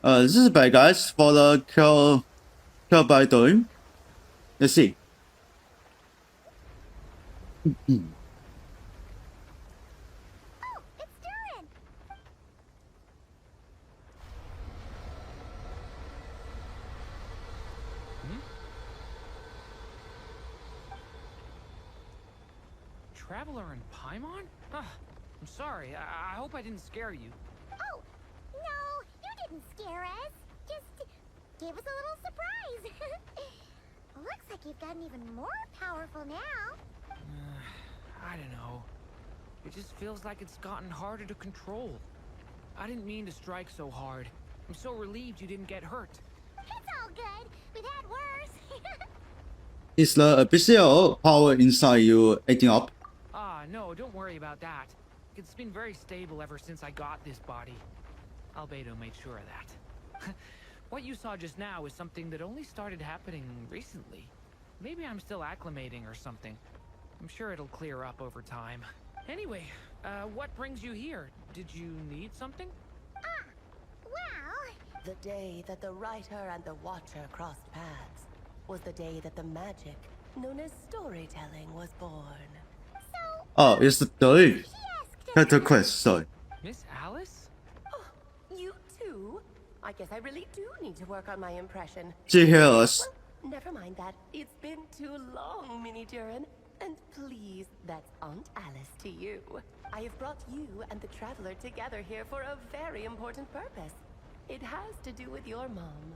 This is bad guys for the kill by Durin. Let's see. Oh, it's Durin! Traveler in Paimon? Ugh, I'm sorry. I hope I didn't scare you. Oh, no, you didn't scare us. Just gave us a little surprise. Looks like you've gotten even more powerful now. I don't know. It just feels like it's gotten harder to control. I didn't mean to strike so hard. I'm so relieved you didn't get hurt. It's all good. We've had worse. Is the abyssal power inside you acting up? Ah, no, don't worry about that. It's been very stable ever since I got this body. Albedo made sure of that. What you saw just now is something that only started happening recently. Maybe I'm still acclimating or something. I'm sure it'll clear up over time. Anyway, what brings you here? Did you need something? Well, The day that the writer and the watcher crossed paths was the day that the magic known as storytelling was born. so Oh, it's the Durin. she asked Character us. quest, sorry. Miss Alice? Oh, you too? I guess I really do need to work on my impression. She hears us. Well, never mind that. It's been too long, Mini Durin. And please, that's Aunt Alice to you. I have brought you and the Traveler together here for a very important purpose. It has to do with your mom.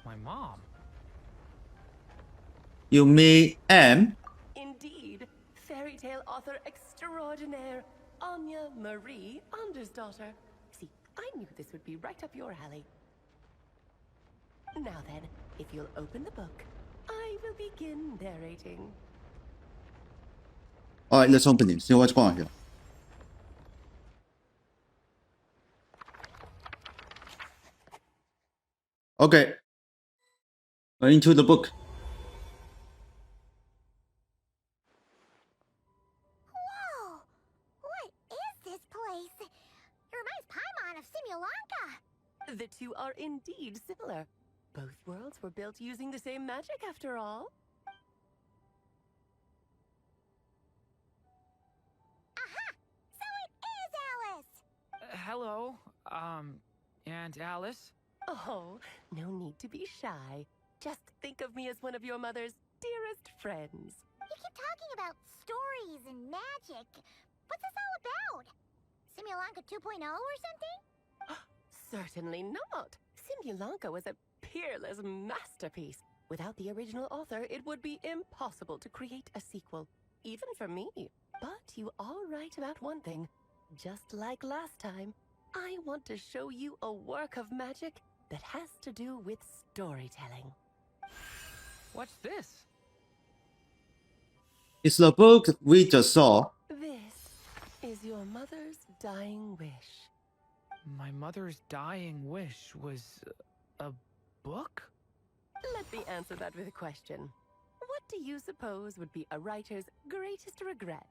My mom? You mean M? Indeed, fairy tale author extraordinaire, Anya Marie Andersdaughter. See, I knew this would be right up your alley. Now then, if you'll open the book, I will begin narrating. Alright, let's open it. See what's going on here. Okay. Into the book. Whoa! What is this place? It reminds Paimon of Simulanka. The two are indeed similar. Both worlds were built using the same magic after all. Aha! So it is Alice! Hello, Aunt Alice? Oh, no need to be shy. Just think of me as one of your mother's dearest friends. You keep talking about stories and magic. What's this all about? Simulanka 2.0 or something? Certainly not. Simulanka was a peerless masterpiece. Without the original author, it would be impossible to create a sequel, even for me. But you are right about one thing. Just like last time, I want to show you a work of magic that has to do with storytelling. What's this? It's the book we just saw. This is your mother's dying wish. My mother's dying wish was a book? Let me answer that with a question. What do you suppose would be a writer's greatest regret?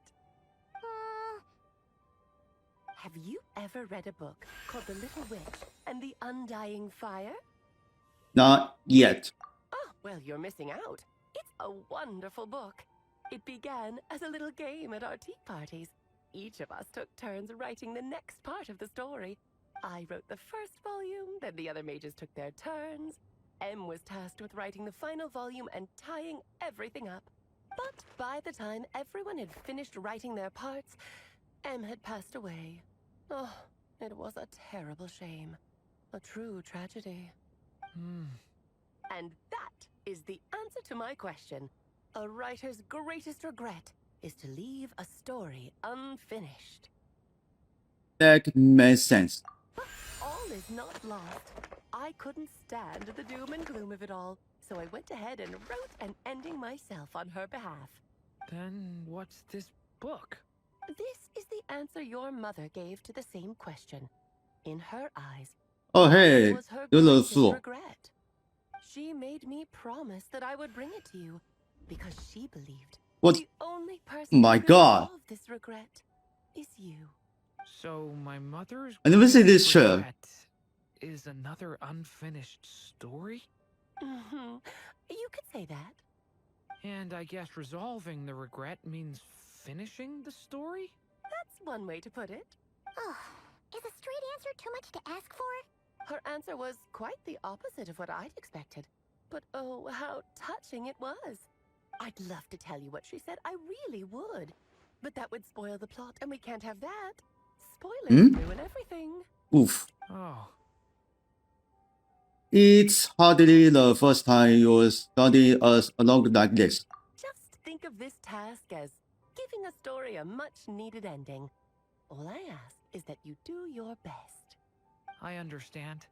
Have you ever read a book called The Little Witch and the Undying Fire? Not yet. Oh, well, you're missing out. It's a wonderful book. It began as a little game at our tea parties. Each of us took turns writing the next part of the story. I wrote the first volume, then the other mages took their turns. Em was tasked with writing the final volume and tying everything up. But by the time everyone had finished writing their parts, Em had passed away. Oh, it was a terrible shame. A true tragedy. And that is the answer to my question. A writer's greatest regret is to leave a story unfinished. That makes sense. But all is not lost. I couldn't stand the doom and gloom of it all, so I went ahead and wrote an ending myself on her behalf. Then what's this book? This is the answer your mother gave to the same question. In her eyes, Oh, hey. was her You little greatest fool. regret. She made me promise that I would bring it to you because she believed What? the only person My who could God. solve this regret is you. So my mother's I never seen greatest this show. regret is another unfinished story? Mm-hmm. You could say that. And I guess resolving the regret means finishing the story? That's one way to put it. Oh, is a straight answer too much to ask for? Her answer was quite the opposite of what I'd expected. But oh, how touching it was. I'd love to tell you what she said, I really would. But that would spoil the plot, and we can't have that. Spoilers ruin everything. Oof. Oh, It's hardly the first time you're studying us along like this. Just think of this task as giving a story a much-needed ending. All I ask is that you do your best. I understand.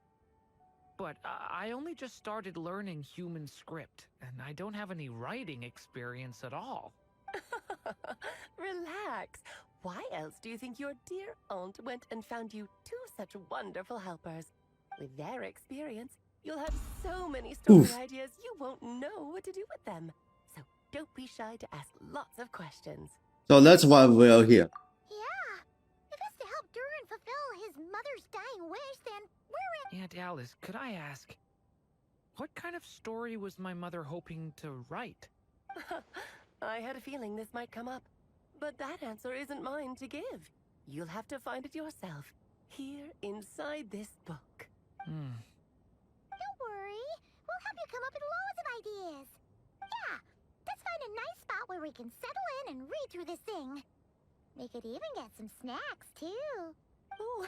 But I only just started learning human script, and I don't have any writing experience at all. Relax. Why else do you think your dear aunt went and found you two such wonderful helpers? With their experience, you'll have so many story ideas you won't know what to do with them. So don't be shy to ask lots of questions. So that's why we're here. Yeah. If it's to help Durin fulfill his mother's dying wish, then we're in. Aunt Alice, could I ask, what kind of story was my mother hoping to write? I had a feeling this might come up, but that answer isn't mine to give. You'll have to find it yourself, here inside this book. Don't worry. We'll help you come up with loads of ideas. Yeah. Let's find a nice spot where we can settle in and read through this thing. We could even get some snacks, too. Oh,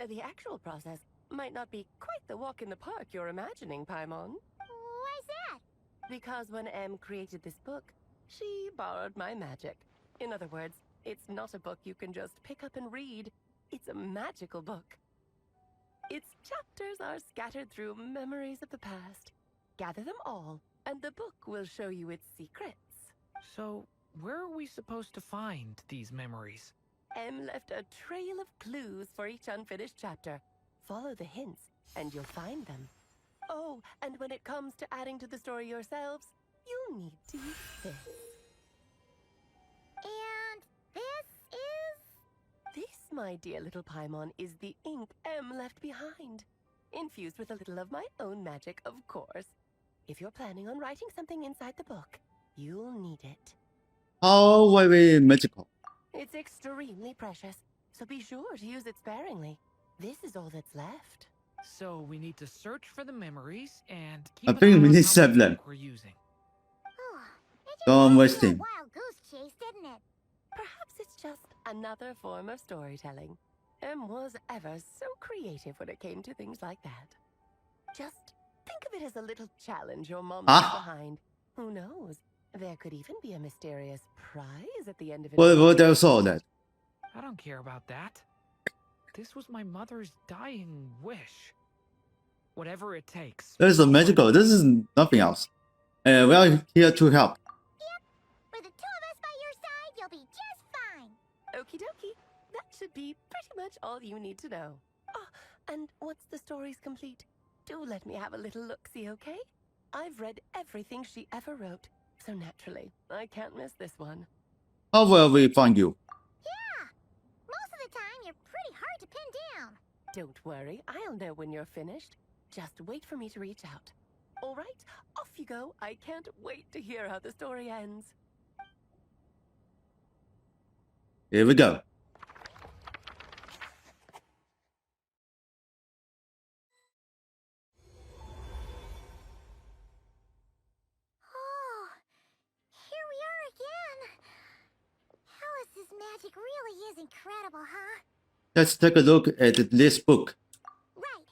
the actual process might not be quite the walk in the park you're imagining, Paimon. Why's that? Because when Em created this book, she borrowed my magic. In other words, it's not a book you can just pick up and read. It's a magical book. Its chapters are scattered through memories of the past. Gather them all, and the book will show you its secrets. So, where are we supposed to find these memories? Em left a trail of clues for each unfinished chapter. Follow the hints, and you'll find them. Oh, and when it comes to adding to the story yourselves, you'll need to use this. And this is... This, my dear little Paimon, is the ink Em left behind. Infused with a little of my own magic, of course. If you're planning on writing something inside the book, you'll need it. How very magical. It's extremely precious, so be sure to use it sparingly. This is all that's left. So we need to search for the memories and I keep an think eye we on need how save much them. ink we're using. Oh, it just Don't turned waste into a him. wild goose chase, didn't it? Perhaps it's just another form of storytelling. Em was ever so creative when it came to things like that. Just think of it as a little challenge your mom left behind. Who knows? There could even be a mysterious prize at the end of it. What else saw that? I don't care about that. This was my mother's dying wish. Whatever it takes. This is magical. This is nothing else. And we are here to help. With the two of us by your side, you'll be just fine. Okie dokie. That should be pretty much all you need to know. Ah, and once the story's complete, do let me have a little look-see, okay? I've read everything she ever wrote, so naturally, I can't miss this one. How will we find you? Yeah. Most of the time, you're pretty hard to pin down. Don't worry, I'll know when you're finished. Just wait for me to reach out. All right, off you go. I can't wait to hear how the story ends. Here we go. Oh, here we are again. Alice's magic really is incredible, huh? Let's take a look at this book. Right.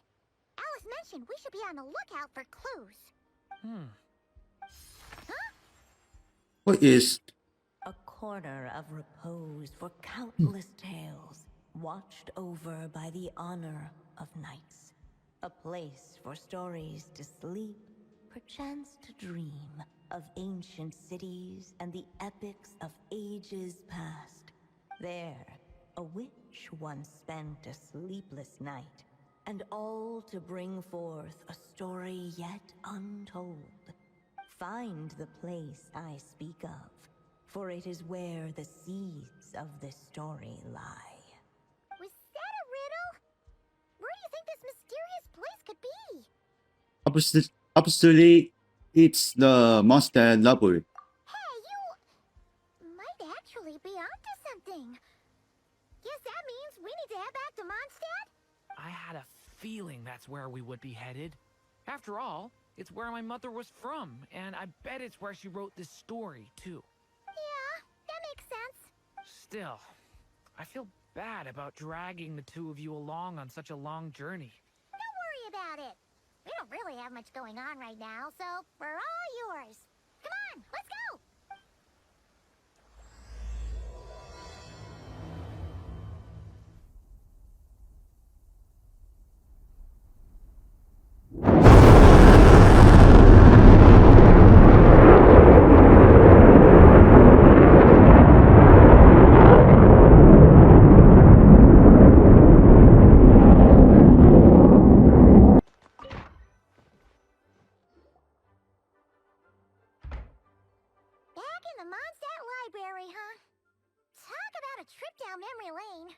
Alice mentioned we should be on the lookout for clues. What is... A corner of repose for countless tales, watched over by the honor of knights. A place for stories to sleep, perchance to dream of ancient cities and the epics of ages past. There, a witch once spent a sleepless night, and all to bring forth a story yet untold. Find the place I speak of, for it is where the seeds of this story lie. Was that a riddle? Where do you think this mysterious Obviously, it's the monster library. Hey, you might actually be onto something. Guess that means we need to head back to Mondstadt? I had a feeling that's where we would be headed. After all, it's where my mother was from, and I bet it's where she wrote this story, too. Yeah, that makes sense. Still, I feel bad about dragging the two of you along on such a long journey. Don't worry about it. We don't really have much going on right now, so we're all yours. Come on, let's go! Back in the Mondstadt Library, huh? Talk about a trip down memory lane.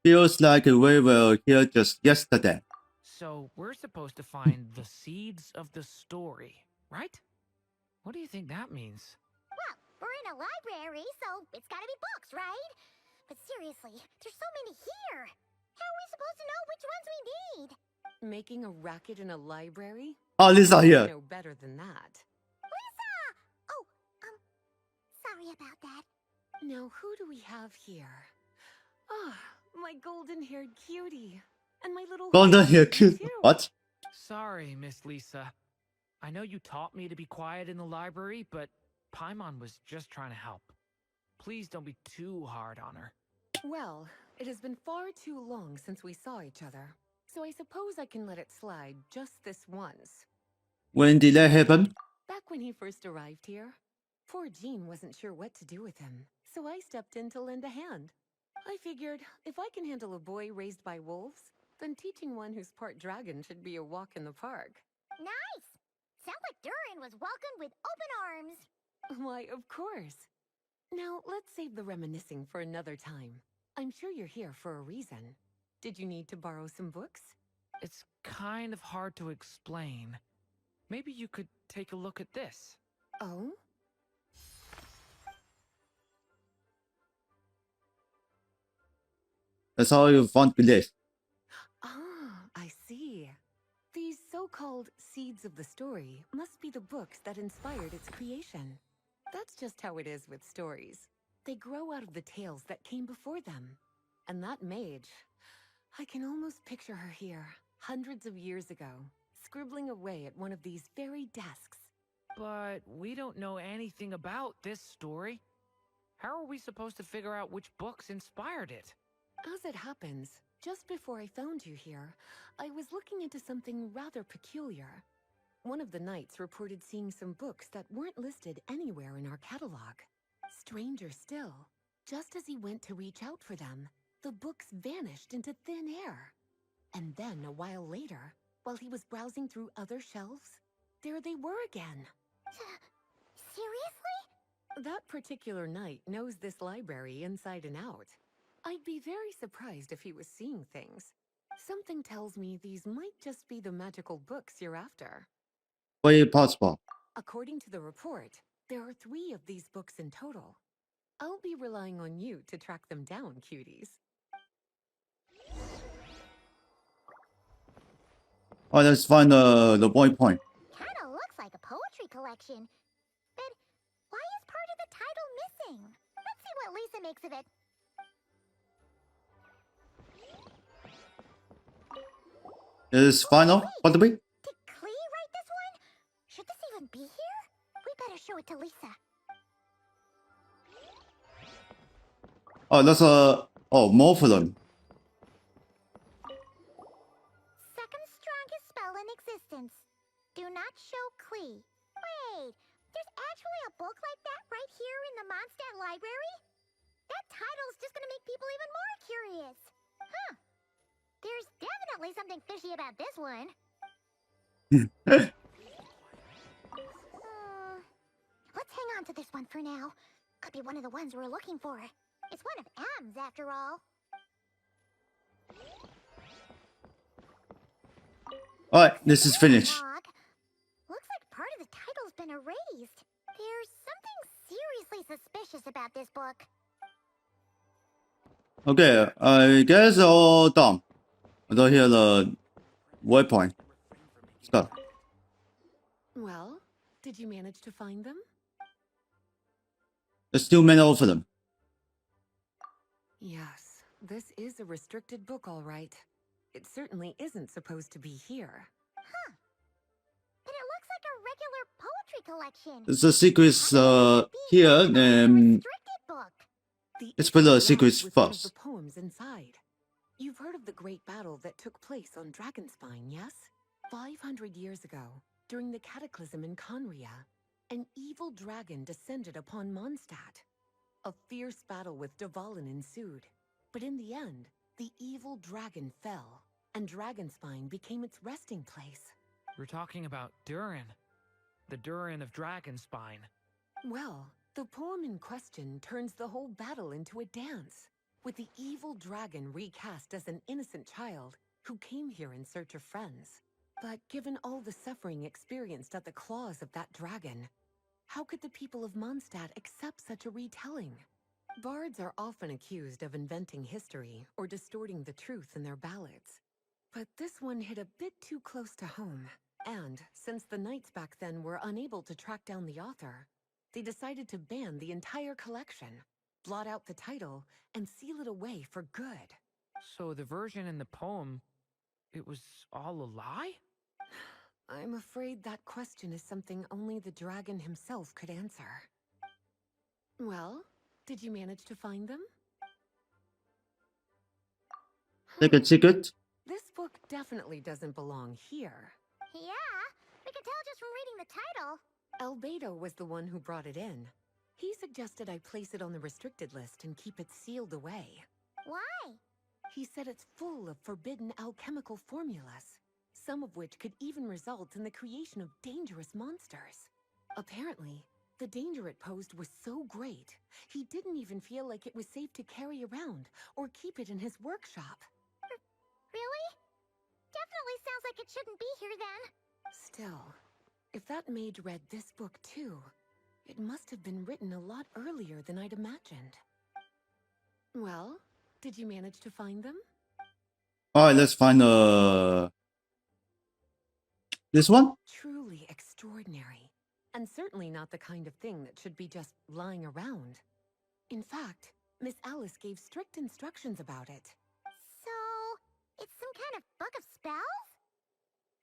Feels like we were here just yesterday. So, we're supposed to find the seeds of the story, right? What do you think that means? Well, we're in a library, so it's gotta be books, right? But seriously, there's so many here. How are we supposed to know which ones we need? Making a racket in a library? Oh, Lisa here. No better than that. Lisa! Oh, sorry about that. Now, who do we have here? Ah, my golden-haired cutie. And my little Golden hair cutie, kid. too. What? Sorry, Miss Lisa. I know you taught me to be quiet in the library, but Paimon was just trying to help. Please don't be too hard on her. Well, it has been far too long since we saw each other, so I suppose I can let it slide just this once. When did that happen? Back when he first arrived here, poor Jean wasn't sure what to do with him, so I stepped in to lend a hand. I figured if I can handle a boy raised by wolves, then teaching one who's part dragon should be a walk in the park. Nice! Sounds like Durin was welcomed with open arms. Why, of course. Now, let's save the reminiscing for another time. I'm sure you're here for a reason. Did you need to borrow some books? It's kind of hard to explain. Maybe you could take a look at this. Oh? That's how you found this. Ah, I see. These so-called seeds of the story must be the books that inspired its creation. That's just how it is with stories. They grow out of the tales that came before them. And that mage, I can almost picture her here, hundreds of years ago, scribbling away at one of these very desks. But we don't know anything about this story. How are we supposed to figure out which books inspired it? As it happens, just before I found you here, I was looking into something rather peculiar. One of the knights reported seeing some books that weren't listed anywhere in our catalog. Stranger still, just as he went to reach out for them, the books vanished into thin air. And then, a while later, while he was browsing through other shelves, there they were again. Seriously? That particular knight knows this library inside and out. I'd be very surprised if he was seeing things. Something tells me these might just be the magical books you're after. Very possible. According to the report, there are 3 of these books in total. I'll be relying on you to track them down, cuties. Oh, let's find the point. Kinda looks like a poetry collection. But why is part of the title missing? Let's see what Lisa makes of it. Is final? What do we? Did Klee write this one? Should this even be here? We better show it to Lisa. Oh, that's more for them. Second strongest spell in existence. Do not show Klee. Wait, there's actually a book like that right here in the Mondstadt Library? That title's just gonna make people even more curious. Huh. There's definitely something fishy about this one. Let's hang on to this one for now. Could be one of the ones we're looking for. It's one of M's, after all. Alright, this is finished. Log. Looks like part of the title's been erased. There's something seriously suspicious about this book. Okay, I guess all done. I don't hear the waypoint. Let's go. Well, did you manage to find them? There's still many of them. Yes, this is a restricted book, all right. It certainly isn't supposed to be here. But it looks like a regular poetry collection. There's a secrets here, How could it be a and restricted book? let's put the Ancient secrets Rock was one of first. the poems inside. You've heard of the great battle that took place on Dragonspine, yes? 500 years ago, during the Cataclysm in Conria, an evil dragon descended upon Mondstadt. A fierce battle with Dvalin ensued, but in the end, the evil dragon fell, and Dragonspine became its resting place. We're talking about Durin. The Durin of Dragonspine. Well, the poem in question turns the whole battle into a dance, with the evil dragon recast as an innocent child who came here in search of friends. But given all the suffering experienced at the claws of that dragon, how could the people of Mondstadt accept such a retelling? Bards are often accused of inventing history or distorting the truth in their ballads. But this one hit a bit too close to home. And since the knights back then were unable to track down the author, they decided to ban the entire collection, blot out the title, and seal it away for good. So the version in the poem, it was all a lie? I'm afraid that question is something only the dragon himself could answer. Well, did you manage to find them? Second secret. This book definitely doesn't belong here. Yeah, we can tell just from reading the title. Albedo was the one who brought it in. He suggested I place it on the restricted list and keep it sealed away. Why? He said it's full of forbidden alchemical formulas, some of which could even result in the creation of dangerous monsters. Apparently, the danger it posed was so great, he didn't even feel like it was safe to carry around or keep it in his workshop. Really? Definitely sounds like it shouldn't be here then. Still, if that mage read this book too, it must have been written a lot earlier than I'd imagined. Well, did you manage to find them? Alright, let's find this one. Truly extraordinary, and certainly not the kind of thing that should be just lying around. In fact, Miss Alice gave strict instructions about it. So, it's some kind of book of spells?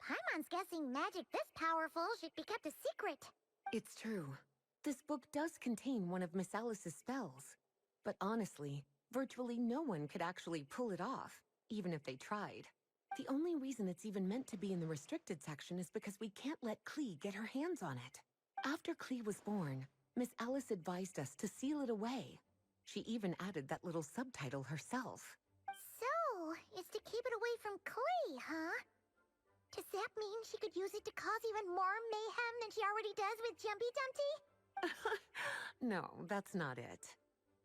Paimon's guessing magic this powerful should be kept a secret. It's true. This book does contain one of Miss Alice's spells. But honestly, virtually no one could actually pull it off, even if they tried. The only reason it's even meant to be in the restricted section is because we can't let Klee get her hands on it. After Klee was born, Miss Alice advised us to seal it away. She even added that little subtitle herself. So, it's to keep it away from Klee, huh? Does that mean she could use it to cause even more mayhem than she already does with Jumpy Dumpty? No, that's not it.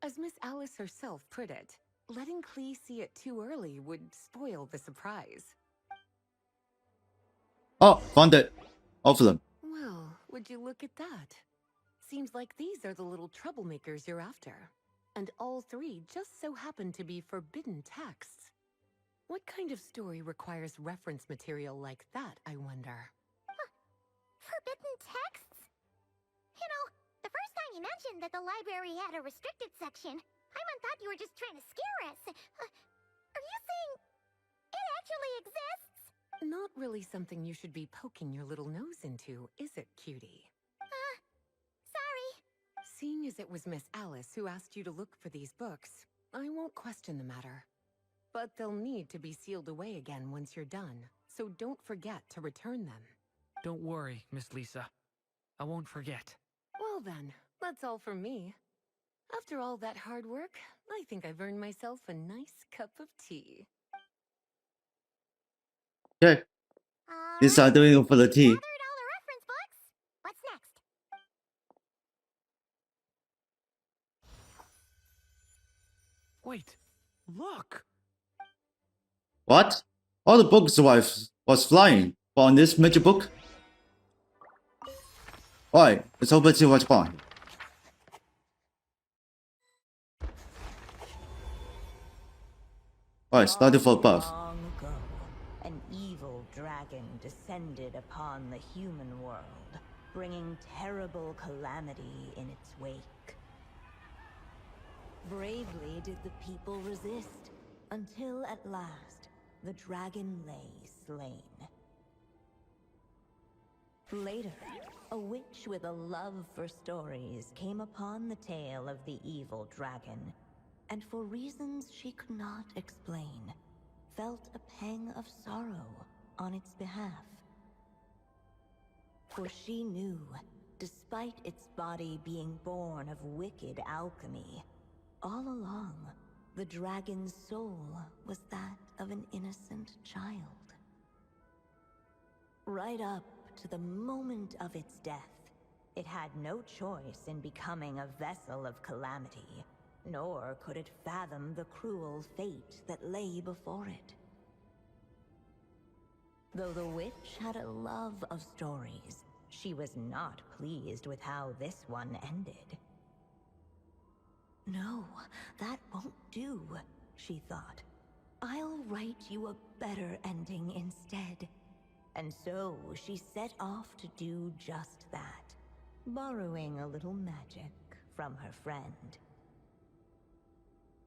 As Miss Alice herself put it, letting Klee see it too early would spoil the surprise. Oh, found it. All of them. Well, would you look at that? Seems like these are the little troublemakers you're after. And all three just so happen to be forbidden texts. What kind of story requires reference material like that, I wonder? Forbidden texts? You know, the first time you mentioned that the library had a restricted section, Paimon thought you were just trying to scare us. Are you saying it actually exists? Not really something you should be poking your little nose into, is it, cutie? Sorry. Seeing as it was Miss Alice who asked you to look for these books, I won't question the matter. But they'll need to be sealed away again once you're done, so don't forget to return them. Don't worry, Miss Lisa. I won't forget. Well then, that's all from me. After all that hard work, I think I've earned myself a nice cup of tea. Okay, these are doing it for the tea. Gathered all the reference books. What's next? Wait, look! What? All the books was flying. on this magic book? Alright, let's open see what's fun. Alright, starting for above. Long ago, an evil dragon descended upon the human world, bringing terrible calamity in its wake. Bravely did the people resist, until at last, the dragon lay slain. Later, a witch with a love for stories came upon the tale of the evil dragon, and for reasons she could not explain, felt a pang of sorrow on its behalf. For she knew, despite its body being born of wicked alchemy, all along, the dragon's soul was that of an innocent child. Right up to the moment of its death, it had no choice in becoming a vessel of calamity, nor could it fathom the cruel fate that lay before it. Though the witch had a love of stories, she was not pleased with how this one ended. No, that won't do, she thought. I'll write you a better ending instead. And so she set off to do just that, borrowing a little magic from her friend.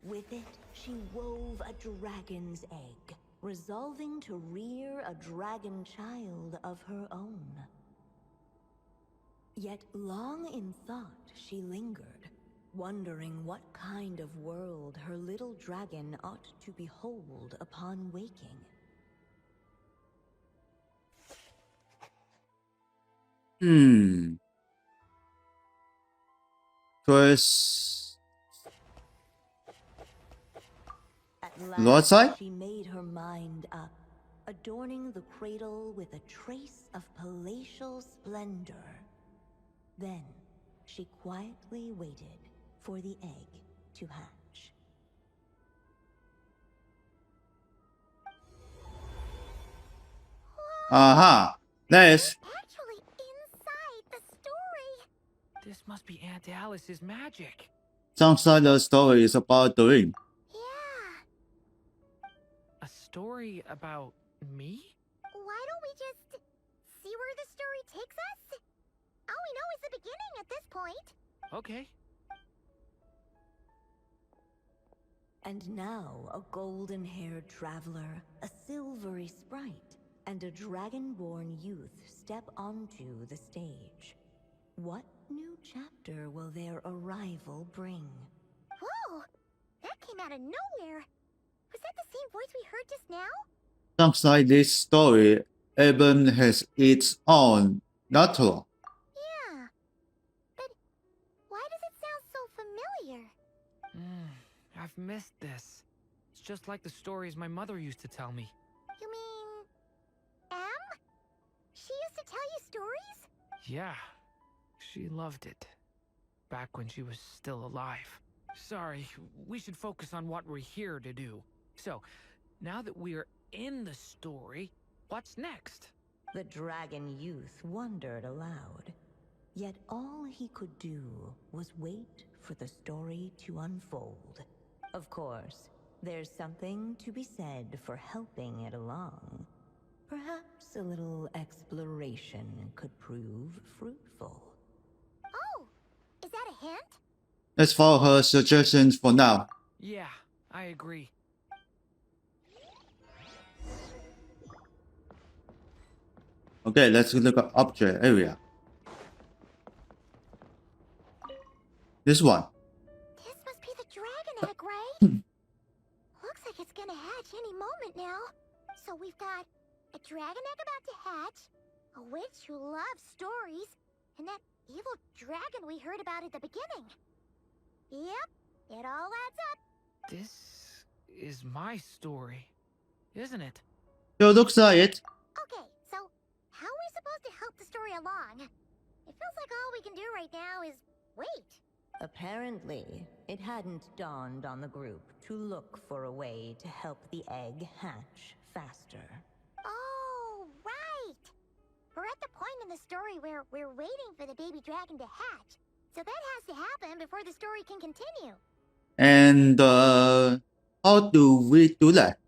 With it, she wove a dragon's egg, resolving to rear a dragon child of her own. Yet long in thought she lingered, wondering what kind of world her little dragon ought to behold upon waking. First, At Lord last, side? she made her mind up, adorning the cradle with a trace of palatial splendor. Then, she quietly waited for the egg to hatch. Aha! Nice. Actually inside the story. This must be Aunt Alice's magic. Sounds like the story is about Durin. Yeah. A story about me? Why don't we just see where the story takes us? All we know is the beginning at this point. Okay. And now a golden-haired traveler, a silvery sprite, and a dragon-born youth step onto the stage. What new chapter will their arrival bring? Whoa! That came out of nowhere. Was that the same voice we heard just now? Sounds like this story even has its own natural. Yeah. But why does it sound so familiar? I've missed this. It's just like the stories my mother used to tell me. You mean... Em? She used to tell you stories? Yeah, she loved it. Back when she was still alive. Sorry, we should focus on what we're here to do. So, now that we're in the story, what's next? The dragon youth wondered aloud. Yet all he could do was wait for the story to unfold. Of course, there's something to be said for helping it along. Perhaps a little exploration could prove fruitful. Oh! Is that a hint? Let's follow her suggestions for now. Yeah, I agree. Okay, let's look at object area. This one. This must be the dragon egg, right? Looks like it's gonna hatch any moment now. So we've got a dragon egg about to hatch, a witch who loves stories, and that evil dragon we heard about at the beginning. Yep, it all adds up. This is my story, isn't it? It looks like it. Okay, so how are we supposed to help the story along? It feels like all we can do right now is wait. Apparently, it hadn't dawned on the group to look for a way to help the egg hatch faster. Oh, right! in the story where we're waiting for the baby dragon to hatch. So that has to happen before the story can continue. And how do we do that?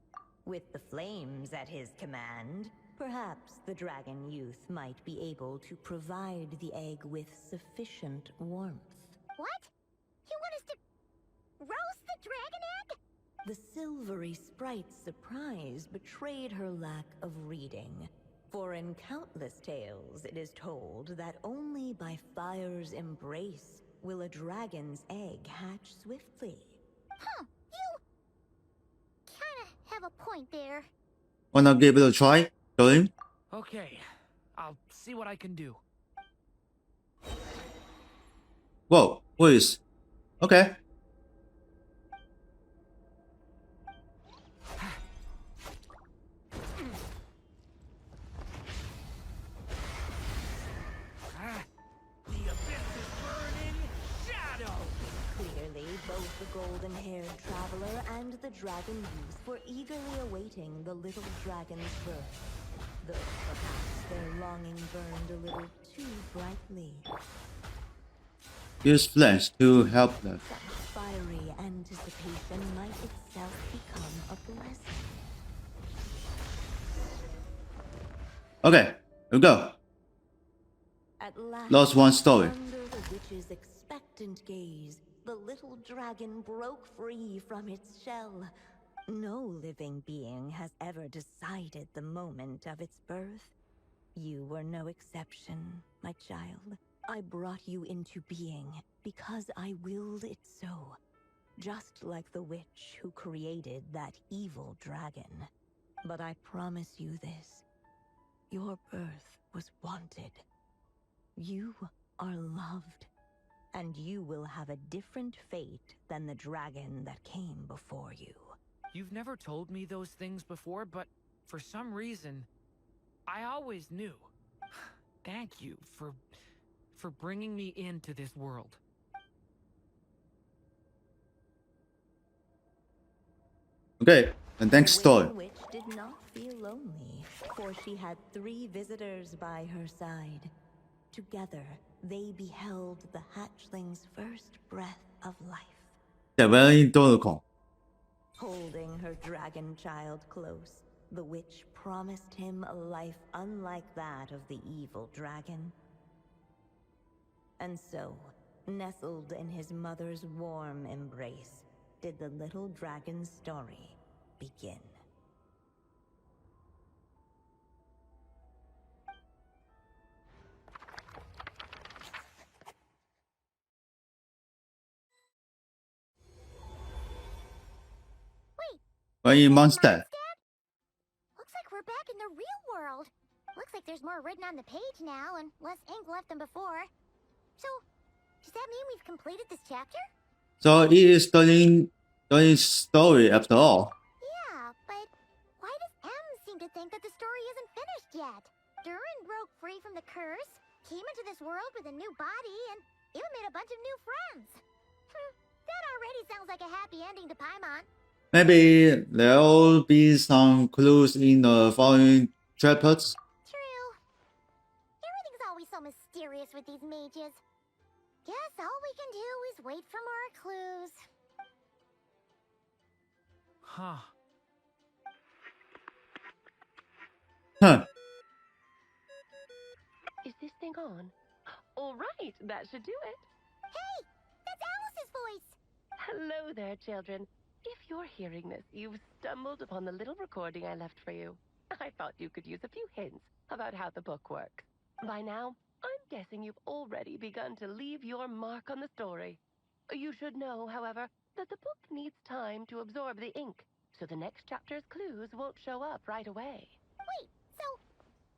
With the flames at his command, perhaps the dragon youth might be able to provide the egg with sufficient warmth. What? You want us to roast the dragon egg? The silvery sprite's surprise betrayed her lack of reading. For in countless tales, it is told that only by fire's embrace will a dragon's egg hatch swiftly. Huh, you kinda have a point there. Wanna give it a try, Durin? Okay, I'll see what I can do. Whoa, please. Okay. The abyss is burning shadow! Clearly, both the golden-haired traveler and the dragon youth were eagerly awaiting the little dragon's birth. Though perhaps their longing burned a little too brightly. Use flash to help them. Such fiery anticipation might itself become a blessing. Okay, here we go. At last, Lost one story. under the witch's expectant gaze, the little dragon broke free from its shell. No living being has ever decided the moment of its birth. You were no exception, my child. I brought you into being because I willed it so. Just like the witch who created that evil dragon. But I promise you this. Your birth was wanted. You are loved. And you will have a different fate than the dragon that came before you. You've never told me those things before, but for some reason, I always knew. Thank you for bringing me into this world. Okay, the next story. The witch did not feel lonely, for she had 3 visitors by her side. Together, they beheld the hatchling's first breath of life. They're very adorable. Holding her dragon child close, the witch promised him a life unlike that of the evil dragon. And so, nestled in his mother's warm embrace, did the little dragon's story begin. Very monster. Dad? Looks like we're back in the real world. Looks like there's more written on the page now and less ink left than before. So, does that mean we've completed this chapter? So it is Durin's story after all. Yeah, but why does M seem to think that the story isn't finished yet? Durin broke free from the curse, came into this world with a new body, and even made a bunch of new friends. That already sounds like a happy ending to Paimon. Maybe there'll be some clues in the following chapters. True. Everything's always so mysterious with these mages. Guess all we can do is wait for more clues. Huh. Huh. Is this thing on? All right, that should do it. Hey, that's Alice's voice. Hello there, children. If you're hearing this, you've stumbled upon the little recording I left for you. I thought you could use a few hints about how the book works. By now, I'm guessing you've already begun to leave your mark on the story. You should know, however, that the book needs time to absorb the ink, so the next chapter's clues won't show up right away. Wait, so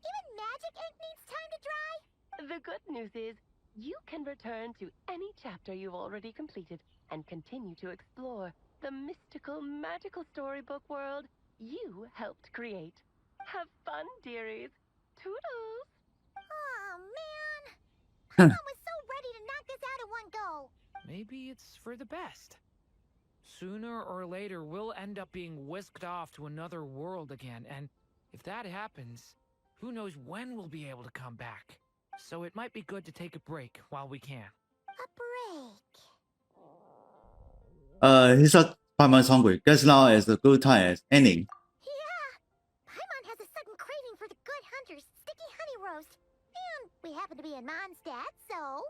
even magic ink needs time to dry? The good news is, you can return to any chapter you've already completed and continue to explore the mystical, magical storybook world you helped create. Have fun, dearies. Toodles! Oh, man. Paimon was so ready to knock this out in one go. Maybe it's for the best. Sooner or later, we'll end up being whisked off to another world again, and if that happens, who knows when we'll be able to come back. so it might be good to take a break while we can. A break. He said Paimon's hungry. Guess now is a good time as any. Yeah. Paimon has a sudden craving for the good hunter's sticky honey roast. And we happen to be in Mondstadt, so...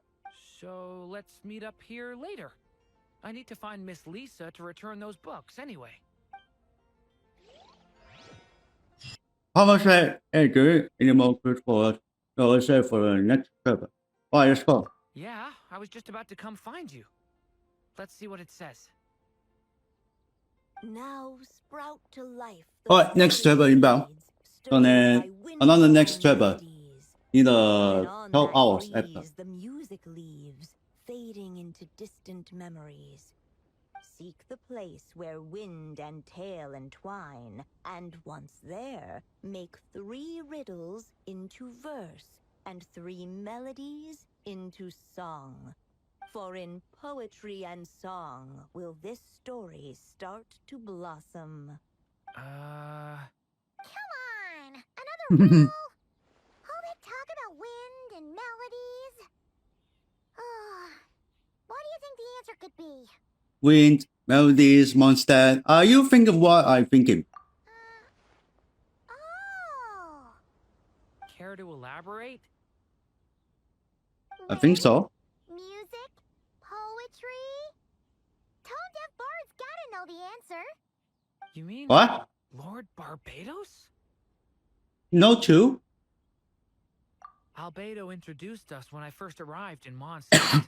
So let's meet up here later. I need to find Miss Lisa to return those books anyway. How much do any more good for let's say for the next trip? Alright, let's go. Yeah, I was just about to come find you. Let's see what it says. Now sprout to life. Alright, next trip inbound. Then another next trip in the 12 hours after. The music leaves, fading into distant memories. Seek the place where wind and tale entwine, and once there, make 3 riddles into verse, and 3 melodies into song. For in poetry and song will this story start to blossom. Come on! Another riddle? All that talk about wind and melodies? What do you think the answer could be? Wind, melodies, monster. Are you thinking what I'm thinking? Oh! Care to elaborate? I think so. Music? Poetry? Tone-deaf bards gotta know the answer. You mean What? Lord Barbados? No, too. Albedo introduced us when I first arrived in Mondstadt.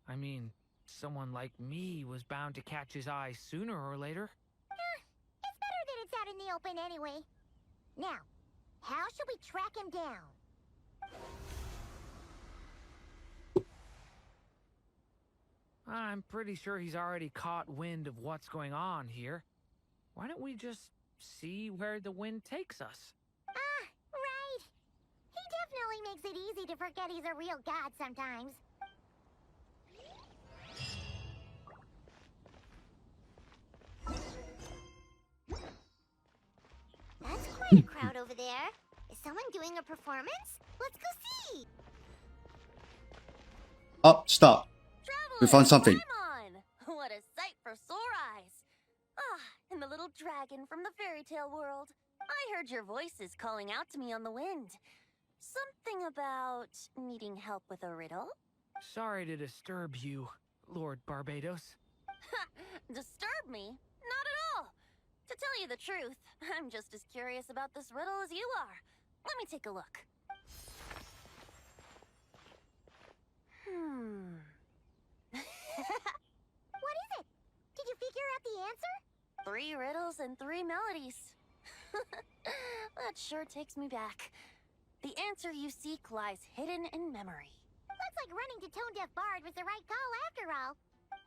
I mean, someone like me was bound to catch his eye sooner or later. It's better that it's out in the open anyway. Now, how should we track him down? I'm pretty sure he's already caught wind of what's going on here. Why don't we just see where the wind takes us? Right. He definitely makes it easy to forget he's a real god sometimes. That's quite a crowd over there. Is someone doing a performance? Let's go see. Oh, stop. We found something. Come on! What a sight for sore eyes! Ah, and the little dragon from the fairy tale world. I heard your voices calling out to me on the wind. Something about needing help with a riddle? Sorry to disturb you, Lord Barbados. Disturb me? Not at all! To tell you the truth, I'm just as curious about this riddle as you are. Let me take a look. What is it? Did you figure out the answer? 3 riddles and 3 melodies. That sure takes me back. The answer you seek lies hidden in memory. Looks like running to Tone-Deaf Bard was the right call after all.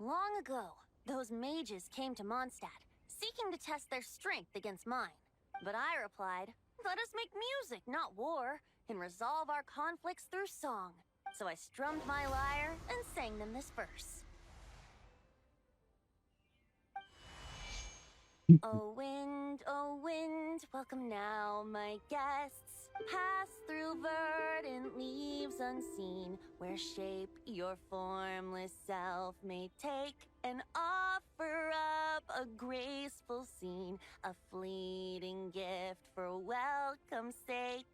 Long ago, those mages came to Mondstadt, seeking to test their strength against mine. But I replied, let us make music, not war, and resolve our conflicts through song. So I strummed my lyre and sang them this verse. Oh wind, welcome now, my guests. Pass through verdant leaves unseen, where shape your formless self may take, and offer up a graceful scene, a fleeting gift for welcome's sake.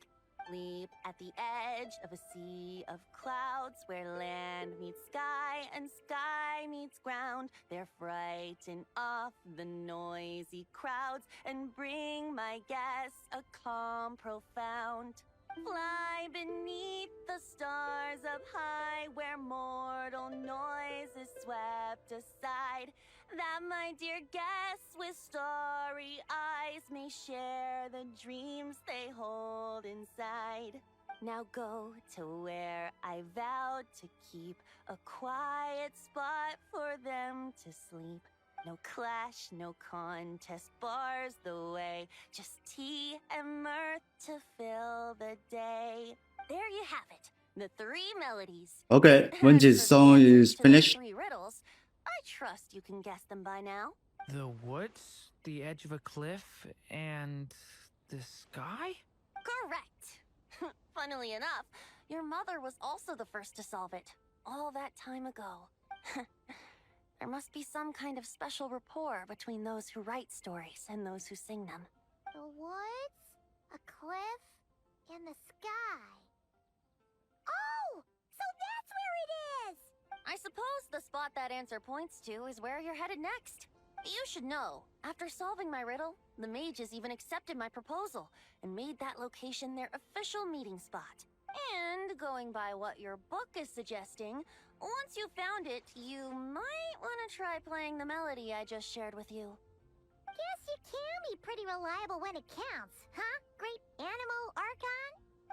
Leap at the edge of a sea of clouds, where land meets sky and sky meets ground. There frighten off the noisy crowds and bring my guests a calm profound. Fly beneath the stars up high, where mortal noise is swept aside, that my dear guests with starry eyes may share the dreams they hold inside. Now go to where I vowed to keep a quiet spot for them to sleep. No clash, no contest bars the way, just tea and mirth to fill the day. There you have it, the 3 melodies. Okay, when this song is finished. 3 riddles, I trust you can guess them by now. The woods, the edge of a cliff, and the sky? Correct. Funnily enough, Your mother was also the first to solve it, all that time ago. There must be some kind of special rapport between those who write stories and those who sing them. The woods, a cliff, and the sky. Oh! So that's where it is! I suppose the spot that answer points to is where you're headed next. You should know, after solving my riddle, the mages even accepted my proposal and made that location their official meeting spot. And going by what your book is suggesting, once you found it, you might want to try playing the melody I just shared with you. Guess you can be pretty reliable when it counts, huh? Great Animal Archon?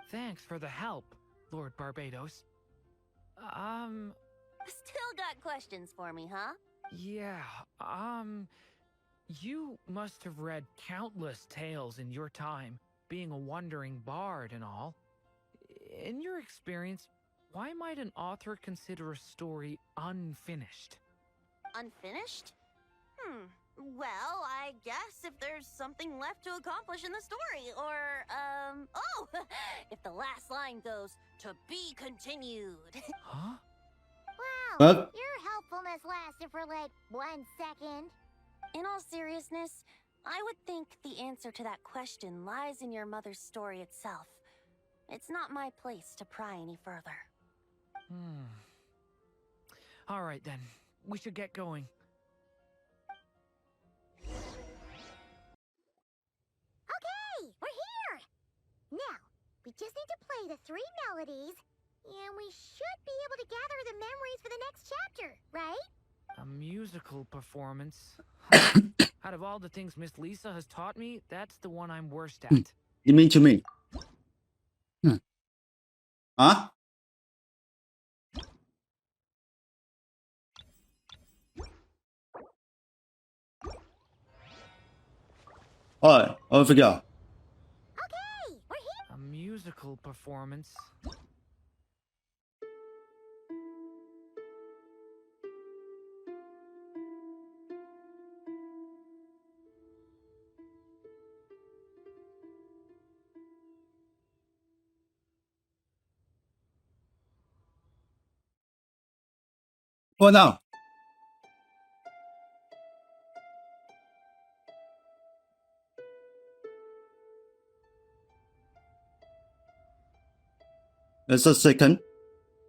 Thanks for the help, Lord Barbados. Still got questions for me, huh? Yeah, you must have read countless tales in your time, being a wandering bard and all. In your experience, why might an author consider a story unfinished? Unfinished? Well, I guess if there's something left to accomplish in the story, or, oh! If the last line goes, "To be continued." Huh? Wow, What? your helpfulness lasted for like 1 second. In all seriousness, I would think the answer to that question lies in your mother's story itself. It's not my place to pry any further. All right then, we should get going. Okay, we're here! Now, we just need to play the 3 melodies, and we should be able to gather the memories for the next chapter, right? A musical performance. Out of all the things Miss Lisa has taught me, that's the one I'm worst at. You mean to me? Huh? Alright, I'll figure out. Okay, we're here! A musical performance. What now? There's a second.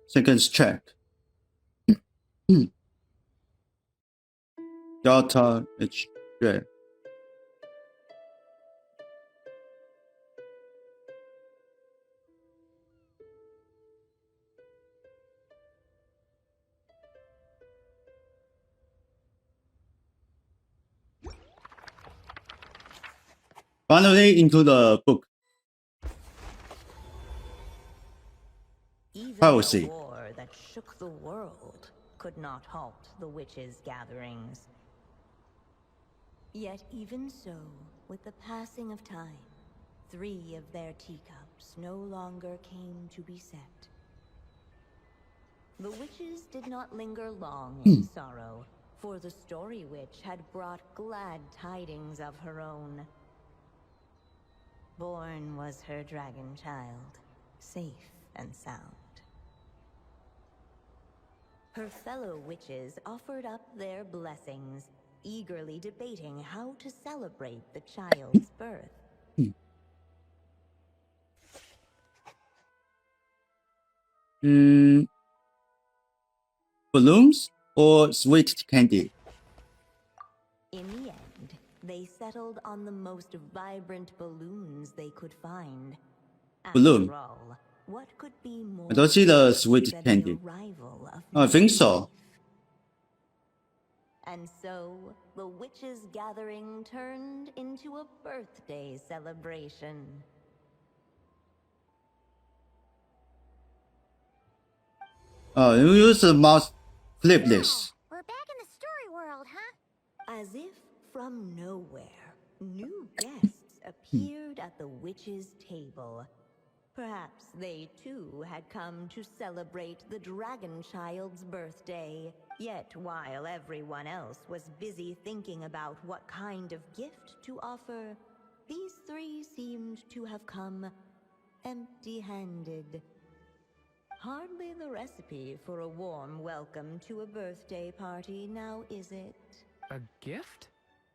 Seconds check. Delta H J. Finally into the book. Even Piracy. the war that shook the world could not halt the witches' gatherings. Yet even so, with the passing of time, 3 of their teacups no longer came to be set. The witches did not linger long in sorrow, for the Story Witch had brought glad tidings of her own. Born was her dragon child, safe and sound. Her fellow witches offered up their blessings, eagerly debating how to celebrate the child's birth. Balloons or sweet candy? In the end, they settled on the most vibrant balloons they could find. Balloon. After all, what could be more I don't see the sweet than candy. the arrival of I think new so. life? And so, the witches' gathering turned into a birthday celebration. You use the mouse. Flip this. We're back in the story world, huh? As if from nowhere, new guests appeared at the witches' table. Perhaps they too had come to celebrate the dragon child's birthday. Yet while everyone else was busy thinking about what kind of gift to offer, these 3 seemed to have come empty-handed. Hardly the recipe for a warm welcome to a birthday party, now is it? A gift?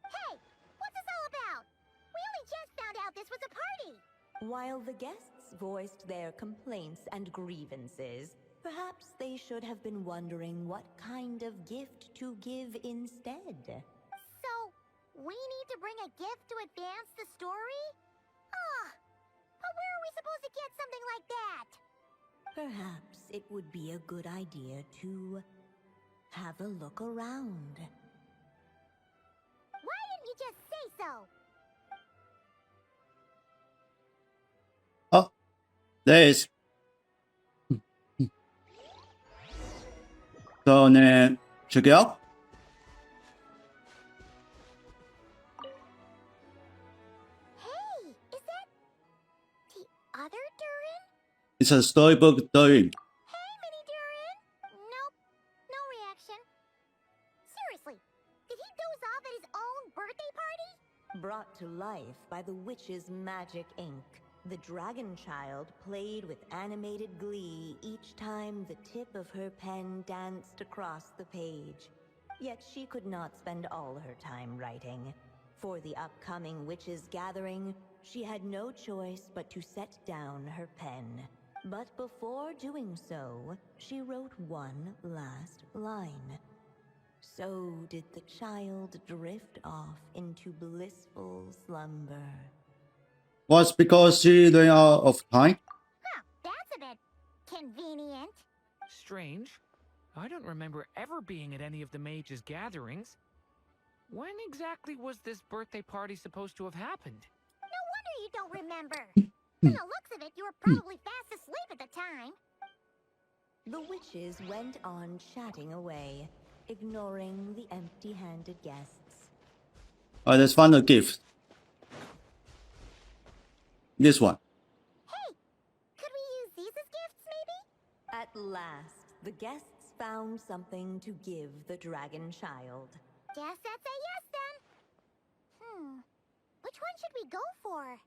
Hey, what's this all about? We only just found out this was a party. While the guests voiced their complaints and grievances, perhaps they should have been wondering what kind of gift to give instead. So, we need to bring a gift to advance the story? Ah, but where are we supposed to get something like that? Perhaps it would be a good idea to have a look around. Why didn't you just say so? Oh, there is. So then, check it out. Hey, is that the other Durin? It's a storybook Durin. Hey, Mini Durin! Nope, no reaction. Seriously, did he doze off at his own birthday party? Brought to life by the witch's magic ink, the dragon child played with animated glee each time the tip of her pen danced across the page. Yet she could not spend all her time writing. For the upcoming witches' gathering, she had no choice but to set down her pen. But before doing so, she wrote one last line. So did the child drift off into blissful slumber. Was because she ran out of time? Huh, that's a bit convenient. Strange. I don't remember ever being at any of the mages' gatherings. When exactly was this birthday party supposed to have happened? No wonder you don't remember. From the looks of it, you were probably fast asleep at the time. The witches went on chatting away, ignoring the empty-handed guests. Alright, let's find a gift. This one. Hey, could we use these as gifts, maybe? At last, the guests found something to give the dragon child. Guess that's a yes then. Which one should we go for?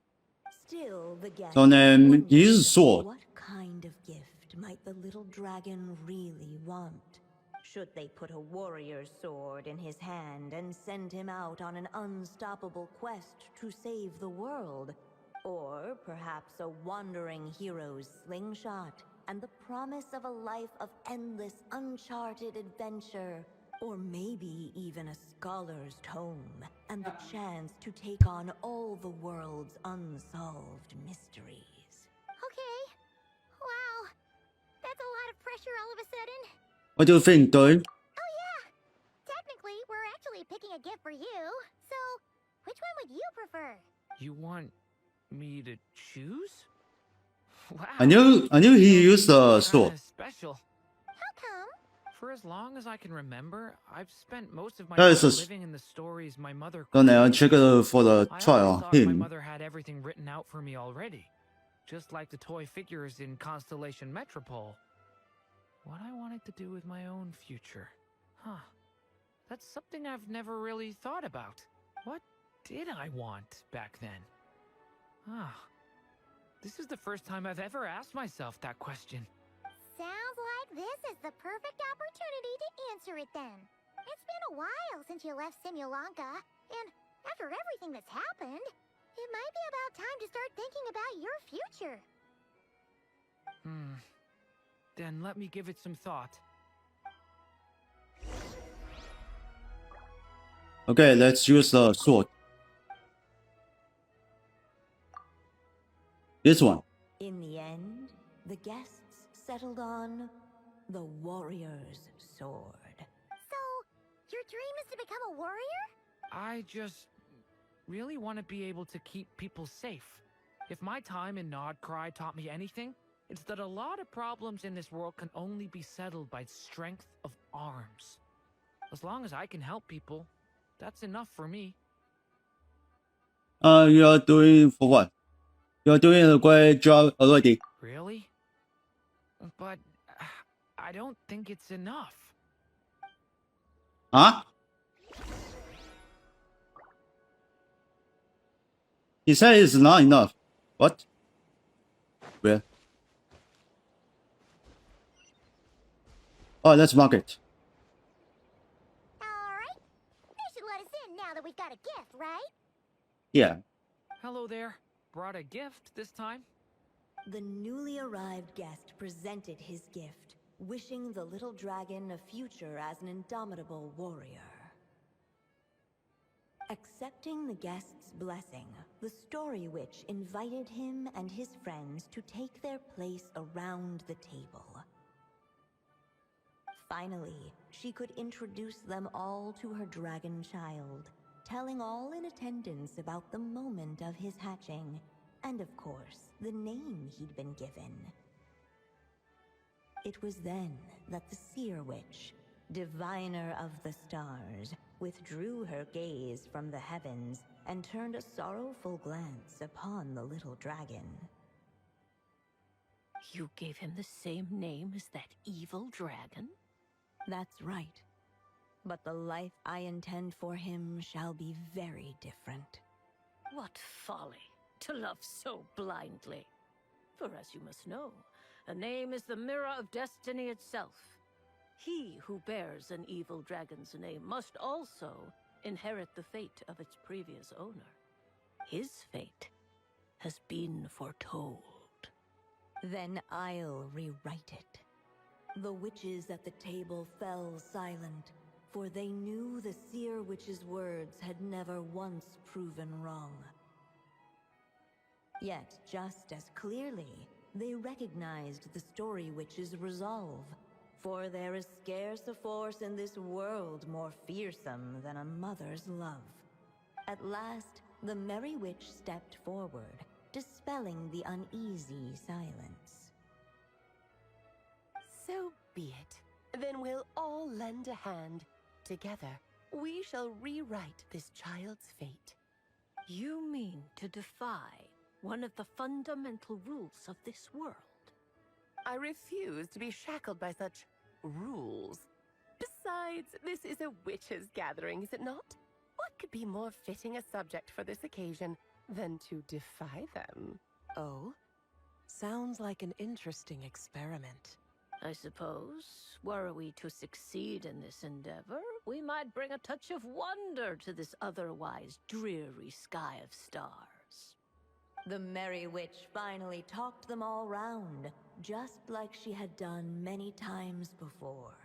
Still, the guests So then, wondered his sword. what kind of gift might the little dragon really want? Should they put a warrior's sword in his hand and send him out on an unstoppable quest to save the world? Or perhaps a wandering hero's slingshot and the promise of a life of endless uncharted adventure? Or maybe even a scholar's tome and the chance to take on all the world's unsolved mysteries. Okay. Wow. That's a lot of pressure all of a sudden. What do you think, Durin? Oh yeah. Technically, we're actually picking a gift for you. So, which one would you prefer? You want me to choose? Wow. I knew he used the sword. Special. How come? For as long as I can remember, I've spent most of my That is time a living in the stories my mother So then, created. check it for the I always trial. thought my Him. mother had everything written out for me already, just like the toy figures in Constellation Metropole. What I wanted to do with my own future. Huh. That's something I've never really thought about. What did I want back then? Ah. This is the first time I've ever asked myself that question. Sounds like this is the perfect opportunity to answer it then. It's been a while since you left Simulanka, and after everything that's happened, it might be about time to start thinking about your future. Then let me give it some thought. Okay, let's use the sword. This one. In the end, the guests settled on the warrior's sword. So, your dream is to become a warrior? I just really want to be able to keep people safe. If my time in Nodcry taught me anything, it's that a lot of problems in this world can only be settled by strength of arms. As long as I can help people, that's enough for me. You are doing for what? You are doing a great job already. Really? But I don't think it's enough. Huh? He said it's not enough. What? Well, Oh, let's mark it. Alright. They should let us in now that we've got a gift, right? Yeah. Hello there. Brought a gift this time? The newly arrived guest presented his gift, wishing the little dragon a future as an indomitable warrior. Accepting the guest's blessing, the Story Witch invited him and his friends to take their place around the table. Finally, she could introduce them all to her dragon child, telling all in attendance about the moment of his hatching, and of course, the name he'd been given. It was then that the Seer Witch, diviner of the stars, withdrew her gaze from the heavens and turned a sorrowful glance upon the little dragon. You gave him the same name as that evil dragon? That's right. But the life I intend for him shall be very different. What folly to love so blindly. For as you must know, a name is the mirror of destiny itself. He who bears an evil dragon's name must also inherit the fate of its previous owner. His fate has been foretold. Then I'll rewrite it. The witches at the table fell silent, for they knew the Seer Witch's words had never once proven wrong. Yet, just as clearly, they recognized the Story Witch's resolve, for there is scarce a force in this world more fearsome than a mother's love. At last, the Merry Witch stepped forward, dispelling the uneasy silence. So be it. Then we'll all lend a hand. Together, we shall rewrite this child's fate. You mean to defy one of the fundamental rules of this world? I refuse to be shackled by such rules. Besides, this is a witches' gathering, is it not? What could be more fitting a subject for this occasion than to defy them? Oh? Sounds like an interesting experiment. I suppose, were we to succeed in this endeavor, we might bring a touch of wonder to this otherwise dreary sky of stars. The Merry Witch finally talked them all round, just like she had done many times before.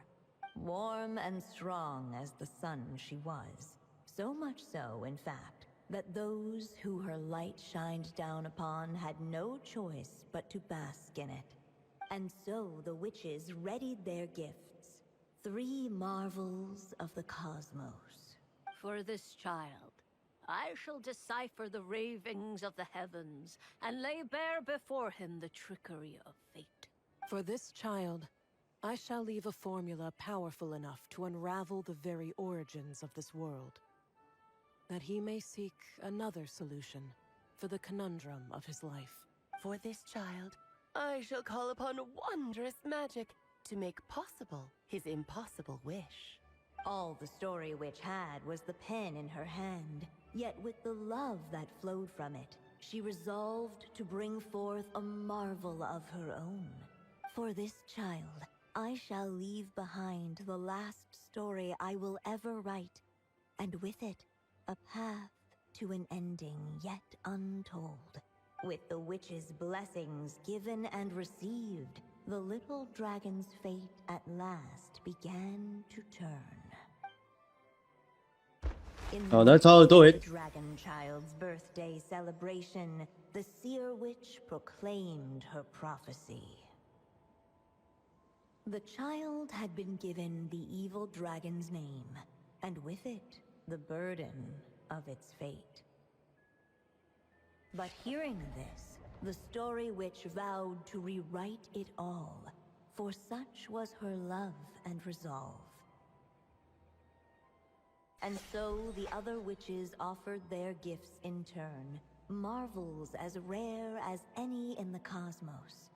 Warm and strong as the sun she was. So much so, in fact, that those who her light shined down upon had no choice but to bask in it. And so the witches readied their gifts, 3 marvels of the cosmos. For this child, I shall decipher the ravings of the heavens and lay bare before him the trickery of fate. For this child, I shall leave a formula powerful enough to unravel the very origins of this world, that he may seek another solution for the conundrum of his life. For this child, I shall call upon wondrous magic to make possible his impossible wish. All the Story Witch had was the pen in her hand, yet with the love that flowed from it, she resolved to bring forth a marvel of her own. For this child, I shall leave behind the last story I will ever write, and with it, a path to an ending yet untold. With the witch's blessings given and received, the little dragon's fate at last began to turn. In Oh, that's how to do the it. dragon child's birthday celebration, the Seer Witch proclaimed her prophecy. The child had been given the evil dragon's name, and with it, the burden of its fate. But hearing this, the Story Witch vowed to rewrite it all, for such was her love and resolve. And so the other witches offered their gifts in turn, marvels as rare as any in the cosmos.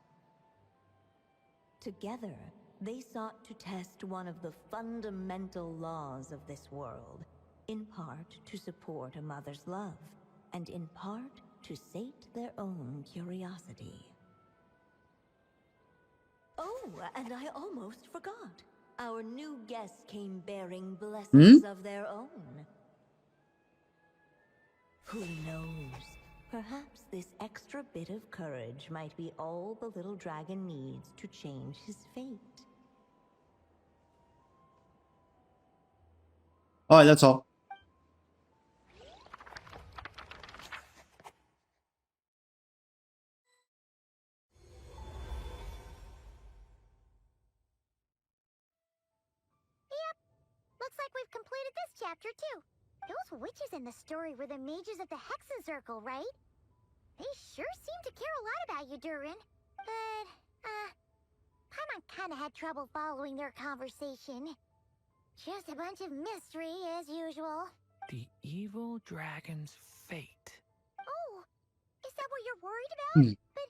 Together, they sought to test one of the fundamental laws of this world, in part to support a mother's love, and in part to sate their own curiosity. Oh, and I almost forgot. Our new guest came bearing blessings of their own. Who knows? Perhaps this extra bit of courage might be all the little dragon needs to change his fate. Alright, that's all. Looks like we've completed this chapter too. Those witches in the story were the mages of the Hexen Circle, right? They sure seem to care a lot about you, Durin. But, Paimon kinda had trouble following their conversation. Just a bunch of mystery, as usual. The evil dragon's fate. Oh, is that what you're worried about? Hmm. But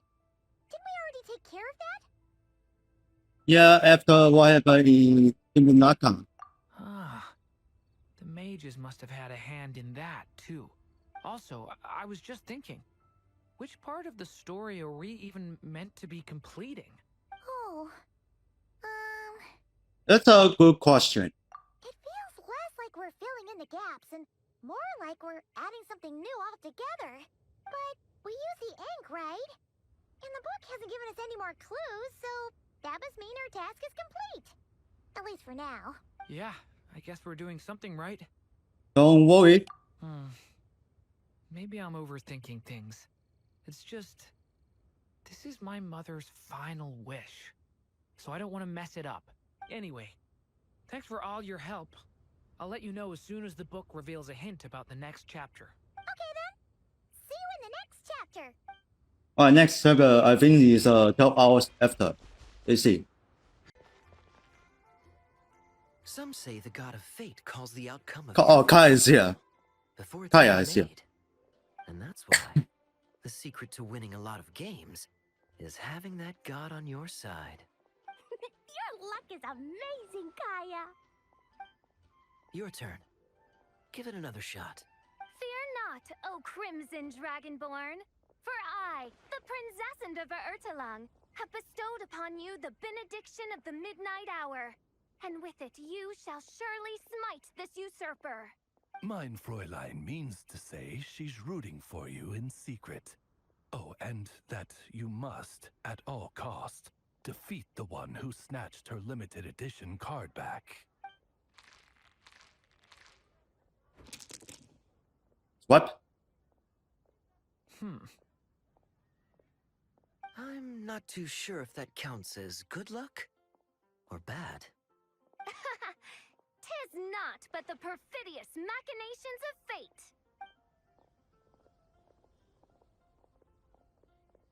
didn't we already take care of that? Yeah, after what happened in the Naka. Ah, the mages must have had a hand in that, too. Also, I was just thinking, which part of the story are we even meant to be completing? Oh, That's a good question. it feels less like we're filling in the gaps and more like we're adding something new altogether. But we use the ink, right? And the book hasn't given us any more clues, so that must mean our task is complete. At least for now. Yeah, I guess we're doing something right. Don't worry. Maybe I'm overthinking things. It's just, this is my mother's final wish, so I don't want to mess it up. Anyway, thanks for all your help. I'll let you know as soon as the book reveals a hint about the next chapter. Okay then. See you in the next chapter. Alright, next chapter I think is 12 hours after. Let's see. Some say the god of fate calls the outcome of Oh, Kai is here. before it's Kaya even is here. made. And that's why the secret to winning a lot of games is having that god on your side. Your luck is amazing, Kaya. Your turn. Give it another shot. Fear not, O Crimson Dragonborn, for I, the Princess of Ertalang, have bestowed upon you the benediction of the midnight hour, and with it you shall surely smite this usurper. Mein Fräulein means to say she's rooting for you in secret. Oh, and that you must, at all cost, defeat the one who snatched her limited edition card back. What? I'm not too sure if that counts as good luck or bad. Tis not but the perfidious machinations of fate.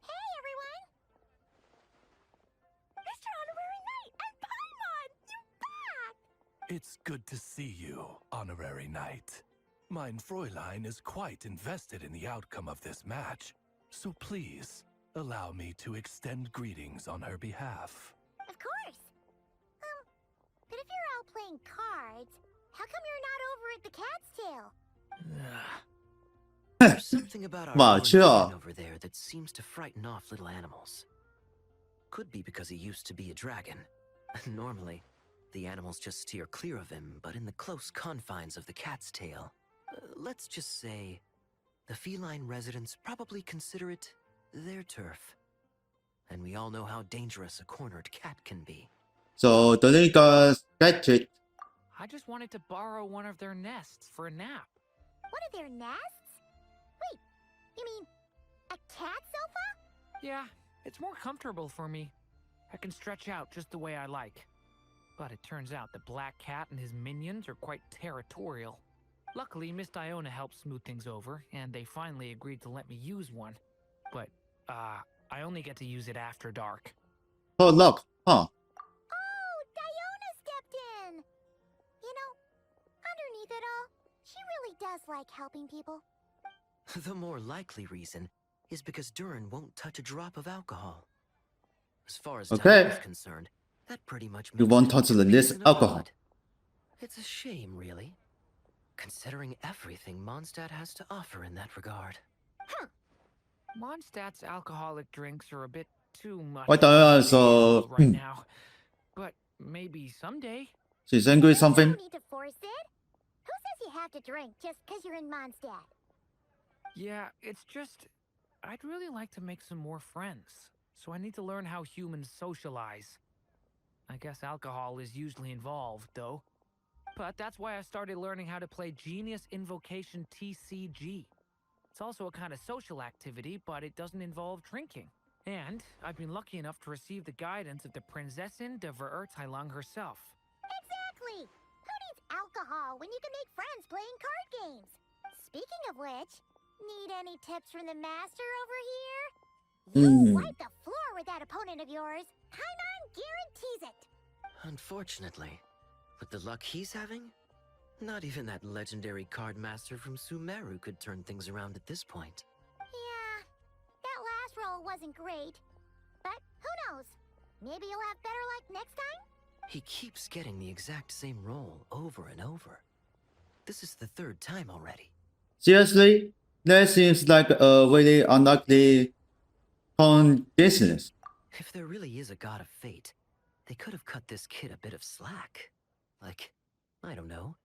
Hey, everyone. Mr. Honorary Knight and Paimon, you back! It's good to see you, Honorary Knight. Mein Fräulein is quite invested in the outcome of this match, so please, allow me to extend greetings on her behalf. Of course. But if you're out playing cards, how come you're not over at the Cat's Tail? There's something about our Wow, own sure. man over there that seems to frighten off little animals. Could be because he used to be a dragon. Normally, the animals just steer clear of him, but in the close confines of the Cat's Tail, let's just say, the feline residents probably consider it their turf. And we all know how dangerous a cornered cat can be. So they got get it. I just wanted to borrow one of their nests for a nap. One of their nests? Wait, you mean a cat sofa? Yeah, it's more comfortable for me. I can stretch out just the way I like. But it turns out that Black Cat and his minions are quite territorial. Luckily, Miss Diona helped smooth things over, and they finally agreed to let me use one. But, I only get to use it after dark. Oh, look. Huh. Oh, Diona stepped in! You know, underneath it all, she really does like helping people. The more likely reason is because Durin won't touch a drop of alcohol. As far as Okay. Diana is concerned, that pretty much You means won't no touch the drinks list in her alcohol. blood. It's a shame, really, considering everything Mondstadt has to offer in that regard. Mondstadt's alcoholic drinks are a bit too much What for the- my so- taste right now. But maybe someday. She's angry with You something. don't need to force it. Who says you have to drink just because you're in Mondstadt? Yeah, it's just I'd really like to make some more friends. So I need to learn how humans socialize. I guess alcohol is usually involved, though. But that's why I started learning how to play Genius Invocation TCG. It's also a kind of social activity, but it doesn't involve drinking. And I've been lucky enough to receive the guidance of the Prinzessin de Verurteilung herself. Exactly. Who needs alcohol when you can make friends playing card games? Speaking of which, need any tips from the master over here? You wipe the floor with that opponent of yours. Paimon guarantees it. Unfortunately, with the luck he's having, not even that legendary card master from Sumeru could turn things around at this point. Yeah, that last roll wasn't great. But who knows? Maybe you'll have better luck next time? He keeps getting the exact same roll over and over. This is the third time already. Seriously? That seems like a very unlikely coincidence. If there really is a god of fate, they could have cut this kid a bit of slack. Like, I don't know,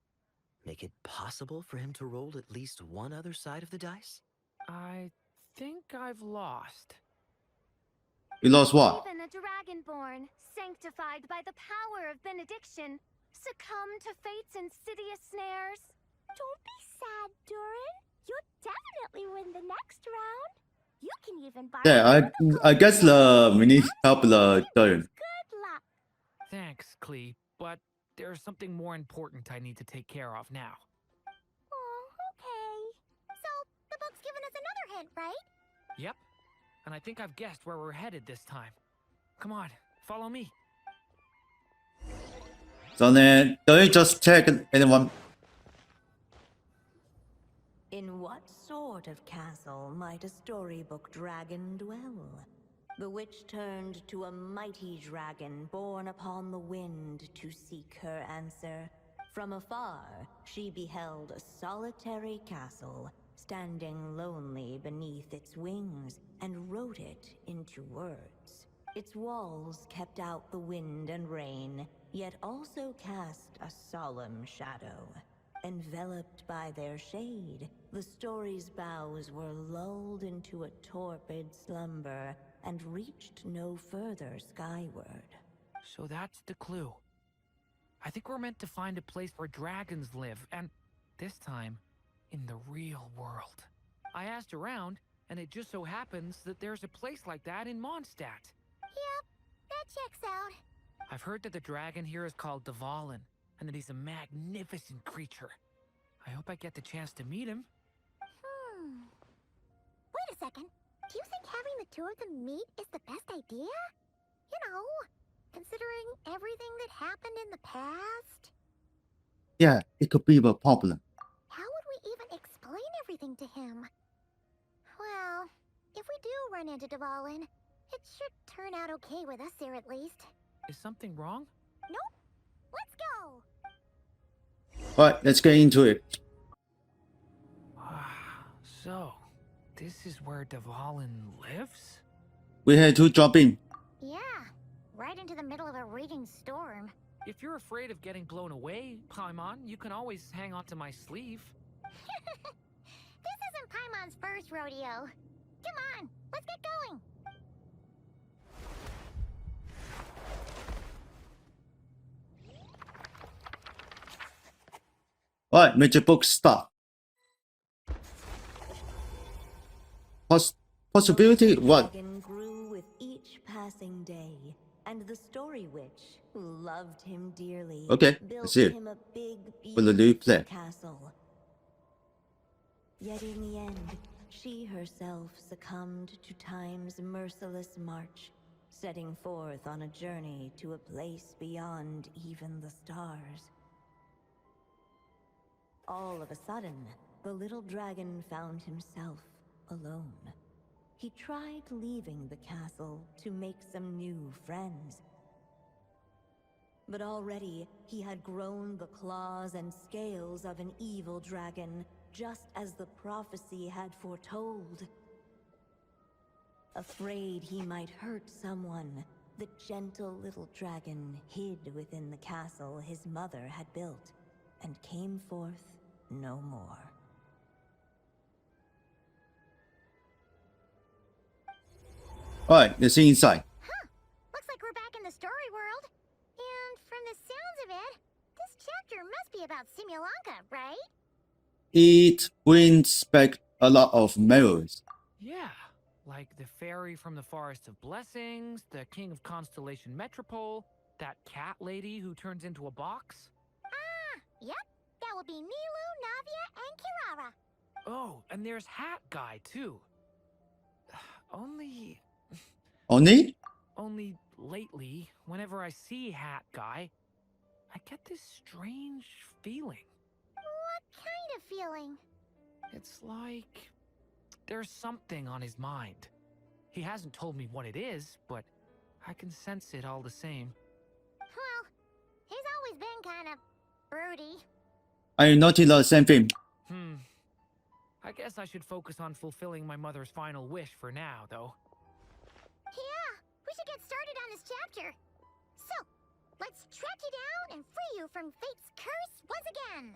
make it possible for him to roll at least one other side of the dice? I think I've lost. You lost what? Even a dragonborn, sanctified by the power of benediction, succumb to fate's insidious snares. Don't be sad, Durin. You'll definitely win the next round. You can even buy. Yeah, I guess we need help the Durin. Good luck. Thanks, Klee, but there's something more important I need to take care of now. Oh, okay. So the book's given us another hint, right? Yep, and I think I've guessed where we're headed this time. Come on, follow me. So then, don't you just check anyone? In what sort of castle might a storybook dragon dwell? The witch turned to a mighty dragon born upon the wind to seek her answer. From afar, she beheld a solitary castle, standing lonely beneath its wings, and wrote it into words. Its walls kept out the wind and rain, yet also cast a solemn shadow. Enveloped by their shade, the story's boughs were lulled into a torpid slumber and reached no further skyward. So that's the clue. I think we're meant to find a place where dragons live, and this time, in the real world. I asked around, and it just so happens that there's a place like that in Mondstadt. Yep, that checks out. I've heard that the dragon here is called Dvalin, and that he's a magnificent creature. I hope I get the chance to meet him. Wait a second. Do you think having the two of them meet is the best idea? You know, considering everything that happened in the past? Yeah, it could be a problem. How would we even explain everything to him? Well, if we do run into Dvalin, it should turn out okay with us here at least. Is something wrong? Nope. Let's go! Alright, let's get into it. So, this is where Dvalin lives? We had to jump in. Yeah, right into the middle of a raging storm. If you're afraid of getting blown away, Paimon, you can always hang onto my sleeve. This isn't Paimon's first rodeo. Come on, let's get going. Alright, major book start. Possibility what? Dragon grew with each passing day, and the story witch, who loved him dearly, Okay, I built see it. him a big, With a new beautiful plan. castle. Yet in the end, she herself succumbed to time's merciless march, setting forth on a journey to a place beyond even the stars. All of a sudden, the little dragon found himself alone. He tried leaving the castle to make some new friends. But already, he had grown the claws and scales of an evil dragon, just as the prophecy had foretold. Afraid he might hurt someone, the gentle little dragon hid within the castle his mother had built and came forth no more. Alright, let's see inside. Huh. Looks like we're back in the story world. And from the sounds of it, this chapter must be about Simulanka, right? It brings back a lot of memories. Yeah, like the fairy from the Forest of Blessings, the King of Constellation Metropole, that cat lady who turns into a box. Ah, yep. That would be Nilu, Navia, and Kirara. Oh, and there's Hat Guy, too. Only lately, whenever I see Hat Guy, I get this strange feeling. What kind of feeling? It's like there's something on his mind. He hasn't told me what it is, but I can sense it all the same. Well, he's always been kind of broody. I noticed the same thing. I guess I should focus on fulfilling my mother's final wish for now, though. Yeah, we should get started on this chapter. So, let's track you down and free you from fate's curse once again.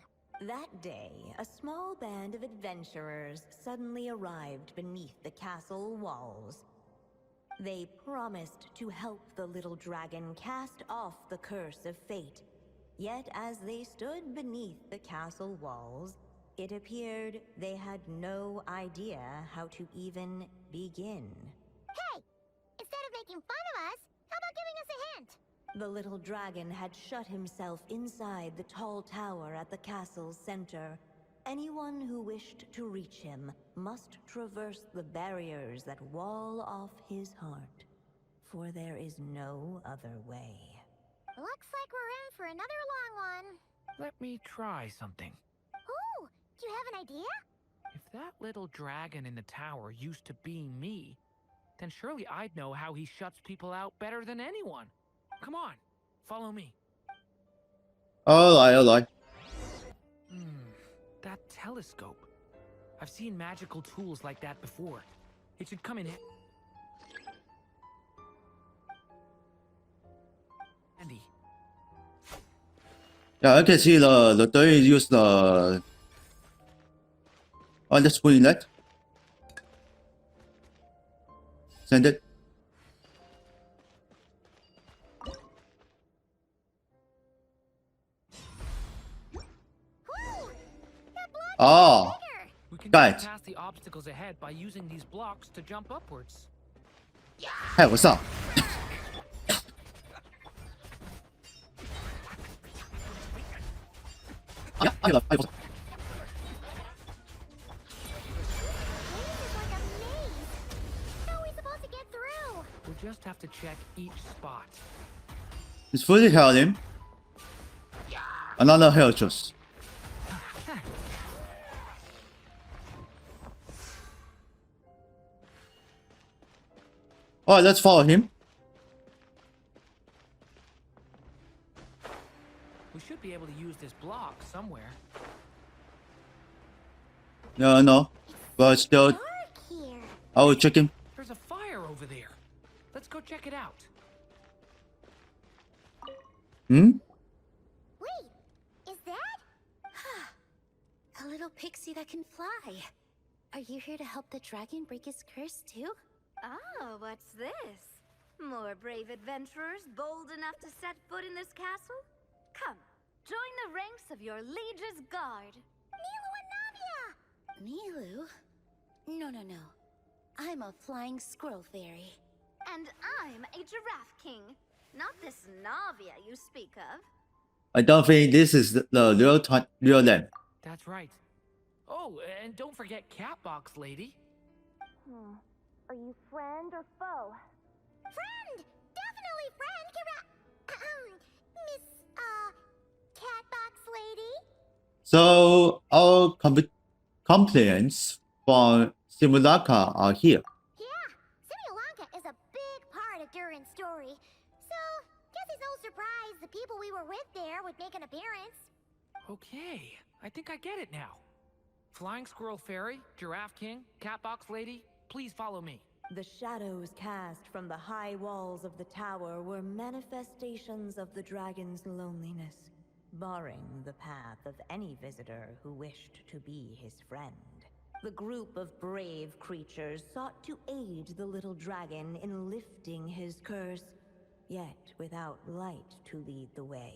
That day, a small band of adventurers suddenly arrived beneath the castle walls. They promised to help the little dragon cast off the curse of fate. Yet as they stood beneath the castle walls, it appeared they had no idea how to even begin. Hey, instead of making fun of us, how about giving us a hint? The little dragon had shut himself inside the tall tower at the castle's center. Anyone who wished to reach him must traverse the barriers that wall off his heart, for there is no other way. Looks like we're in for another long one. Let me try something. Ooh, do you have an idea? If that little dragon in the tower used to be me, then surely I'd know how he shuts people out better than anyone. Come on, follow me. Alright. That telescope. I've seen magical tools like that before. It should come in handy. Yeah, I can see the Durin use the... Oh, let's put in that. Send it. Woo! That block Oh, is bigger. We can Got get it. past the obstacles ahead by using these blocks to jump upwards. hey, what's up? Yeah, I love This is like a maze. How are we supposed to get through? We'll just have to check each spot. It's fully held him. Another hell juice. Alright, let's follow him. We should be able to use this block somewhere. No. But still, Dark here. I will check him. There's a fire over there. Let's go check it out. Wait, is that? A little pixie that can fly. Are you here to help the dragon break his curse too? Oh, what's this? More brave adventurers bold enough to set foot in this castle? Come, join the ranks of your liege's guard. Nilu and Navia! Nilu? No. I'm a flying squirrel fairy. And I'm a giraffe king. Not this Navia you speak of. I don't think this is the real name. That's right. Oh, and don't forget Catbox Lady. Are you friend or foe? Friend! Definitely friend, Miss, Catbox Lady? So, our complaints from Simulacra are here. Yeah, Simulanka is a big part of Durin's story. So, guess it's no surprise the people we were with there would make an appearance. Okay, I think I get it now. Flying Squirrel Fairy, Giraffe King, Catbox Lady, please follow me. The shadows cast from the high walls of the tower were manifestations of the dragon's loneliness, barring the path of any visitor who wished to be his friend. The group of brave creatures sought to aid the little dragon in lifting his curse, yet without light to lead the way.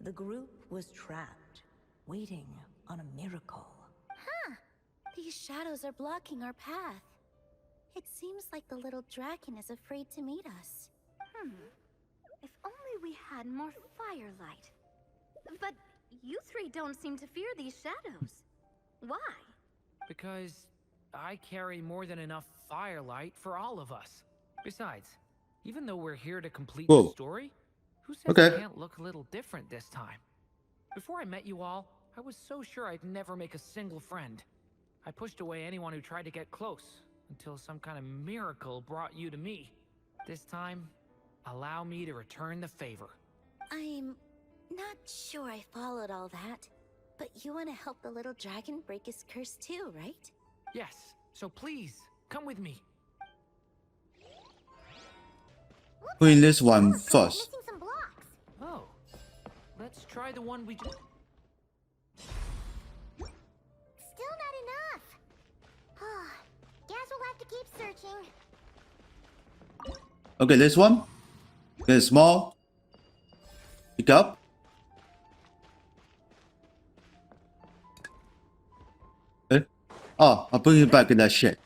The group was trapped, waiting on a miracle. Huh. These shadows are blocking our path. It seems like the little dragon is afraid to meet us. If only we had more firelight. But you three don't seem to fear these shadows. Why? Because I carry more than enough firelight for all of us. Besides, even though we're here to complete Whoa. the story, who says Okay. it can't look a little different this time? Before I met you all, I was so sure I'd never make a single friend. I pushed away anyone who tried to get close, until some kind of miracle brought you to me. This time, allow me to return the favor. I'm not sure I followed all that. But you want to help the little dragon break his curse too, right? Yes, so please, come with me. Doing this one Look, first. missing some blocks. Oh, let's try the one we just... Still not enough. Guess we'll have to keep searching. Okay, this one. Get small. Pick up. Eh? Oh, I'll put you back in that shit.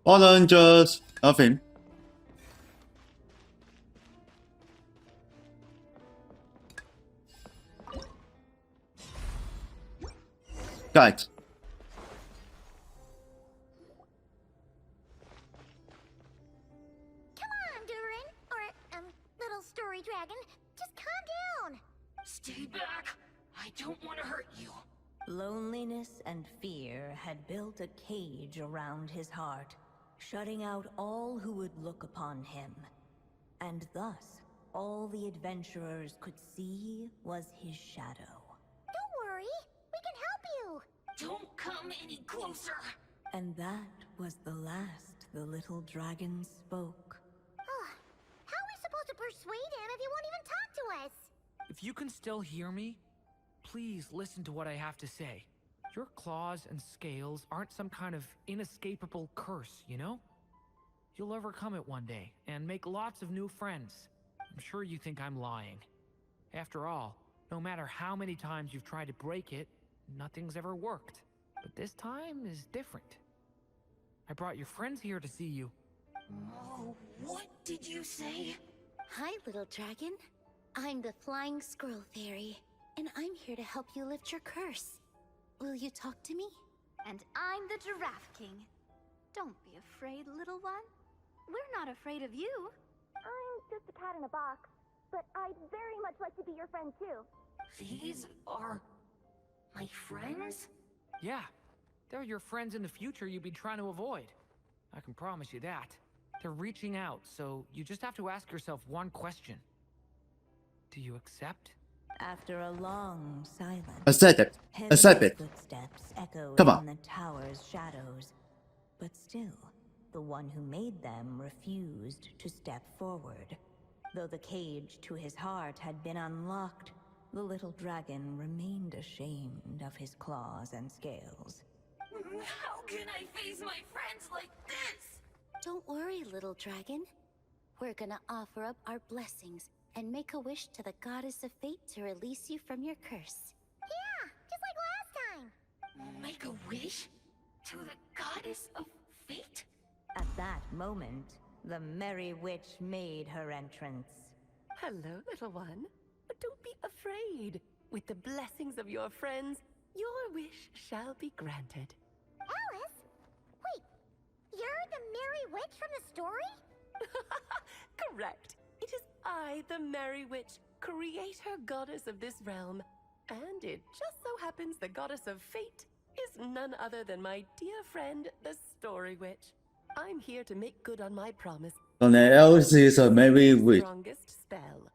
Oranges. Nothing. Guys. Come on, Durin. Or, little story dragon. Just calm down. Stay back! I don't want to hurt you. Loneliness and fear had built a cage around his heart, shutting out all who would look upon him. And thus, all the adventurers could see was his shadow. Don't worry. We can help you. Don't come any closer. And that was the last the little dragon spoke. How are we supposed to persuade him if he won't even talk to us? If you can still hear me, please listen to what I have to say. Your claws and scales aren't some kind of inescapable curse, you know? You'll overcome it one day, and make lots of new friends. I'm sure you think I'm lying. After all, no matter how many times you've tried to break it, nothing's ever worked. But this time is different. I brought your friends here to see you. Oh, what did you say? Hi, little dragon. I'm the Flying Squirrel Fairy, and I'm here to help you lift your curse. Will you talk to me? And I'm the Giraffe King. Don't be afraid, little one. We're not afraid of you. I'm just a cat in a box, but I'd very much like to be your friend too. These are my friends? Yeah, they're your friends in the future you've been trying to avoid. I can promise you that. They're reaching out, so you just have to ask yourself one question. Do you accept? After a long silence, Accept it. heavy Accept it. footsteps echoed Come on. in the tower's shadows. But still, the one who made them refused to step forward. Though the cage to his heart had been unlocked, the little dragon remained ashamed of his claws and scales. How can I face my friends like this? Don't worry, little dragon. We're gonna offer up our blessings and make a wish to the goddess of fate to release you from your curse. Yeah, just like last time. Make a wish? To the goddess of fate? At that moment, the merry witch made her entrance. Hello, little one. Don't be afraid. With the blessings of your friends, your wish shall be granted. Alice? Wait, you're the Merry Witch from the story? Correct. It is I, the Merry Witch, creator goddess of this realm. And it just so happens the goddess of fate is none other than my dear friend, the Story Witch. I'm here to make good on my promise. Someone else is a Merry Witch. Strongest spell.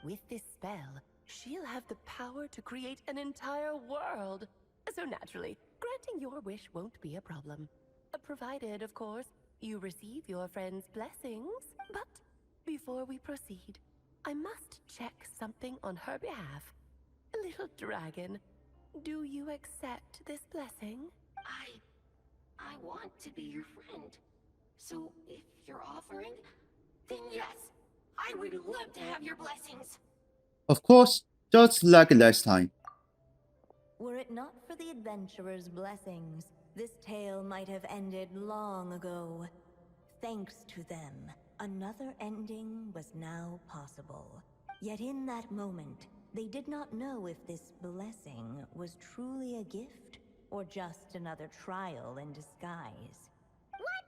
With this spell, she'll have the power to create an entire world. So naturally, granting your wish won't be a problem. Provided, of course, you receive your friend's blessings. But before we proceed, I must check something on her behalf. Little dragon, do you accept this blessing? I want to be your friend. So if you're offering, then yes, I would love to have your blessings. Of course, just like last time. Were it not for the adventurer's blessings, this tale might have ended long ago. Thanks to them, another ending was now possible. Yet in that moment, they did not know if this blessing was truly a gift or just another trial in disguise. What?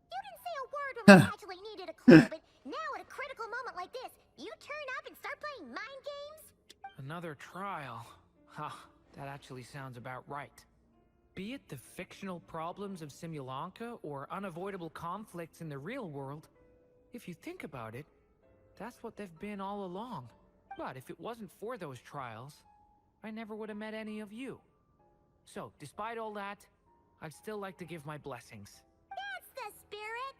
You didn't say a word when we actually needed a clue, but now at a critical moment like this, you turn up and start playing mind games? Another trial. Huh, that actually sounds about right. Be it the fictional problems of Simulanka or unavoidable conflicts in the real world, if you think about it, that's what they've been all along. But if it wasn't for those trials, I never would have met any of you. So, despite all that, I'd still like to give my blessings. That's the spirit!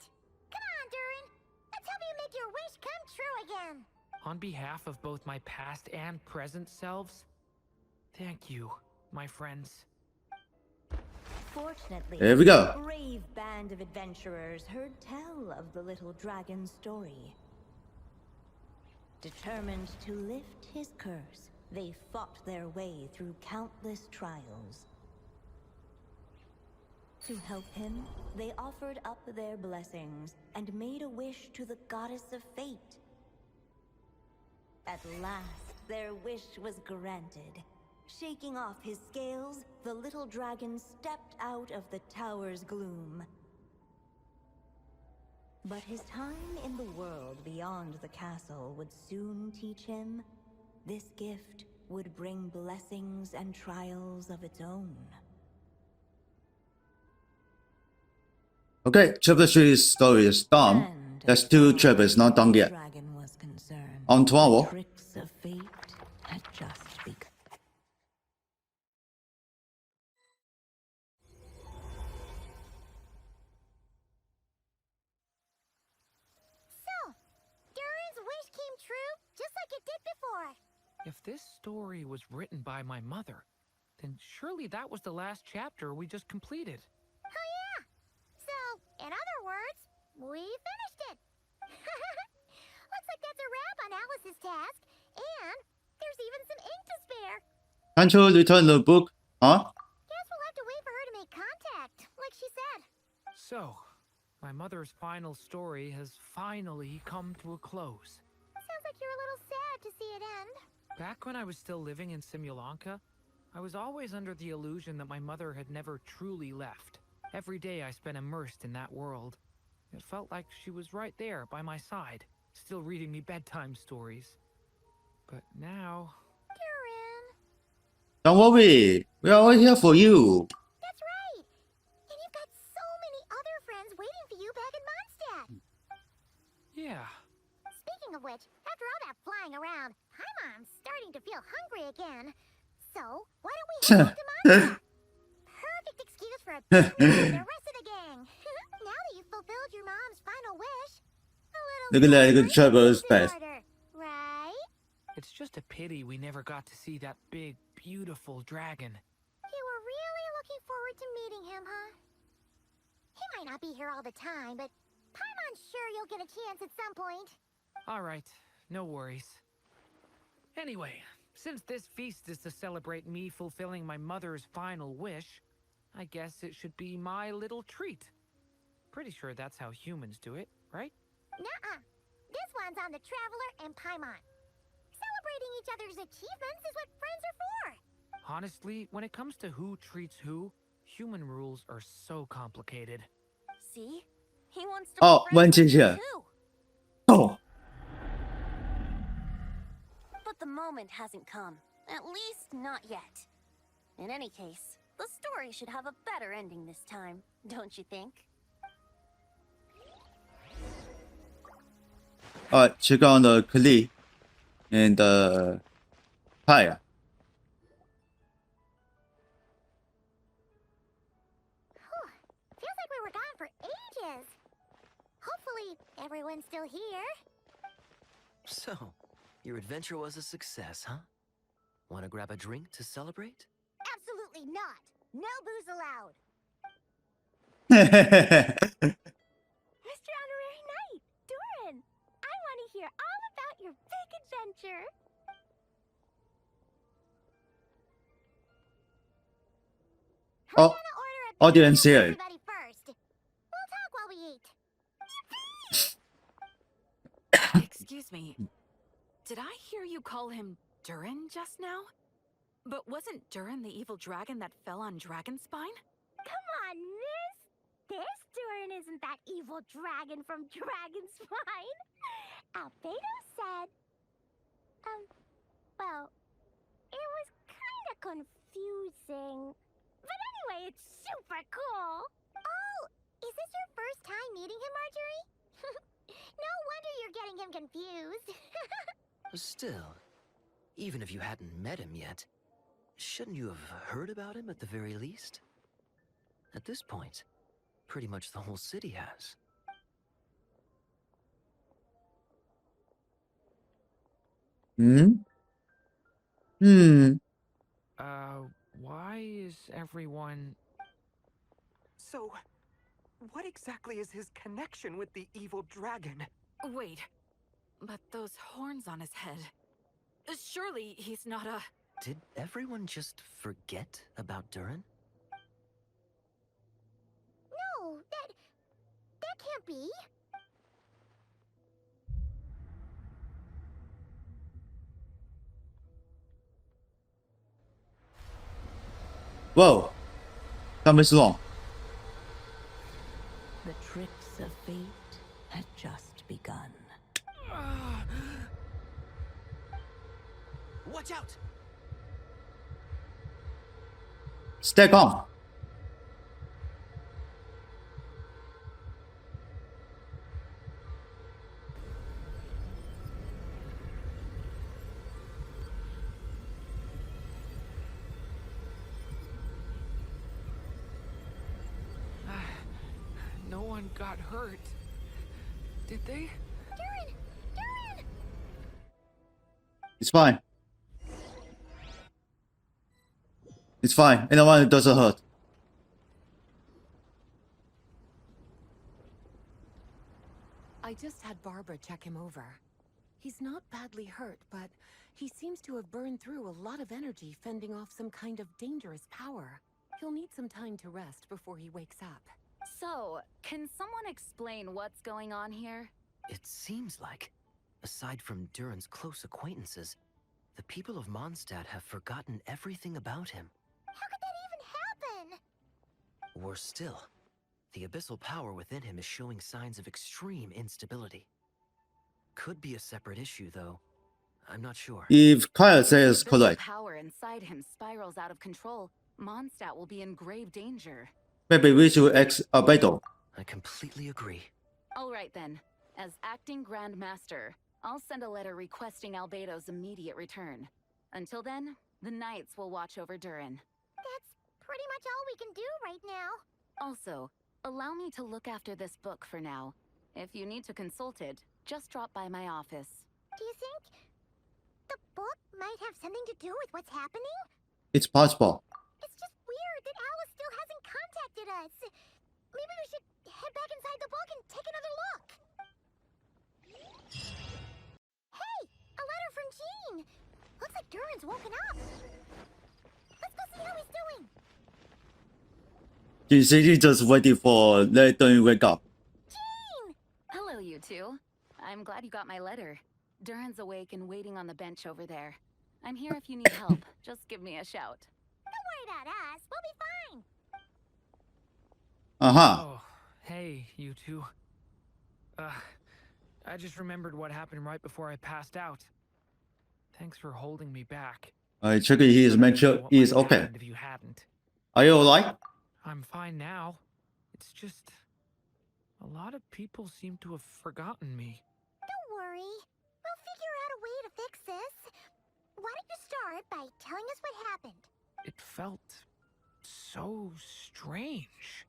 Come on, Durin! Let's help you make your wish come true again! On behalf of both my past and present selves, thank you, my friends. Fortunately, There we go. a brave band of adventurers heard tell of the little dragon's story. Determined to lift his curse, they fought their way through countless trials. To help him, they offered up their blessings and made a wish to the goddess of fate. At last, their wish was granted. Shaking off his scales, the little dragon stepped out of the tower's gloom. But his time in the world beyond the castle would soon teach him this gift would bring blessings and trials of its own. Okay, chapter 3's story is done. And There's two chapters not done yet. Dragon was concerned. On tomorrow. The tricks of fate had just begun. So, Durin's wish came true, just like it did before. If this story was written by my mother, then surely that was the last chapter we just completed. Oh yeah! So, in other words, we finished it! Looks like that's a wrap on Alice's task, and there's even some ink to spare. Can't you return the book? Huh? Guess we'll have to wait for her to make contact, like she said. So, my mother's final story has finally come to a close. Sounds like you're a little sad to see it end. Back when I was still living in Simulanka, I was always under the illusion that my mother had never truly left. Every day I spent immersed in that world. It felt like she was right there by my side, still reading me bedtime stories. But now... Durin! Don't worry, we are all here for you. That's right! And you've got so many other friends waiting for you back in Mondstadt! Yeah. Speaking of which, after all that flying around, Paimon's starting to feel hungry again. So, why don't we head back to Mondstadt? Perfect excuse for a picnic with the rest of the gang. Now that you've fulfilled your mom's final wish, a Look at that, good chapter's best. Right? It's just a pity we never got to see that big, beautiful dragon. You were really looking forward to meeting him, huh? He might not be here all the time, but Paimon's sure you'll get a chance at some point. Alright, no worries. Anyway, since this feast is to celebrate me fulfilling my mother's final wish, I guess it should be my little treat. Pretty sure that's how humans do it, right? Nuh-uh. This one's on the Traveler and Paimon. Celebrating each other's achievements is what friends are for. Honestly, when it comes to who treats who, human rules are so complicated. See? He wants to Oh, be friends with you 问这些。 too. Oh, But the moment hasn't come. At least not yet. In any case, the story should have a better ending this time, don't you think? alright, check on the Klee and Paya. Feels like we everyone's still here. So, your adventure was a success, huh? Want to grab a drink to celebrate? Absolutely not. No booze allowed. Mr. Honorary Knight, Durin, I want to hear all about your big adventure. Oh, I'm gonna order a audience pizza for here. everybody first. We'll talk while we eat. Excuse me. Did I hear you call him Durin just now? But wasn't Durin the evil dragon that fell on Dragonspine? Come on, miss. This Durin isn't that evil dragon from Dragonspine. Albedo said... well, it was kind of confusing. But anyway, it's super cool. Oh, is this your first time meeting him, Marjorie? No wonder you're getting him confused. Still, even if you hadn't met him yet, shouldn't you have heard about him at the very least? At this point, pretty much the whole city has. Why is everyone... So, what exactly is his connection with the evil dragon? Wait, but those horns on his head. Surely he's not a... Did everyone just forget about Durin? No, that can't be. Whoa. Something's wrong. The tricks of fate had just begun. Watch out! Stay calm. No one got hurt. Did they? Durin! Durin! It's fine. It's fine. Anyone doesn't hurt. I just had Barbara check him over. He's not badly hurt, but he seems to have burned through a lot of energy fending off some kind of dangerous power. He'll need some time to rest before he wakes up. So, can someone explain what's going on here? It seems like, aside from Durin's close acquaintances, the people of Mondstadt have forgotten everything about him. How could that even happen? Worse still, the abyssal power within him is showing signs of extreme instability. Could be a separate issue, though. I'm not sure. If Kyle says If the correct, power inside him spirals out of control, Mondstadt will be in grave danger. maybe we should ask Albedo. I completely agree. All right then. As acting Grand Master, I'll send a letter requesting Albedo's immediate return. Until then, the Knights will watch over Durin. That's pretty much all we can do right now. Also, allow me to look after this book for now. If you need to consult it, just drop by my office. Do you think the book might have something to do with what's happening? It's possible. It's just weird that Alice still hasn't contacted us. Maybe we should head back inside the book and take another look. Hey! A letter from Jean! Looks like Durin's woken up. Let's go see how he's doing. She's just waiting for let them wake up. Jean! Hello, you two. I'm glad you got my letter. Durin's awake and waiting on the bench over there. I'm here if you need help. Just give me a shout. Don't worry about us. We'll be fine. Uh-huh. Oh, hey, you two. I just remembered what happened right before I passed out. Thanks for holding me back. I check he is make sure he is okay. If you hadn't. Are you alright? I'm fine now. It's just... a lot of people seem to have forgotten me. Don't worry. We'll figure out a way to fix this. Why don't you start by telling us what happened? It felt so strange.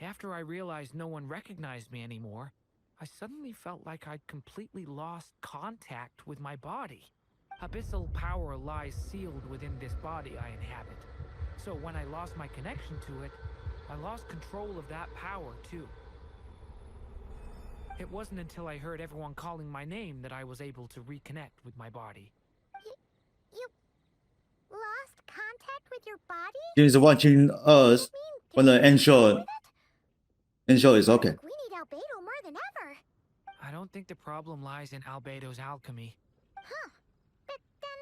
After I realized no one recognized me anymore, I suddenly felt like I'd completely lost contact with my body. Abyssal power lies sealed within this body I inhabit. So when I lost my connection to it, I lost control of that power too. It wasn't until I heard everyone calling my name that I was able to reconnect with my body. You lost contact with your body? She's watching us when the ensure is okay. We need Albedo more than ever. I don't think the problem lies in Albedo's alchemy. Huh. But then,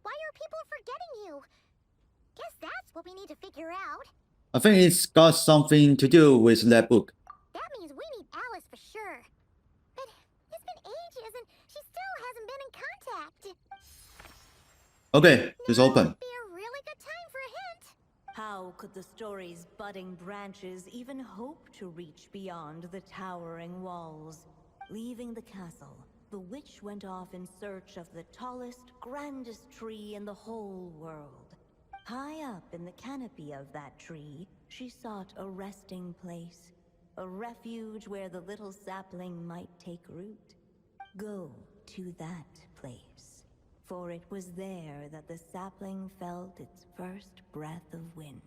why are people forgetting you? Guess that's what we need to figure out. I think it's got something to do with that book. That means we need Alice for sure. But it's been ages and she still hasn't been in contact. Okay, it's open. Be a really good time for a hint. How could the story's budding branches even hope to reach beyond the towering walls? Leaving the castle, the witch went off in search of the tallest, grandest tree in the whole world. High up in the canopy of that tree, she sought a resting place, a refuge where the little sapling might take root. Go to that place, for it was there that the sapling felt its first breath of wind.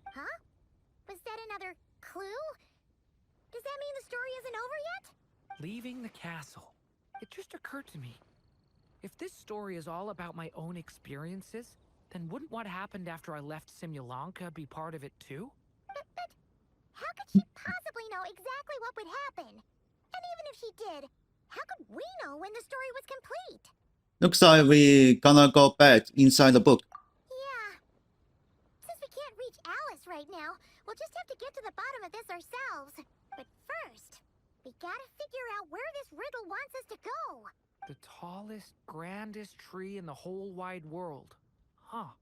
Huh? Was that another clue? Does that mean the story isn't over yet? Leaving the castle. It just occurred to me. If this story is all about my own experiences, then wouldn't what happened after I left Simulanka be part of it too? But how could she possibly know exactly what would happen? And even if she did, how could we know when the story was complete? Looks like we gonna go back inside the book. Yeah. Since we can't reach Alice right now, we'll just have to get to the bottom of this ourselves. But first, we gotta figure out where this riddle wants us to go. The tallest, grandest tree in the whole wide world. Huh.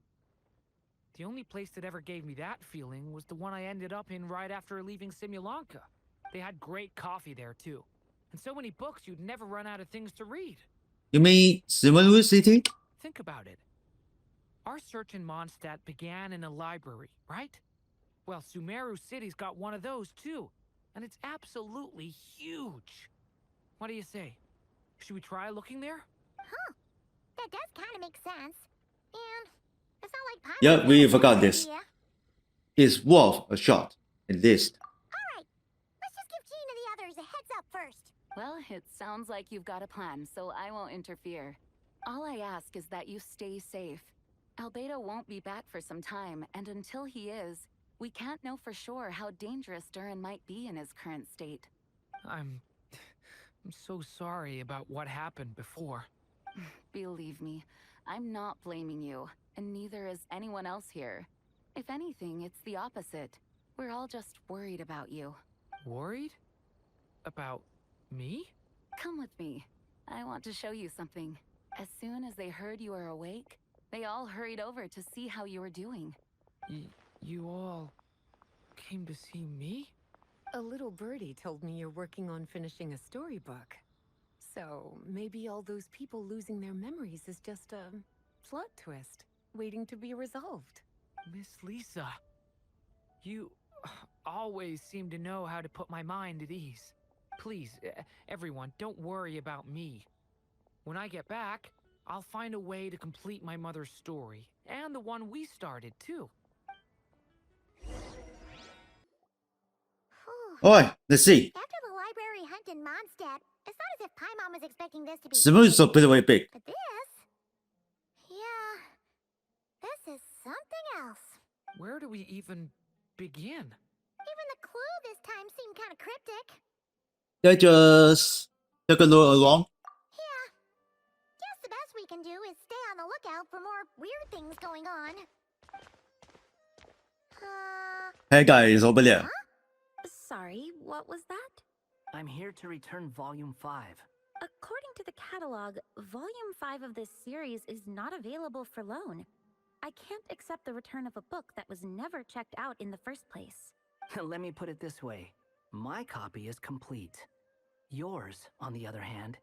The only place that ever gave me that feeling was the one I ended up in right after leaving Simulanka. They had great coffee there too. And so many books you'd never run out of things to read. You mean Simulu City? Think about it. Our search in Mondstadt began in a library, right? Well, Sumeru City's got one of those too. And it's absolutely huge. What do you say? Should we try looking there? Huh. That does kind of make sense. And it's not like Paimon Yeah, we had a forgot bad this. idea. It's worth a shot, at least. All right. Let's just give Jean and the others a heads up first. Well, it sounds like you've got a plan, so I won't interfere. All I ask is that you stay safe. Albedo won't be back for some time, and until he is, we can't know for sure how dangerous Durin might be in his current state. I'm so sorry about what happened before. Believe me, I'm not blaming you, and neither is anyone else here. If anything, it's the opposite. We're all just worried about you. Worried? About me? Come with me. I want to show you something. As soon as they heard you were awake, they all hurried over to see how you were doing. You all came to see me? A little birdie told me you're working on finishing a storybook. So maybe all those people losing their memories is just a plot twist, waiting to be resolved. Miss Lisa, you always seem to know how to put my mind at ease. Please, everyone, don't worry about me. When I get back, I'll find a way to complete my mother's story, and the one we started, too. Alright, let's see. After the library hunt in Mondstadt, it's not as if Paimon was expecting this to be Simulu is pretty big. But this? Yeah. This is something else. Where do we even begin? Even the clue this time seemed kind of cryptic. I just take a look along. Yeah. Guess the best we can do is stay on the lookout for more weird things going on. Hey guys, over there. Sorry, what was that? I'm here to return Volume 5. According to the catalog, Volume 5 of this series is not available for loan. I can't accept the return of a book that was never checked out in the first place. Let me put it this way. My copy is complete. Yours, on the other hand,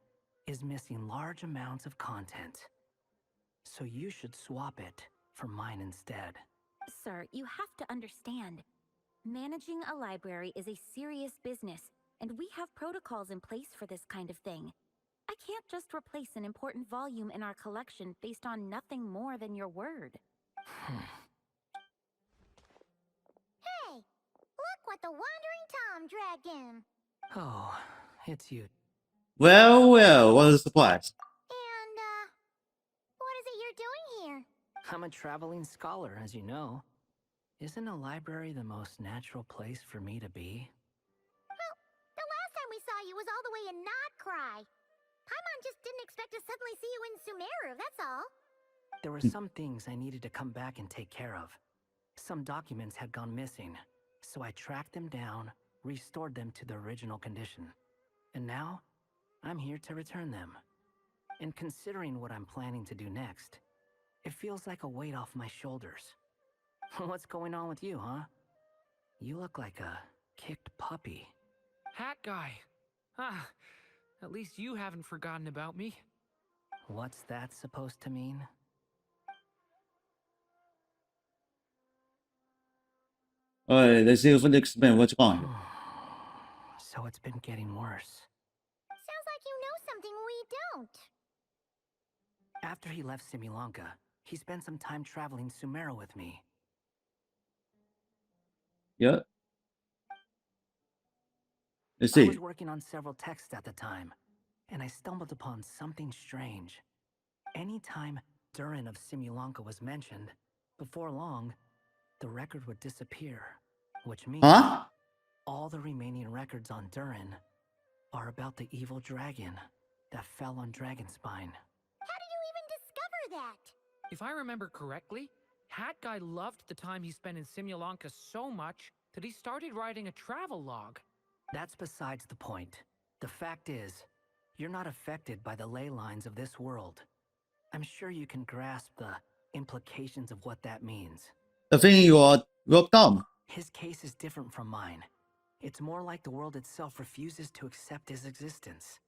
is missing large amounts of content. So you should swap it for mine instead. Sir, you have to understand. Managing a library is a serious business, and we have protocols in place for this kind of thing. I can't just replace an important volume in our collection based on nothing more than your word. Hey, look what the Wandering Tom dragged in. Oh, it's you. Well, well, what a surprise. And, what is it you're doing here? I'm a traveling scholar, as you know. Isn't a library the most natural place for me to be? Well, the last time we saw you was all the way in Notcry. Paimon just didn't expect to suddenly see you in Sumeru, that's all. There were some things I needed to come back and take care of. Some documents had gone missing, so I tracked them down, restored them to their original condition. And now, I'm here to return them. And considering what I'm planning to do next, it feels like a weight off my shoulders. What's going on with you, huh? You look like a kicked puppy. Hat guy. Ah, at least you haven't forgotten about me. What's that supposed to mean? Alright, let's see if it explain what's going on. So it's been getting worse. Sounds like you know something we don't. After he left Simulanka, he spent some time traveling Sumeru with me. Yeah. Let's I see. was working on several texts at the time, and I stumbled upon something strange. Anytime Durin of Simulanka was mentioned, before long, the record would disappear, which means all the remaining records on Durin are about the evil dragon that fell on Dragonspine. How did you even discover that? If I remember correctly, Hat Guy loved the time he spent in Simulanka so much that he started writing a travel log. That's besides the point. The fact is, you're not affected by the ley lines of this world. I'm sure you can grasp the implications of what that means. The thing you are dumb. His case is different from mine. It's more like the world itself refuses to accept his existence.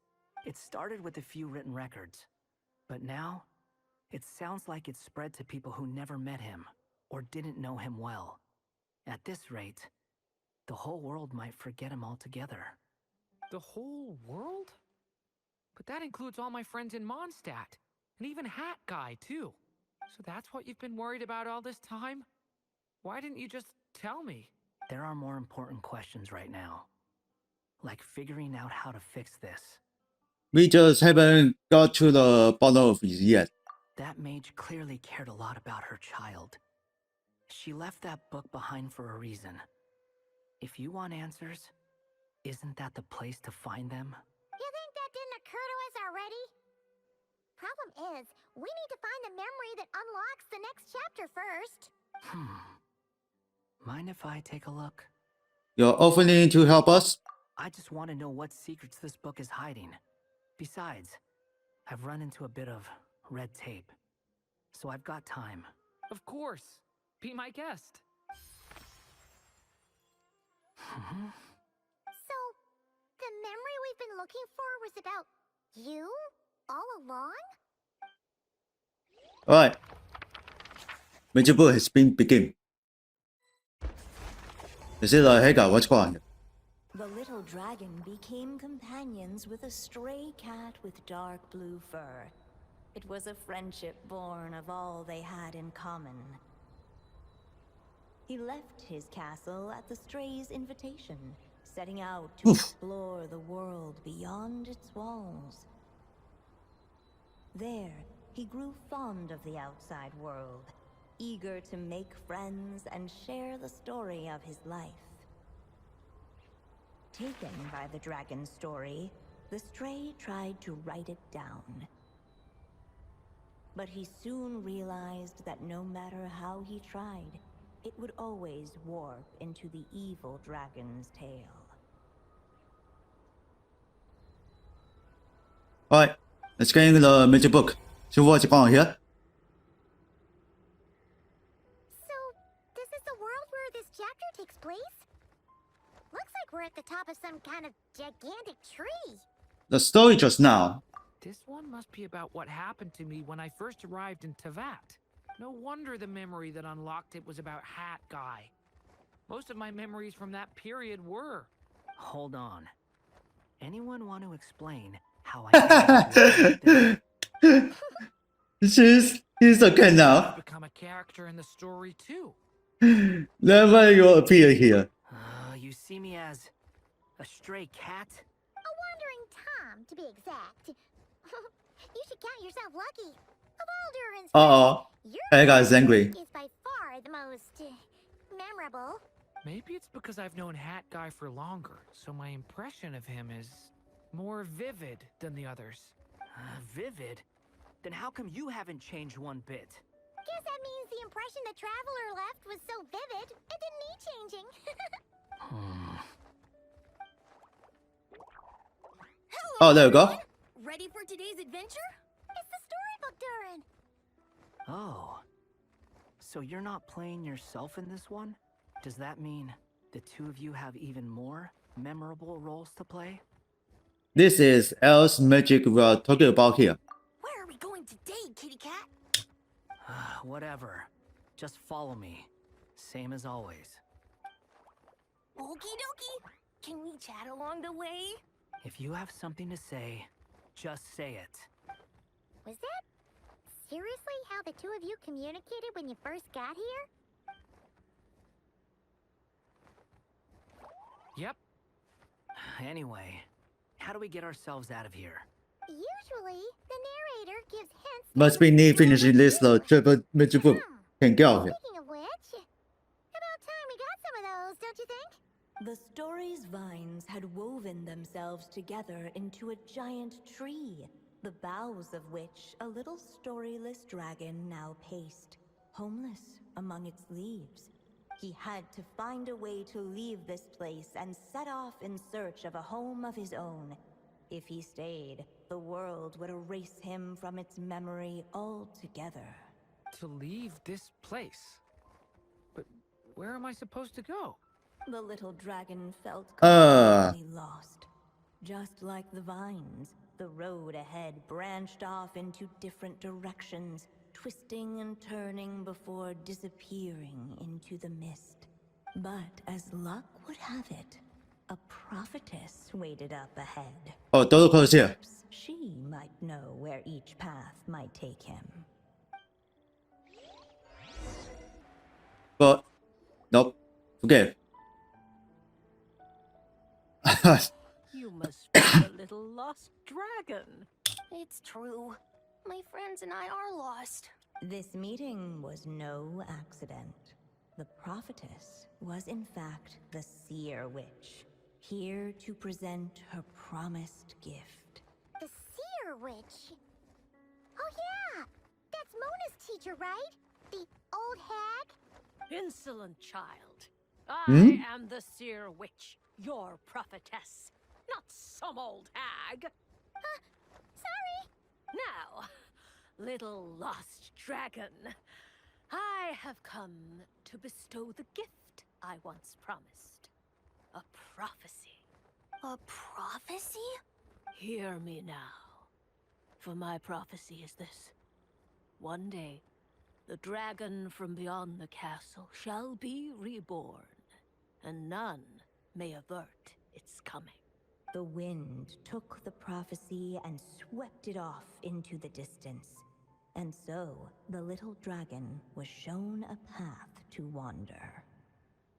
It started with a few written records, but now it sounds like it's spread to people who never met him or didn't know him well. At this rate, the whole world might forget him altogether. The whole world? But that includes all my friends in Mondstadt, and even Hat Guy, too. So that's what you've been worried about all this time? Why didn't you just tell me? There are more important questions right now, like figuring out how to fix this. We just haven't got to the bottom of it yet. That mage clearly cared a lot about her child. She left that book behind for a reason. If you want answers, isn't that the place to find them? You think that didn't occur to us already? Problem is, we need to find the memory that unlocks the next chapter first. Mind if I take a look? You're offering to help us? I just want to know what secrets this book is hiding. Besides, I've run into a bit of red tape, so I've got time. Of course. Be my guest. So, the memory we've been looking for was about you? All along? Alright. Major book has been begun. Is it like, hey guy, what's going on? The little dragon became companions with a stray cat with dark blue fur. It was a friendship born of all they had in common. He left his castle at the stray's invitation, setting out to explore the world beyond its walls. There, he grew fond of the outside world, eager to make friends and share the story of his life. Taken by the dragon's story, the stray tried to write it down. But he soon realized that no matter how he tried, it would always warp into the evil dragon's tale. Alright, let's get into the major book. See what's going on here. So, this is the world where this chapter takes place? Looks like we're at the top of some kind of gigantic tree. The story just now. This one must be about what happened to me when I first arrived in Tevat. No wonder the memory that unlocked it was about Hat Guy. Most of my memories from that period were. Hold on. Anyone want to explain how I ended up He's okay now. Become a character in the story too. Never you appear here. You see me as a stray cat? A wandering Tom, to be exact. You should count yourself lucky. Of all Durin's Uh-oh. I got angry. is by far the most memorable. Maybe it's because I've known Hat Guy for longer, so my impression of him is more vivid than the others. Vivid? Then how come you haven't changed one bit? Guess that means the impression the Traveler left was so vivid, it didn't need changing. Oh, there we go. Ready for today's adventure? It's the storybook, Durin. Oh. So you're not playing yourself in this one? Does that mean the two of you have even more memorable roles to play? This is Elle's magic we are talking about here. Where are we going today, kitty cat? Whatever. Just follow me. Same as always. Okie dokie. Can we chat along the way? If you have something to say, just say it. Was that seriously how the two of you communicated when you first got here? Yep. Anyway, how do we get ourselves out of here? Usually, the narrator gives hints. Must be near finishing this triple magic book. Can get out here. Speaking of which, about time we got some of those, don't you think? The story's vines had woven themselves together into a giant tree, the boughs of which a little storyless dragon now paced, homeless among its leaves. He had to find a way to leave this place and set off in search of a home of his own. If he stayed, the world would erase him from its memory altogether. To leave this place? But where am I supposed to go? The little dragon felt completely lost. Just like the vines, the road ahead branched off into different directions, twisting and turning before disappearing into the mist. But as luck would have it, a prophetess waited up ahead. Oh, todo conocía. Perhaps she might know where each path might take him. But, nope. Forget it. You must be a little lost dragon. It's true. My friends and I are lost. This meeting was no accident. The prophetess was in fact the seer witch, here to present her promised gift. The seer witch. Oh yeah, that's Mona's teacher, right? The old hag? Insolent child. Hmm? I am the seer witch, your prophetess, not some old hag. Sorry. Now, little lost dragon, I have come to bestow the gift I once promised. A prophecy. A prophecy? Hear me now, for my prophecy is this. One day, the dragon from beyond the castle shall be reborn, and none may avert its coming. The wind took the prophecy and swept it off into the distance. And so, the little dragon was shown a path to wander.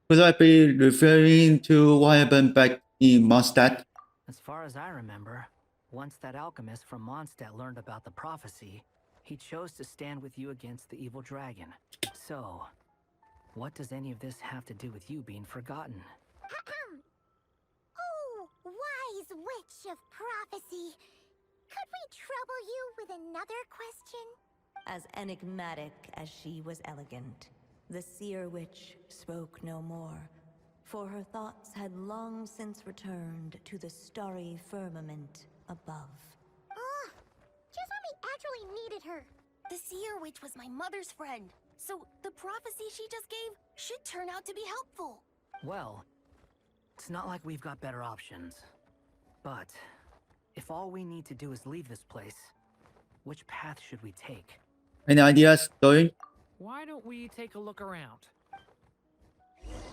Could I be referring to what happened back in Mondstadt? As far as I remember, once that alchemist from Mondstadt learned about the prophecy, he chose to stand with you against the evil dragon. So, what does any of this have to do with you being forgotten? Oh, wise witch of prophecy. Could we trouble you with another question? As enigmatic as she was elegant, the seer witch spoke no more, for her thoughts had long since returned to the starry firmament above. Just when we actually needed her. The seer witch was my mother's friend, so the prophecy she just gave should turn out to be helpful. Well, it's not like we've got better options. But, if all we need to do is leave this place, which path should we take? Any ideas, Durin? Why don't we take a look around?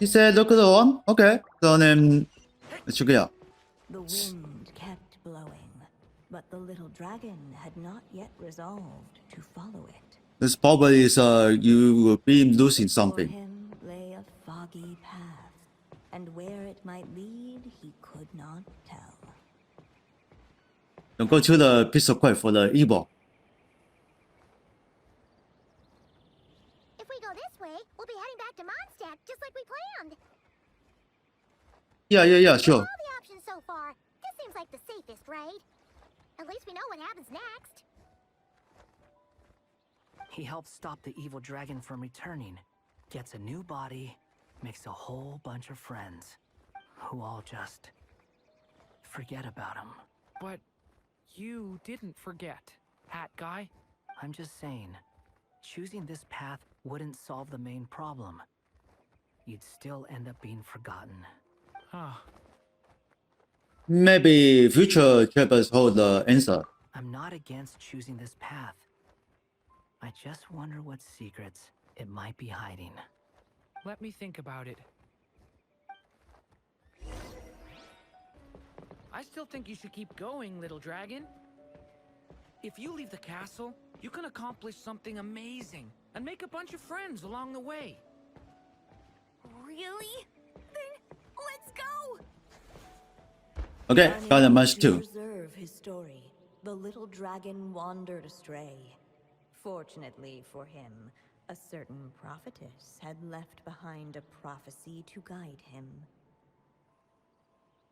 He said look around. Okay. So then, let's check it out. The wind blowing, but the little dragon had not yet resolved to follow it. This probably is you will be losing Before something. him lay a foggy path, and where it might lead, he could not tell. 能够抽的 piece of coin for the evil. If we go this way, we'll be heading back to Mondstadt just like we planned. Yeah, sure. All the options so far, this seems like the safest, right? At least we know what happens next. He helps stop the evil dragon from returning, gets a new body, makes a whole bunch of friends, who all just forget about him. But you didn't forget, Hat Guy. I'm just saying, choosing this path wouldn't solve the main problem. You'd still end up being forgotten. Huh. Maybe future chapters hold the answer. I'm not against choosing this path. I just wonder what secrets it might be hiding. Let me think about it. I still think you should keep going, little dragon. If you leave the castle, you can accomplish something amazing and make a bunch of friends along the way. Really? Then let's go! Okay, got a match to too. preserve his story, the little dragon wandered astray. Fortunately for him, a certain prophetess had left behind a prophecy to guide him.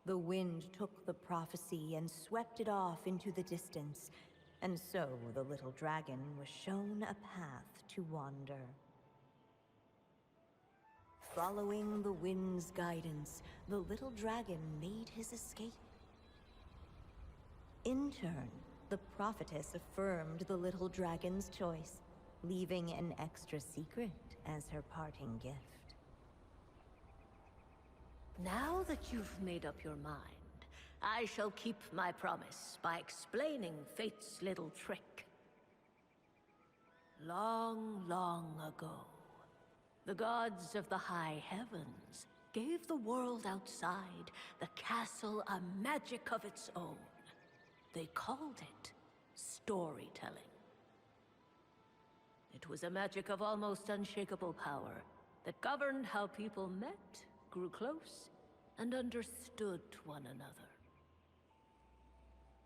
The wind took the prophecy and swept it off into the distance, and so the little dragon was shown a path to wander. Following the wind's guidance, the little dragon made his escape. In turn, the prophetess affirmed the little dragon's choice, leaving an extra secret as her parting gift. Now that you've made up your mind, I shall keep my promise by explaining fate's little trick. Long, long ago, the gods of the high heavens gave the world outside the castle a magic of its own. They called it storytelling. It was a magic of almost unshakable power that governed how people met, grew close, and understood one another.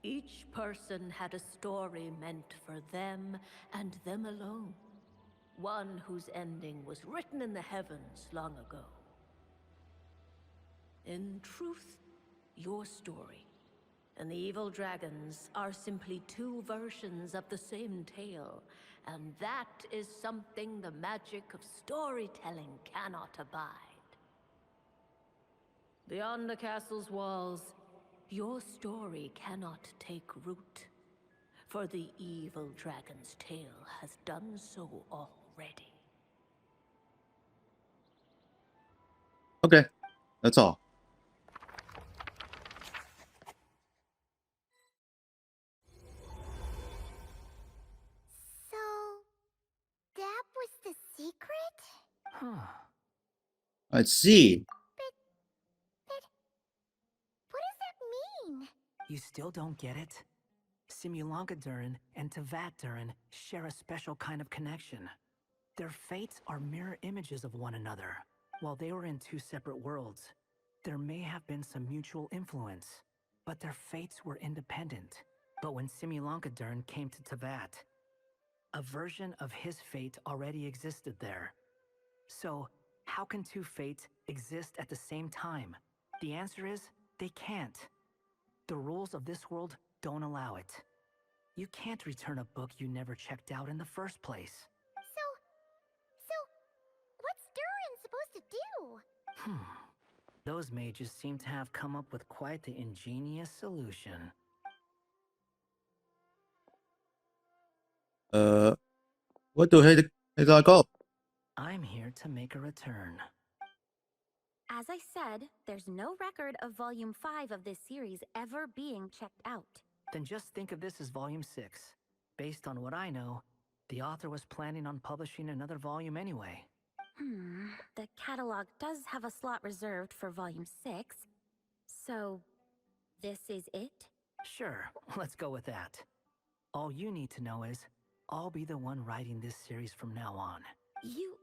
Each person had a story meant for them and them alone. One whose ending was written in the heavens long ago. In truth, your story and the evil dragons are simply two versions of the same tale, and that is something the magic of storytelling cannot abide. Beyond the castle's walls, your story cannot take root, for the evil dragon's tale has done so already. Okay, that's all. So, that was the secret? Huh. I see. What does that mean? You still don't get it? Simulanka Durin and Tevat Durin share a special kind of connection. Their fates are mirror images of one another. While they were in two separate worlds, there may have been some mutual influence, but their fates were independent. But when Simulanka Durin came to Tevat, a version of his fate already existed there. So, how can two fates exist at the same time? The answer is, they can't. The rules of this world don't allow it. You can't return a book you never checked out in the first place. So, what's Durin supposed to do? Those mages seem to have come up with quite the ingenious solution. Where do I go? I'm here to make a return. As I said, there's no record of Volume 5 of this series ever being checked out. Then just think of this as Volume 6. Based on what I know, the author was planning on publishing another volume anyway. The catalog does have a slot reserved for Volume 6. So, this is it? Sure, let's go with that. All you need to know is, I'll be the one writing this series from now on. You...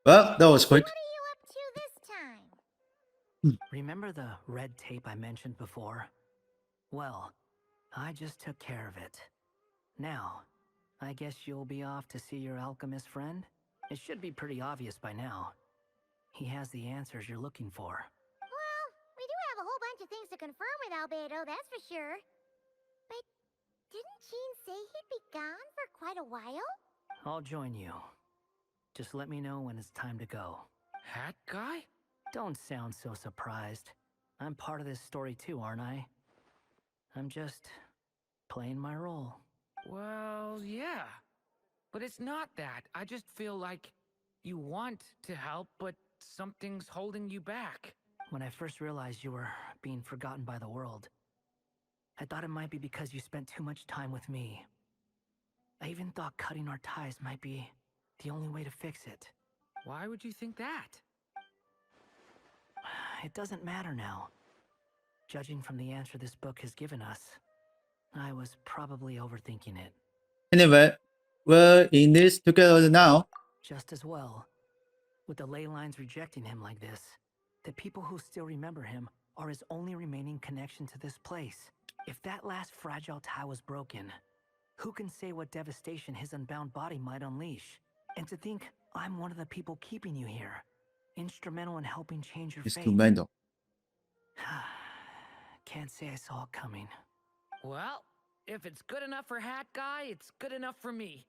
Well, that was quick. What are you up to this time? Remember the red tape I mentioned before? Well, I just took care of it. Now, I guess you'll be off to see your alchemist friend? It should be pretty obvious by now. He has the answers you're looking for. Well, we do have a whole bunch of things to confirm with Albedo, that's for sure. But didn't Jean say he'd be gone for quite a while? I'll join you. Just let me know when it's time to go. Hat guy? Don't sound so surprised. I'm part of this story too, aren't I? I'm just playing my role. Well, yeah. But it's not that. I just feel like you want to help, but something's holding you back. When I first realized you were being forgotten by the world, I thought it might be because you spent too much time with me. I even thought cutting our ties might be the only way to fix it. Why would you think that? It doesn't matter now. Judging from the answer this book has given us, I was probably overthinking it. Anyway, we're in this together now. Just as well. With the ley lines rejecting him like this, the people who still remember him are his only remaining connection to this place. If that last fragile tie was broken, who can say what devastation his unbound body might unleash? And to think I'm one of the people keeping you here, instrumental in helping change your fate. Instrumental. Can't say I saw it coming. Well, if it's good enough for Hat Guy, it's good enough for me.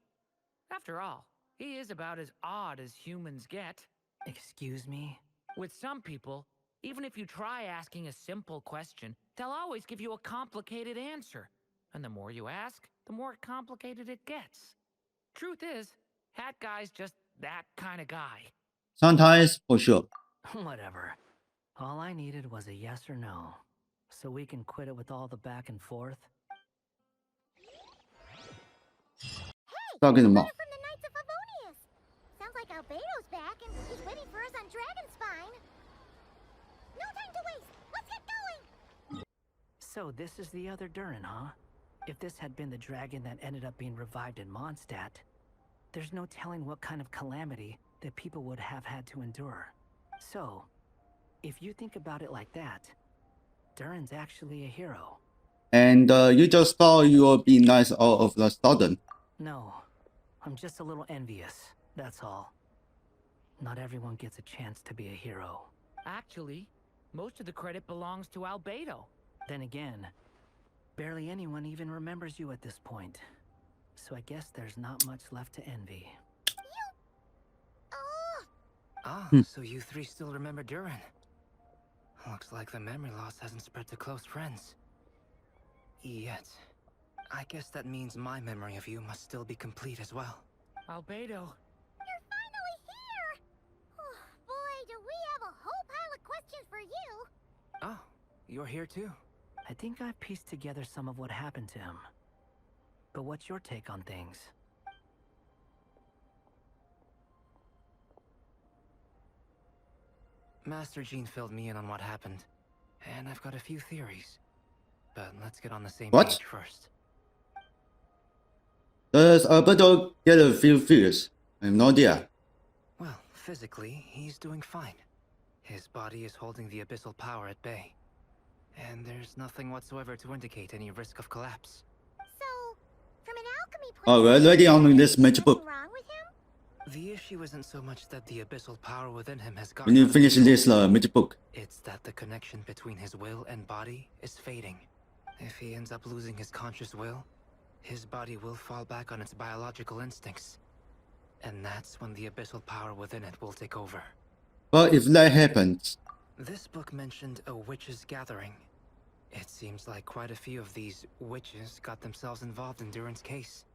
After all, he is about as odd as humans get. Excuse me? With some people, even if you try asking a simple question, they'll always give you a complicated answer. And the more you ask, the more complicated it gets. Truth is, Hat Guy's just that kind of guy. Sometimes, for sure. Whatever. All I needed was a yes or no. So we can quit it with all the back and forth. Hey! Talking a about. letter from the Knights of Favonius! Sounds like Albedo's back and he's waiting for us on Dragonspine. No time to waste! Let's get going! So this is the other Durin, huh? If this had been the dragon that ended up being revived in Mondstadt, there's no telling what kind of calamity that people would have had to endure. So, if you think about it like that, Durin's actually a hero. And you just thought you would be nice all of the sudden. No, I'm just a little envious, that's all. Not everyone gets a chance to be a hero. Actually, most of the credit belongs to Albedo. Then again, barely anyone even remembers you at this point. So I guess there's not much left to envy. Ah, so you three still remember Durin. Looks like the memory loss hasn't spread to close friends. Yet. I guess that means my memory of you must still be complete as well. Albedo. You're finally here! Oh, boy, do we have a whole pile of questions for you! Oh, you're here too? I think I've pieced together some of what happened to him. But what's your take on things? Master Jean filled me in on what happened, and I've got a few theories. But let's get on the same What? page first. Does Alberto get a few fears? I have no idea. Well, physically, he's doing fine. His body is holding the abyssal power at bay. And there's nothing whatsoever to indicate any risk of collapse. So, from an alchemy point Oh, we're already on this magic book. wrong with him? The issue isn't so much that the abyssal power within him has We gotten need out to of finish control. this magic book. It's that the connection between his will and body is fading. If he ends up losing his conscious will, his body will fall back on its biological instincts. And that's when the abyssal power within it will take over. But if that happens, This book mentioned a witches' gathering. It seems like quite a few of these witches got themselves involved in Durin's case.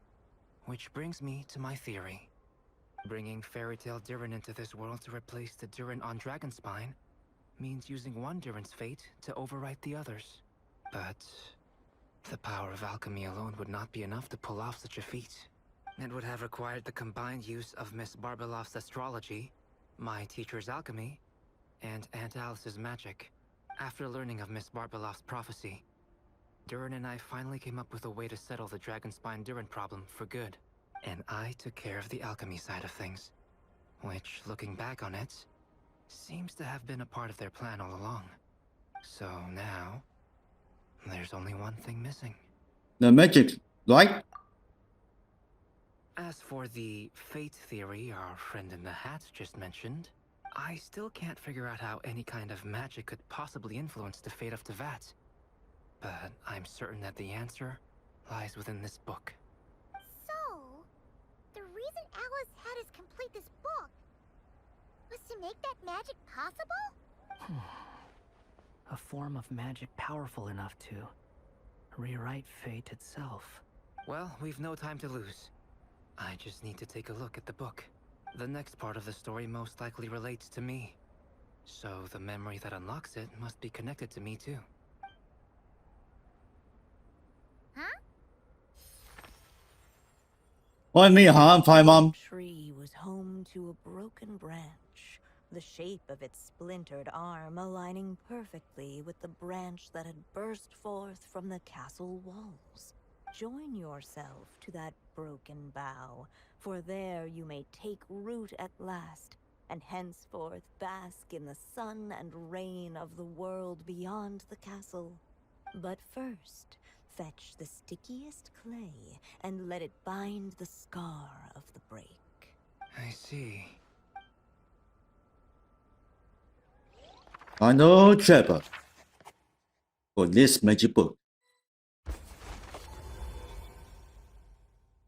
Which brings me to my theory. Bringing Fairy Tale Durin into this world to replace the Durin on Dragonspine means using one Durin's fate to overwrite the others. But the power of alchemy alone would not be enough to pull off such a feat. It would have required the combined use of Miss Barbeloff's astrology, my teacher's alchemy, and Aunt Alice's magic. After learning of Miss Barbeloff's prophecy, Durin and I finally came up with a way to settle the Dragonspine Durin problem for good. And I took care of the alchemy side of things, which, looking back on it, seems to have been a part of their plan all along. So now, there's only one thing missing. The magic, right? As for the fate theory our friend in the hat just mentioned, I still can't figure out how any kind of magic could possibly influence the fate of Tevat. But I'm certain that the answer lies within this book. So, the reason Alice had us complete this book was to make that magic possible? A form of magic powerful enough to rewrite fate itself. Well, we've no time to lose. I just need to take a look at the book. The next part of the story most likely relates to me. So the memory that unlocks it must be connected to me too. What me, huh, Paimon? The tree was home to a broken branch, the shape of its splintered arm aligning perfectly with the branch that had burst forth from the castle walls. Join yourself to that broken bough, for there you may take root at last, and henceforth bask in the sun and rain of the world beyond the castle. But first, fetch the stickiest clay and let it bind the scar of the break. I see. Final chapter for this magic book.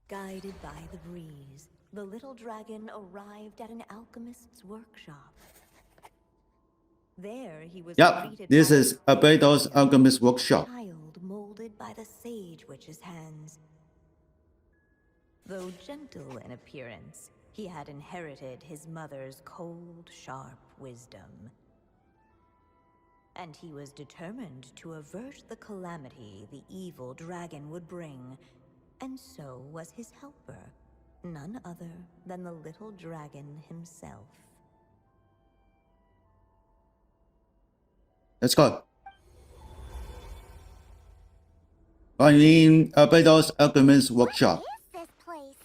Guided by the breeze, the little dragon arrived at an alchemist's workshop. There he was greeted This by is Albedo's alchemist workshop. a child molded by the sage witch's hands. Though gentle in appearance, he had inherited his mother's cold, sharp wisdom. And he was determined to avert the calamity the evil dragon would bring. And so was his helper, none other than the little dragon himself. Let's go. Finding Albedo's alchemist workshop. This place.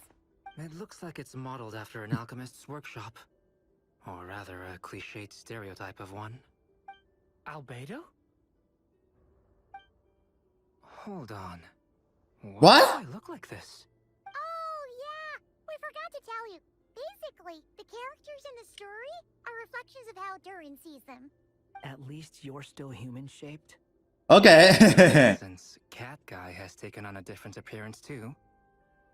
It looks like it's modeled after an alchemist's workshop. Or rather, a cliched stereotype of one. Albedo? Hold on. Why What? do I look like this? Oh, yeah! We forgot to tell you. Basically, the characters in the story are reflections of how Durin sees them. At least you're still human-shaped? Okay. Since Cat Guy has taken on a different appearance too,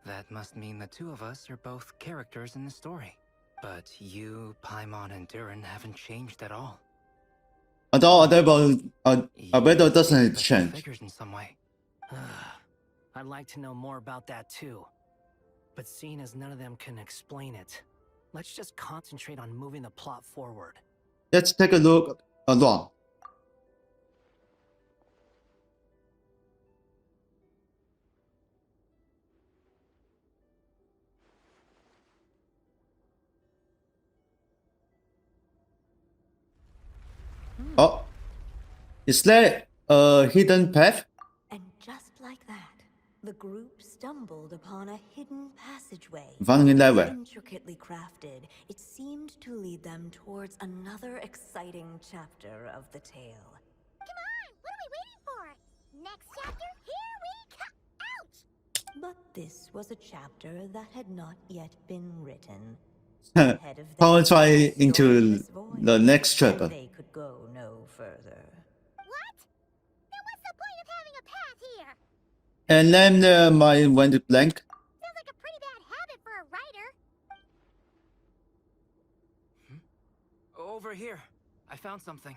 that must mean the two of us are both characters in the story. But you, Paimon, and Durin haven't changed at all. Although Albedo doesn't change. Figures in some way. I'd like to know more about that too. But seeing as none of them can explain it, let's just concentrate on moving the plot forward. Let's take a look along. Oh, is there a hidden path? And just like that, the group stumbled upon a hidden passageway. Finding level. Intricately crafted, it seemed to lead them towards another exciting chapter of the tale. Come on! What are we waiting for? Next chapter, here we come! Ouch! But this was a chapter that had not yet been written. I'll try into the next chapter. They could go no further. What? Then what's the point of having a path here? And then my went blank. Sounds like a pretty bad habit for a writer. Over here. I found something.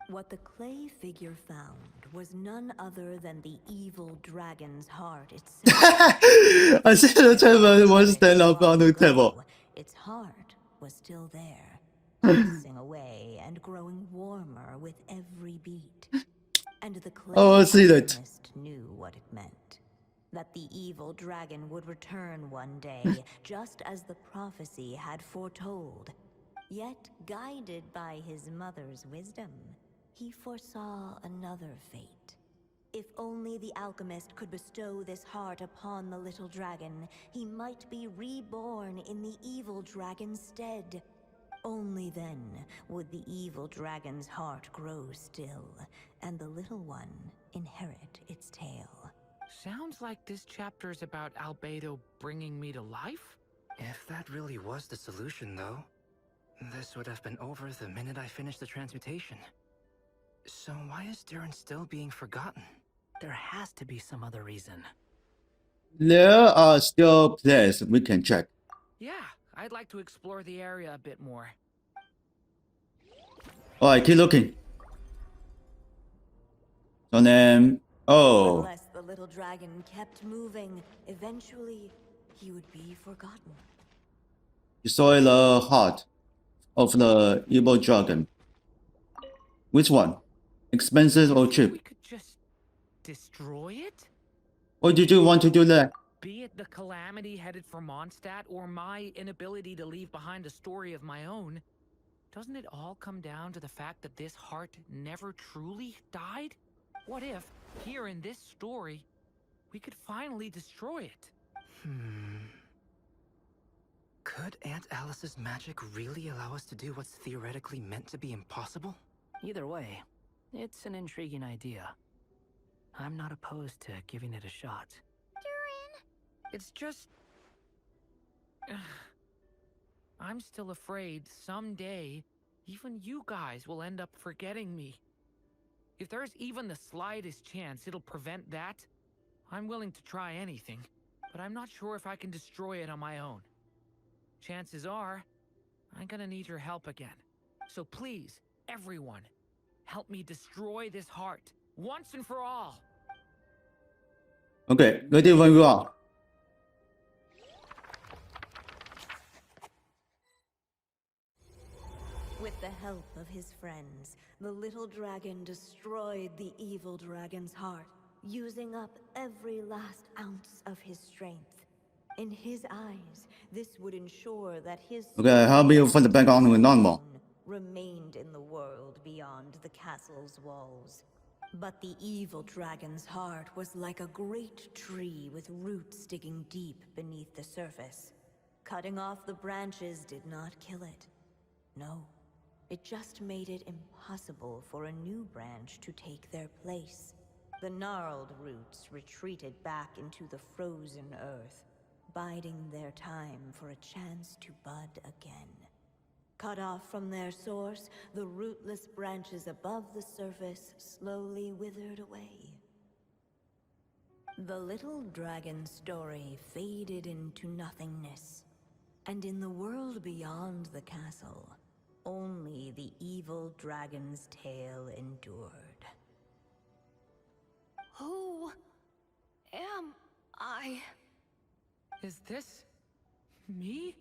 What the clay figure found was none other than the evil dragon's heart itself. I see the table was stand up on the table. Its heart was still there, pulsing away and growing warmer with every beat. And the clay I see that. alchemist knew what it meant. That the evil dragon would return one day, just as the prophecy had foretold. Yet, guided by his mother's wisdom, he foresaw another fate. If only the alchemist could bestow this heart upon the little dragon, he might be reborn in the evil dragon's stead. Only then would the evil dragon's heart grow still, and the little one inherit its tale. Sounds like this chapter's about Albedo bringing me to life? If that really was the solution, though, this would have been over the minute I finished the transmutation. So why is Durin still being forgotten? There has to be some other reason. There are still places we can check. Yeah, I'd like to explore the area a bit more. Alright, keep looking. So then, oh, Unless the little dragon kept moving, eventually he would be forgotten. destroy the heart of the evil dragon. Which one? Expensive or We cheap? could just destroy it? Why did you want to do that? Be it the calamity headed for Mondstadt or my inability to leave behind a story of my own, doesn't it all come down to the fact that this heart never truly died? What if, here in this story, we could finally destroy it? Could Aunt Alice's magic really allow us to do what's theoretically meant to be impossible? Either way, it's an intriguing idea. I'm not opposed to giving it a shot. Durin! It's just... I'm still afraid someday, even you guys will end up forgetting me. If there's even the slightest chance it'll prevent that, I'm willing to try anything, but I'm not sure if I can destroy it on my own. Chances are, I'm gonna need your help again. So please, everyone, help me destroy this heart, once and for all. Okay, ready when you are. With the help of his friends, the little dragon destroyed the evil dragon's heart, using up every last ounce of his strength. In his eyes, this would ensure that his Okay, how about you put the back on with normal? remained in the world beyond the castle's walls. But the evil dragon's heart was like a great tree with roots digging deep beneath the surface. Cutting off the branches did not kill it. No, it just made it impossible for a new branch to take their place. The gnarled roots retreated back into the frozen earth, biding their time for a chance to bud again. Cut off from their source, the rootless branches above the surface slowly withered away. The little dragon story faded into nothingness, and in the world beyond the castle, only the evil dragon's tale endured. Who am I? Is this... me?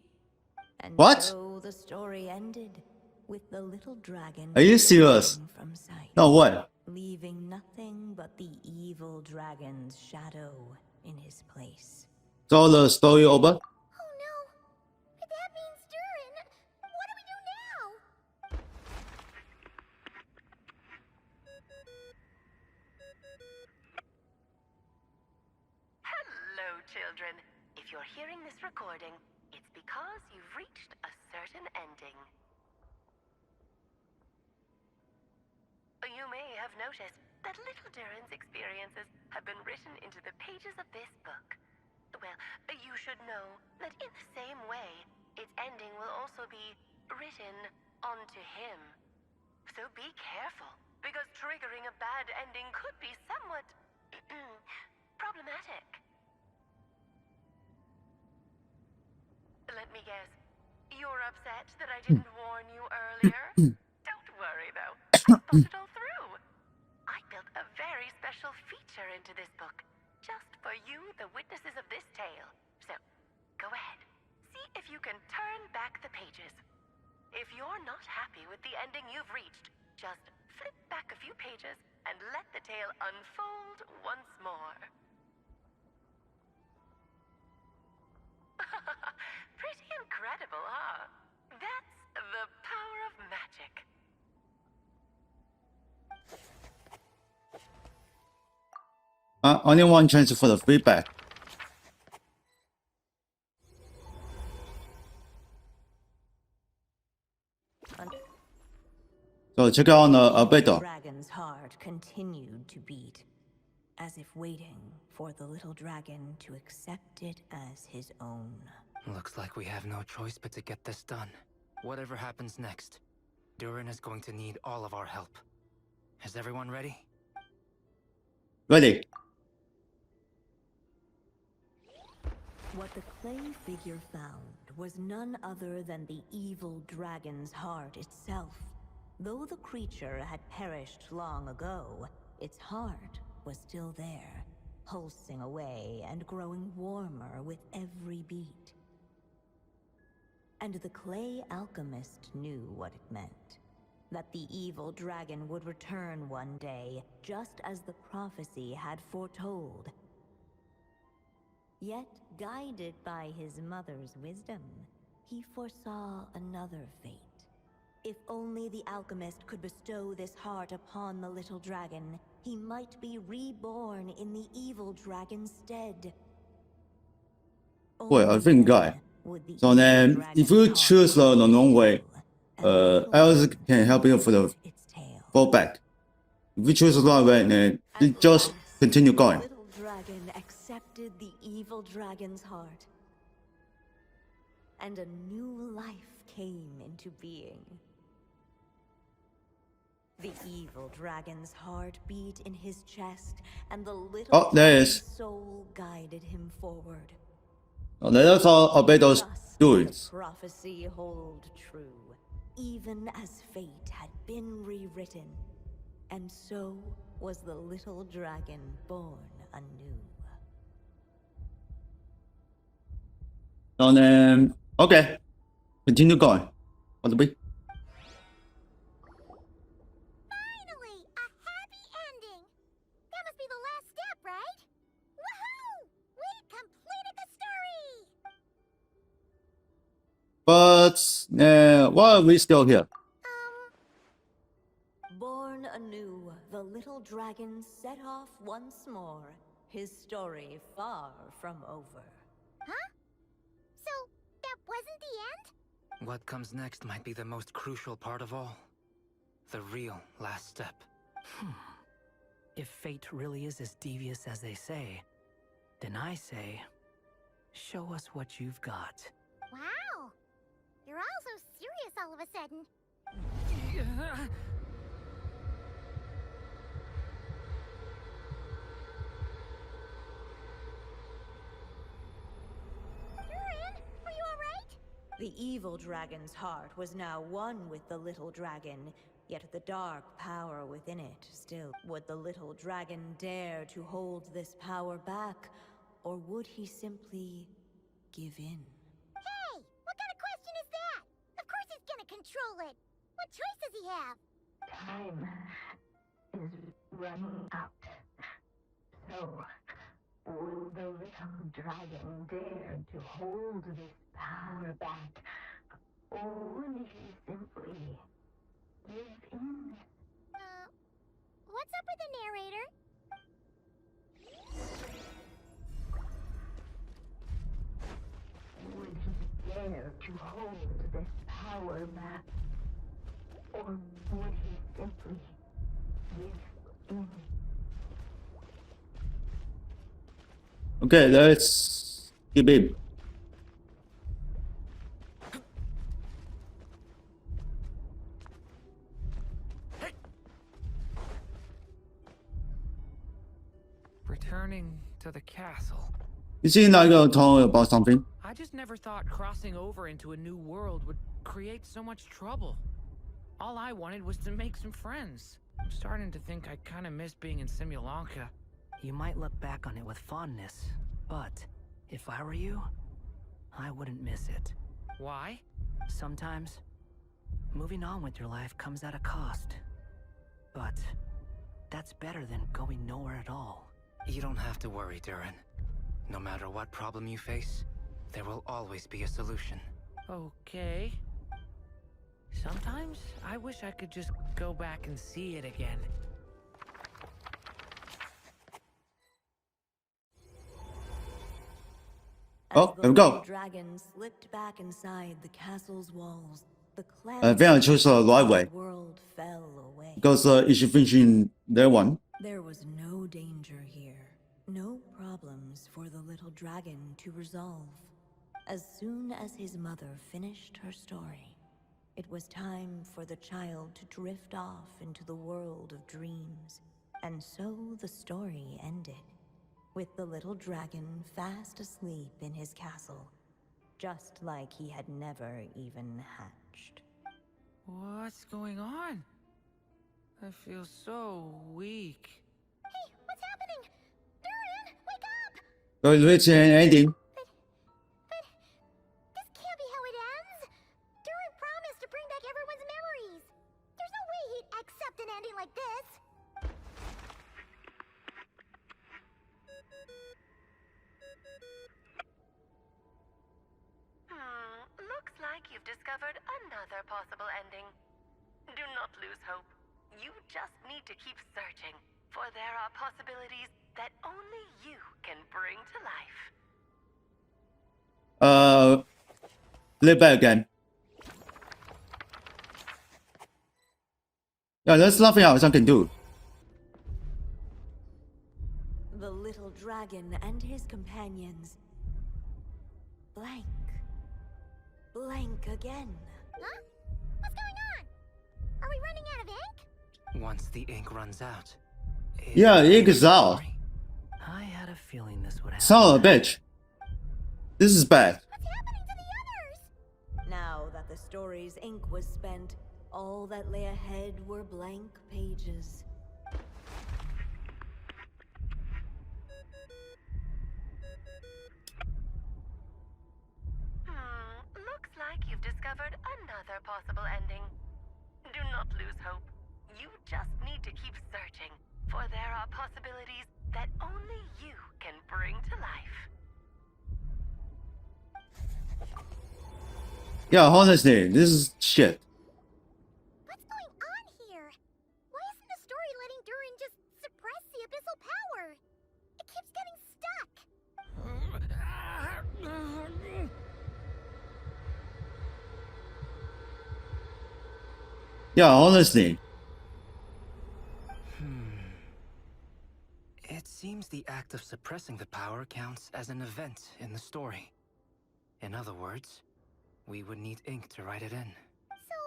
And What? so the story ended, with the little dragon Are you serious? fading from sight, No, what? leaving nothing but the evil dragon's shadow in his place. So the story over? Oh no! That means Durin! What do we do now? Hello, children. If you're hearing this recording, it's because you've reached a certain ending. You may have noticed that little Durin's experiences have been written into the pages of this book. Well, you should know that in the same way, its ending will also be written onto him. So be careful, because triggering a bad ending could be somewhat problematic. Let me guess. You're upset that I didn't warn you earlier? Don't worry, though. I thought it all through. I built a very special feature into this book, just for you, the witnesses of this tale. So, go ahead. See if you can turn back the pages. If you're not happy with the ending you've reached, just flip back a few pages and let the tale unfold once more. Pretty incredible, huh? That's the Only one chance for the feedback. So check out Albedo. Dragon's heart continued to beat, as if waiting for the little dragon to accept it as his own. Looks like we have no choice but to get this done. Whatever happens next, Durin is going to need all of our help. Is everyone ready? Ready. What the clay figure found was none other than the evil dragon's heart itself. Though the creature had perished long ago, its heart was still there, pulsing away and growing warmer with every beat. And the clay alchemist knew what it meant. That the evil dragon would return one day, just as the prophecy had foretold. Yet, guided by his mother's wisdom, he foresaw another fate. If only the alchemist could bestow this heart upon the little dragon, he might be reborn in the evil dragon's stead. 会 I think guy. So then, if you choose the long way, else can help you for the fallback. If you choose the right way, then you just continue going. The little dragon accepted the evil dragon's heart, and a new life came into being. The evil dragon's heart beat in his chest, and the little dragon's soul guided him forward. Let us all obey those dudes. Prophecy hold true, even as fate had been rewritten, and so was the little dragon born anew. So then, okay, continue going. What the be? Finally, a happy ending. That must be the last step, right? Woohoo! We completed the story. But why are we still here? Born anew, the little dragon set off once more, his story far from over. Huh? So, that wasn't the end? What comes next might be the most crucial part of all. The real last step. If fate really is as devious as they say, then I say, show us what you've got. Wow! You're all so serious all of a sudden. Durin, are you alright? The evil dragon's heart was now one with the little dragon, yet the dark power within it still. Would the little dragon dare to hold this power back, or would he simply give in? Hey, what kind of question is that? Of course he's gonna control it. What choice does he have? Time is running out. So, would the little dragon dare to hold this power back? Or would he simply give in? What's up with the narrator? Would he dare to hold this power back? Or would he simply give in? Okay, let's keep it. Returning to the castle. You seem like you're talking about something. I just never thought crossing over into a new world would create so much trouble. All I wanted was to make some friends. I'm starting to think I kind of miss being in Simulanka. You might look back on it with fondness, but if I were you, I wouldn't miss it. Why? Sometimes, moving on with your life comes at a cost. But that's better than going nowhere at all. You don't have to worry, Durin. No matter what problem you face, there will always be a solution. Okay. Sometimes I wish I could just go back and see it again. Oh, the there we little go. dragon slipped back inside the castle's walls, the 非常 choose the right way world fell away. because it should finish in their one. There was no danger here, no problems for the little dragon to resolve. As soon as his mother finished her story, it was time for the child to drift off into the world of dreams. And so the story ended, with the little dragon fast asleep in his castle, just like he had never even hatched. What's going on? I feel so weak. Hey, what's happening? Durin, wake up! So it's reaching an ending. But this can't be how it ends. Durin promised to bring back everyone's memories. There's no way he'd accept an ending like this. Looks like you've discovered another possible ending. Do not lose hope. You just need to keep searching, for there are possibilities that only you can bring to life. Play back again. Yeah, there's nothing else I can do. The little dragon and his companions blank. Blank again. Huh? What's going on? Are we running out of ink? Once the ink runs out. Yeah, ink is out. I had a feeling this would happen. Son of a bitch. This is bad. What's happening to the others? Now that the story's ink was spent, all that lay ahead were blank pages. Looks like you've discovered another possible ending. Do not lose hope. You just need to keep searching, for there are possibilities that only you can bring to life. Yeah, honestly, this is shit. What's going on here? Why isn't the story letting Durin just suppress the abyssal power? It keeps getting stuck. Yeah, honestly. It seems the act of suppressing the power counts as an event in the story. In other words, we would need ink to write it in. So,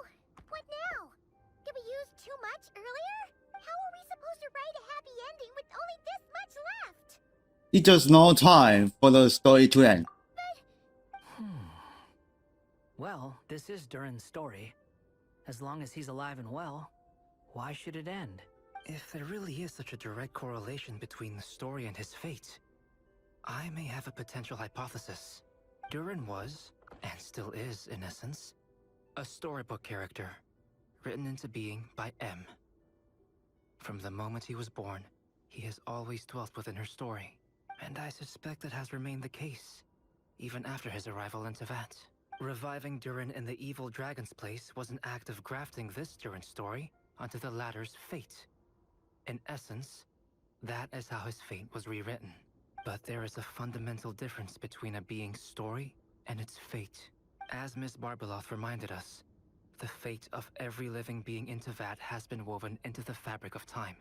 what now? Did we use too much earlier? How are we supposed to write a happy ending with only this much left? It's just no time for the story to end. Well, this is Durin's story. As long as he's alive and well, why should it end? If there really is such a direct correlation between the story and his fate, I may have a potential hypothesis. Durin was, and still is in essence, a storybook character, written into being by M. From the moment he was born, he has always dwelt within her story, and I suspect it has remained the case, even after his arrival in Tevat. Reviving Durin in the evil dragon's place was an act of grafting this Durin story onto the latter's fate. In essence, that is how his fate was rewritten. But there is a fundamental difference between a being's story and its fate. As Miss Barbeloth reminded us, the fate of every living being in Tevat has been woven into the fabric of time.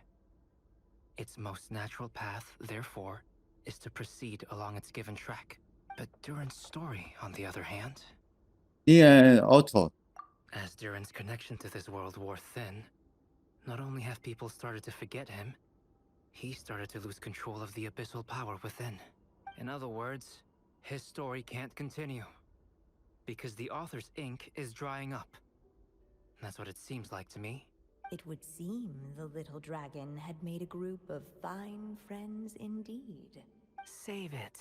Its most natural path, therefore, is to proceed along its given track. But Durin's story, on the other hand... Yeah, auto. As Durin's connection to this world wore thin, not only have people started to forget him, he started to lose control of the abyssal power within. In other words, his story can't continue. Because the author's ink is drying up. That's what it seems like to me. It would seem the little dragon had made a group of fine friends indeed. Save it.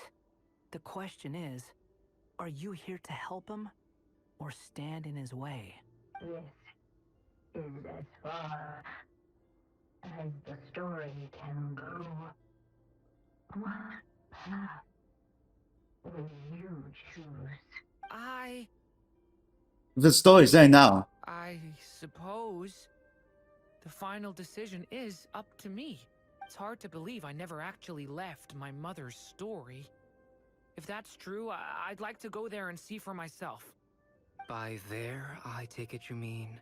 The question is, are you here to help him, or stand in his way? This is as far as the story can go. What path will you choose? The story's there now. I suppose the final decision is up to me. It's hard to believe I never actually left my mother's story. If that's true, I'd like to go there and see for myself. By there, I take it you mean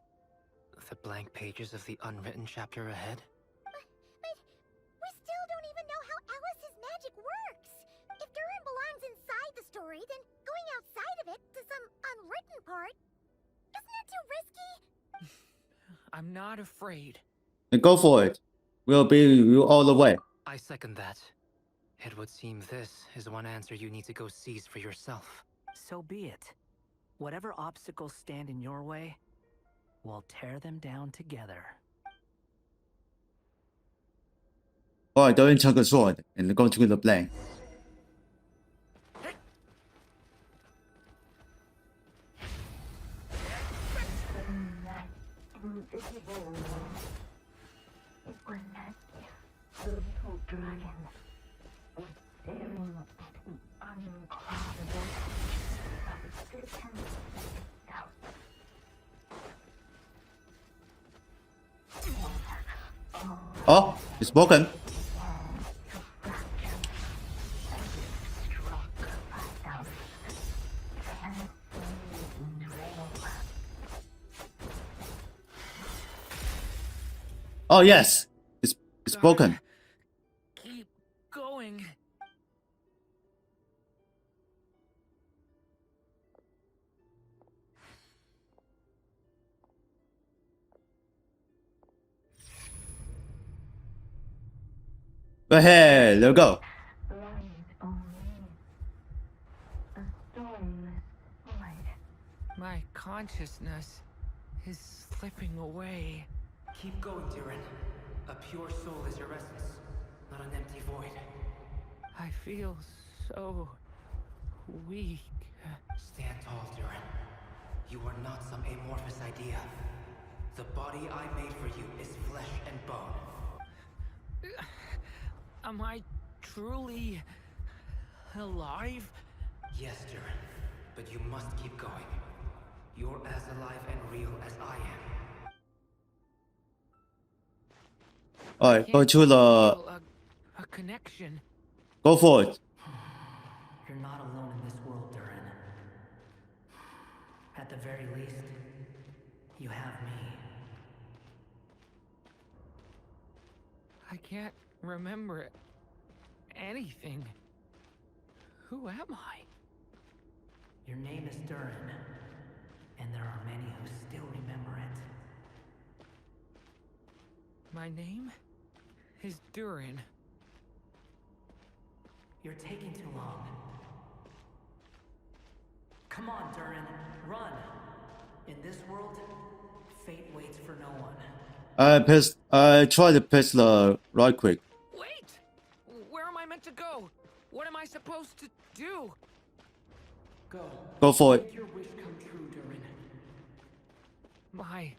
the blank pages of the unwritten chapter ahead? But we still don't even know how Alice's magic works. If Durin belongs inside the story, then going outside of it to some unwritten part, isn't that too risky? I'm not afraid. Then go for it. We'll be with you all the way. I second that. It would seem this is one answer you need to go seize for yourself. So be it. Whatever obstacles stand in your way, we'll tear them down together. Alright, Durin took a sword and go to the plane. Invisible. It was as if the little dragon was staring at the uncloudable substance itself. Oh, it's broken. Oh yes, it's broken. Keep going. Go ahead, let's go. My consciousness is slipping away. Keep going, Durin. A pure soul is your essence, not an empty void. I feel so weak. Stand tall, Durin. You are not some amorphous idea. The body I made for you is flesh and bone. Am I truly alive? Yes, Durin, but you must keep going. You're as alive and real as I am. Alright, go to the... A connection. Go for it. You're not alone in this world, Durin. At the very least, you have me. I can't remember anything. Who am I? Your name is Durin, and there are many who still remember it. My name is Durin. You're taking too long. Come on, Durin, run! In this world, fate waits for no one. I try to press the right click. Wait! Where am I meant to go? What am I supposed to do? Go for it. Make your wish come true, Durin. My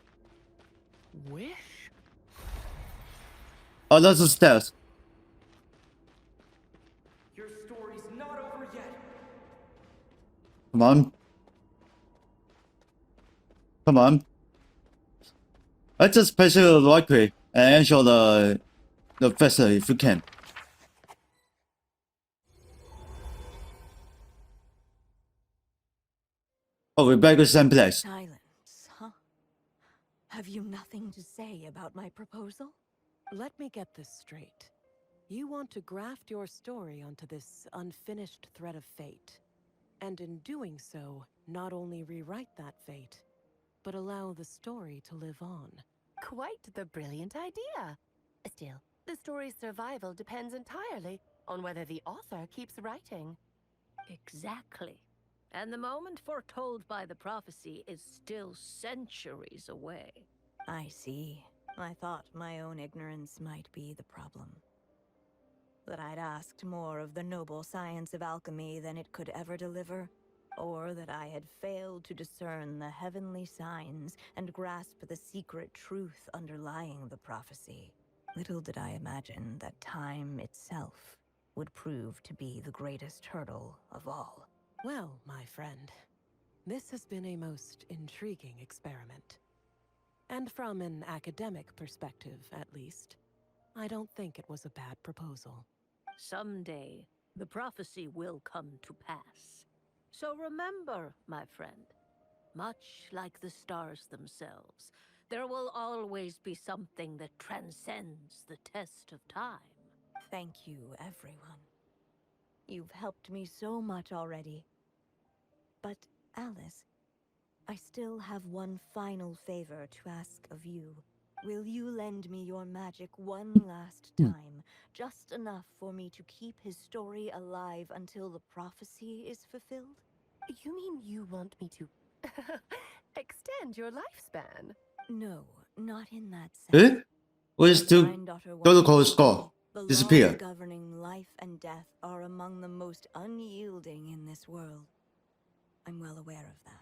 wish? Oh, that's the stairs. Your story's not over yet. Come on. Come on. Let's just press the right click and ensure the vessel if you can. Oh, we're back to the same place. Silence, huh? Have you nothing to say about my proposal? Let me get this straight. You want to graft your story onto this unfinished thread of fate, and in doing so, not only rewrite that fate, but allow the story to live on. Quite the brilliant idea. Still, the story's survival depends entirely on whether the author keeps writing. Exactly. And the moment foretold by the prophecy is still centuries away. I see. I thought my own ignorance might be the problem. That I'd asked more of the noble science of alchemy than it could ever deliver, or that I had failed to discern the heavenly signs and grasp the secret truth underlying the prophecy. Little did I imagine that time itself would prove to be the greatest hurdle of all. Well, my friend, this has been a most intriguing experiment. And from an academic perspective, at least, I don't think it was a bad proposal. Someday, The prophecy will come to pass. So remember, my friend, much like the stars themselves, there will always be something that transcends the test of time. Thank you, everyone. You've helped me so much already. But, Alice, I still have one final favor to ask of you. Will you lend me your magic one last time, just enough for me to keep his story alive until the prophecy is fulfilled? You mean you want me to extend your lifespan? No, not in that Eh? sense. Where's the Granddaughter total once code told score? me, the laws Disappear. governing life and death are among the most unyielding in this world. I'm well aware of that.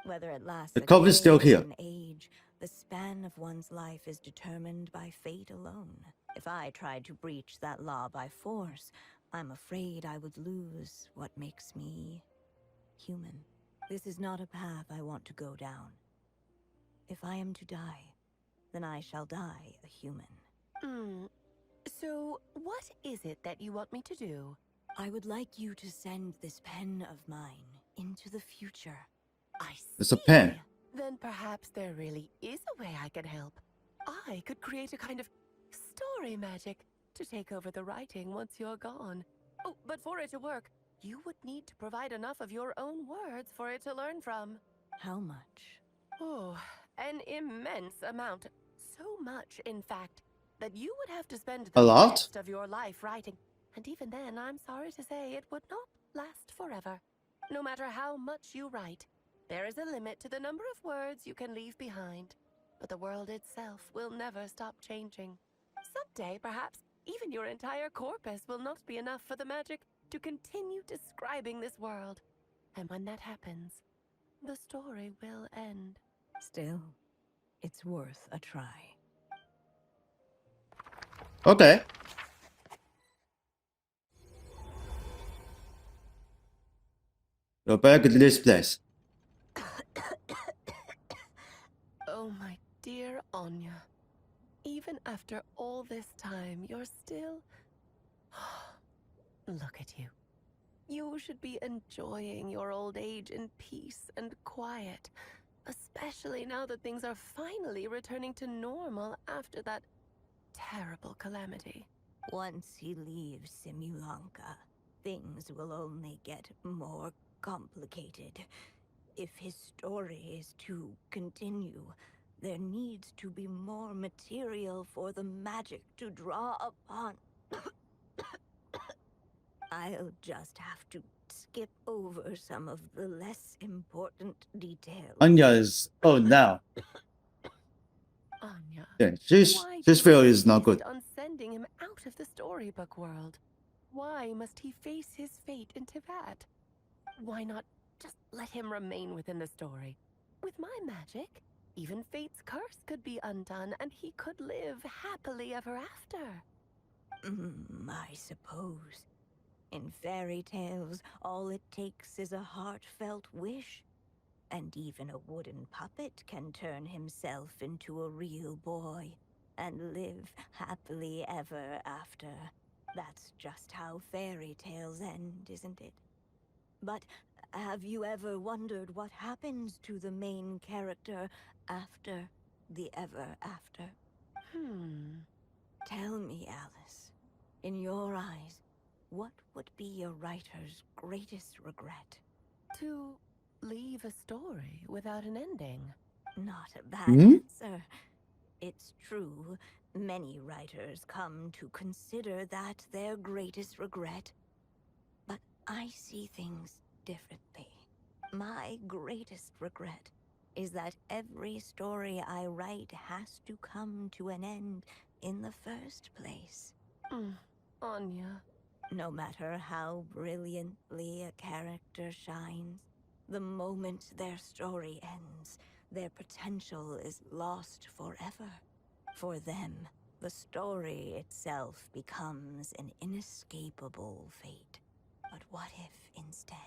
Whether it lasts The a cover's day still or here. an age, the span of one's life is determined by fate alone. If I tried to breach that law by force, I'm afraid I would lose what makes me human. This is not a path I want to go down. If I am to die, then I shall die a human. So, what is it that you want me to do? I would like you to send this pen of mine into the future. I It's a pen. Then perhaps there really is a way I can help. I could create a kind of story magic to take over the writing once you're gone. Oh, but for it to work, you would need to provide enough of your own words for it to learn from. How much? Oh, an immense amount. So much, in fact, that you would have to spend A the lot? rest of your life writing. And even then, I'm sorry to say, it would not last forever. No matter how much you write, there is a limit to the number of words you can leave behind. But the world itself will never stop changing. Someday, perhaps, even your entire corpus will not be enough for the magic to continue describing this world. And when that happens, the story will end. Still, it's worth a try. Okay. Go back to this place. Oh, my dear Anya. Even after all this time, you're still... Look at you. You should be enjoying your old age in peace and quiet, especially now that things are finally returning to normal after that terrible calamity. Once he leaves Simulanka, things will only get more complicated. If his story is to continue, there needs to be more material for the magic to draw upon. I'll just have to skip over some of the less important details. Anya is old now. Anya, Yeah, why do she's you feel is not good. insist on sending him out of the storybook world? Why must he face his fate into that? Why not just let him remain within the story? With my magic, even fate's curse could be undone and he could live happily ever after. I suppose. In fairy tales, all it takes is a heartfelt wish. And even a wooden puppet can turn himself into a real boy and live happily ever after. That's just how fairy tales end, isn't it? But have you ever wondered what happens to the main character after the ever after? Tell me, Alice, in your eyes, what would be a writer's greatest regret? To leave a story without an ending. Not a bad answer. It's true, many writers come to consider that their greatest regret. But I see things differently. My greatest regret is that every story I write has to come to an end in the first place. Anya. No matter how brilliantly a character shines, the moment their story ends, their potential is lost forever. For them, the story itself becomes an inescapable fate. But what if, instead,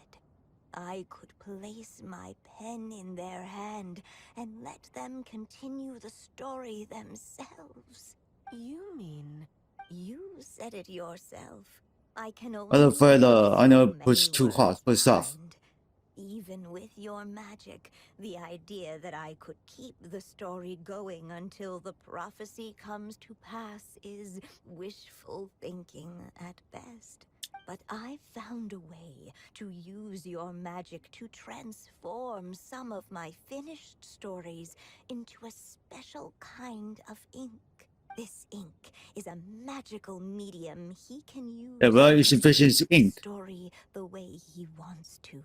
I could place my pen in their hand and let them continue the story themselves? You mean... You said it yourself. I can I'm only afraid I know so push many too hard words for stuff. behind. Even with your magic, the idea that I could keep the story going until the prophecy comes to pass is wishful thinking at best. But I found a way to use your magic to transform some of my finished stories into a special kind of ink. This ink is a magical medium he can use Yeah, well, to it's efficient complete the ink. story the way he wants to.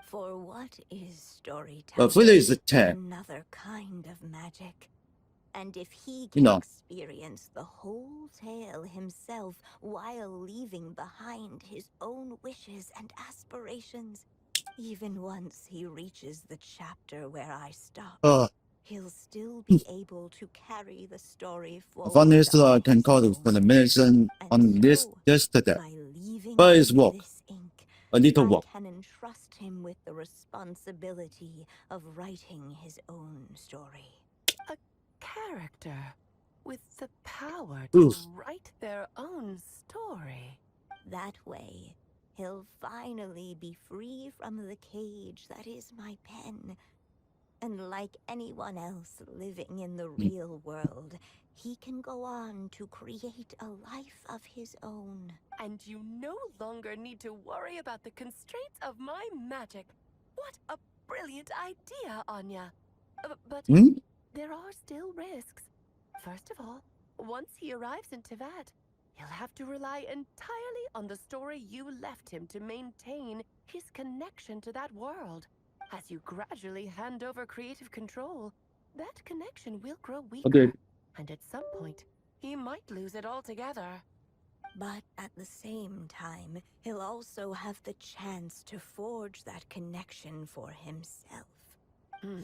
For what is But storytelling really, it's a but 10. another kind of magic? And if he You can know. experience the whole tale himself while leaving behind his own wishes and aspirations, even once he reaches the chapter where I stopped, he'll still be able to carry the story I forward found this on I can his call it for the medicine on this yesterday. by leaving But it's him work. this ink, A little I work. can entrust him with the responsibility of writing his own story. A character with the power Oof. to write their own story. That way, he'll finally be free from the cage that is my pen. And like anyone else living in the real world, he can go on to create a life of his own. And you no longer need to worry about the constraints of my magic. What a brilliant idea, Anya. But there are still risks. First of all, once he arrives in Tevat, he'll have to rely entirely on the story you left him to maintain his connection to that world. As you gradually hand over creative control, that connection will grow weaker. Okay. And at some point, he might lose it altogether. But at the same time, he'll also have the chance to forge that connection for himself.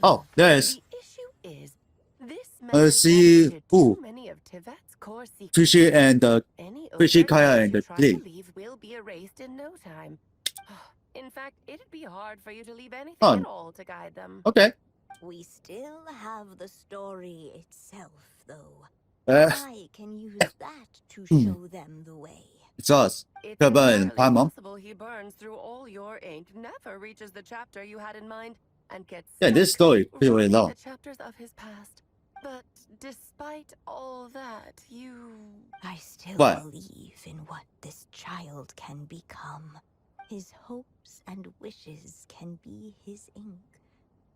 Oh, there's. The issue is, this Let's see. too many of Tevat's core secrets. Fishy and Any Fishy overt Kaya ways and you the try Clay. to leave will be erased in no time. In fact, it'd be hard for you to leave anything Oh. at all to guide them. Okay. We still have the story itself, though. Uh, I can use that to show them the way. It's us. It's Kaba and entirely Paimon. possible he burns through all your ink, never reaches the chapter you had in mind, and gets Yeah, this stuck story pretty writing long. the chapters of his past. But despite all that, I still What? believe in what this child can become. His hopes and wishes can be his ink,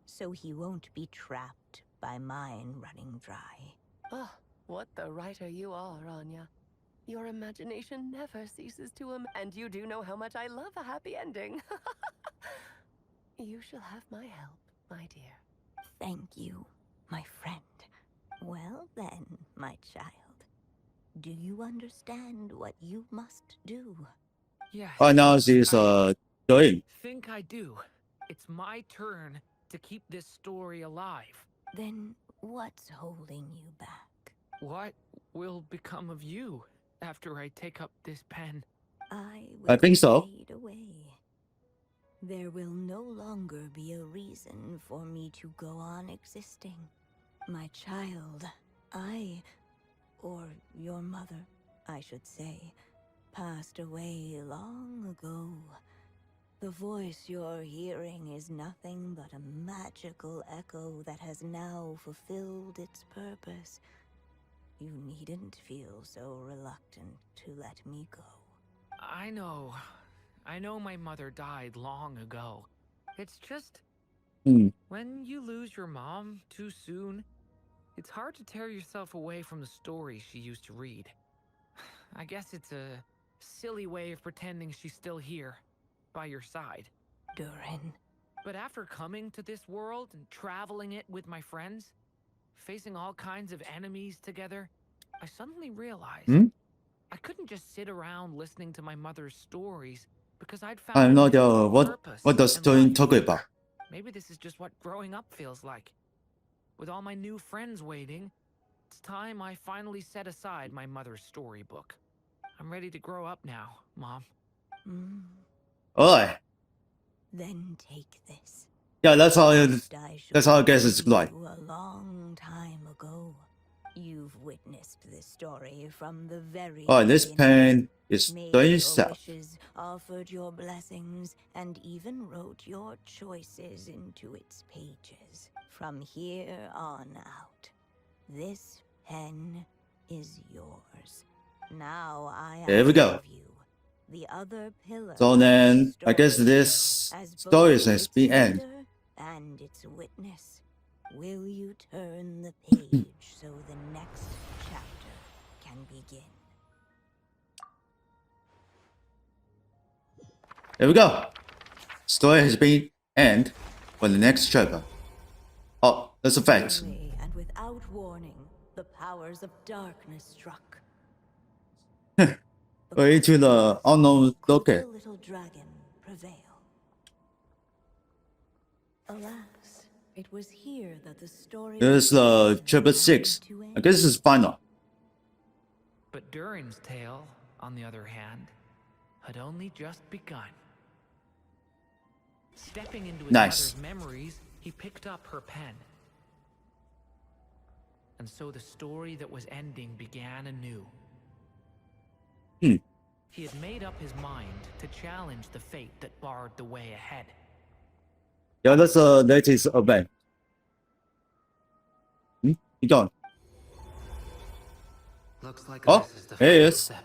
so he won't be trapped by mine running dry. Oh, what the writer you are, Anya. Your imagination never ceases to and you do know how much I love a happy ending. You shall have my help, my dear. Thank you, my friend. Well then, my child, do you understand what you must do? Yes. Oh, now she's Durin. Think I do. It's my turn to keep this story alive. Then what's holding you back? What will become of you after I take up this pen? I think so. Fade away. There will no longer be a reason for me to go on existing. My child, or your mother, I should say, passed away long ago. The voice you're hearing is nothing but a magical echo that has now fulfilled its purpose. You needn't feel so reluctant to let me go. I know. I know my mother died long ago. It's just... when you lose your mom too soon, it's hard to tear yourself away from the stories she used to read. I guess it's a silly way of pretending she's still here, by your side. Durin. But after coming to this world and traveling it with my friends, facing all kinds of enemies together, I suddenly realized I couldn't just sit around listening to my mother's stories because I'd found I have no idea purpose what does in Durin life. talk about. Maybe this is just what growing up feels like. With all my new friends waiting, it's time I finally set aside my mother's storybook. I'm ready to grow up now, Mom. Alright. Then take this. Yeah, that's how I guess it's like. A long time ago, you've witnessed this story from the very Alright, this beginning. pen is made Durin your himself. wishes, offered your blessings, and even wrote your choices into its pages. From here on out, this pen is yours. Now I There we ask go. of you, the other pillar So of then, this I guess story, this as story both has its been ended. reader and its witness. Will you turn the page so the next chapter can begin? There we go. Story has been ended for the next chapter. Oh, that's a fact. Suddenly and without warning, the powers of darkness struck. Way to the unknown The location. little dragon prevail. Alas, it was here that the story This is chapter 6. I guess this is final. But Durin's tale, on the other hand, had only just begun. Stepping into his Nice. mother's memories, he picked up her pen. And so the story that was ending began anew. He had made up his mind to challenge the fate that barred the way ahead. Yeah, that's the latest event. You going? Looks like Oh, this is the here he final is. step.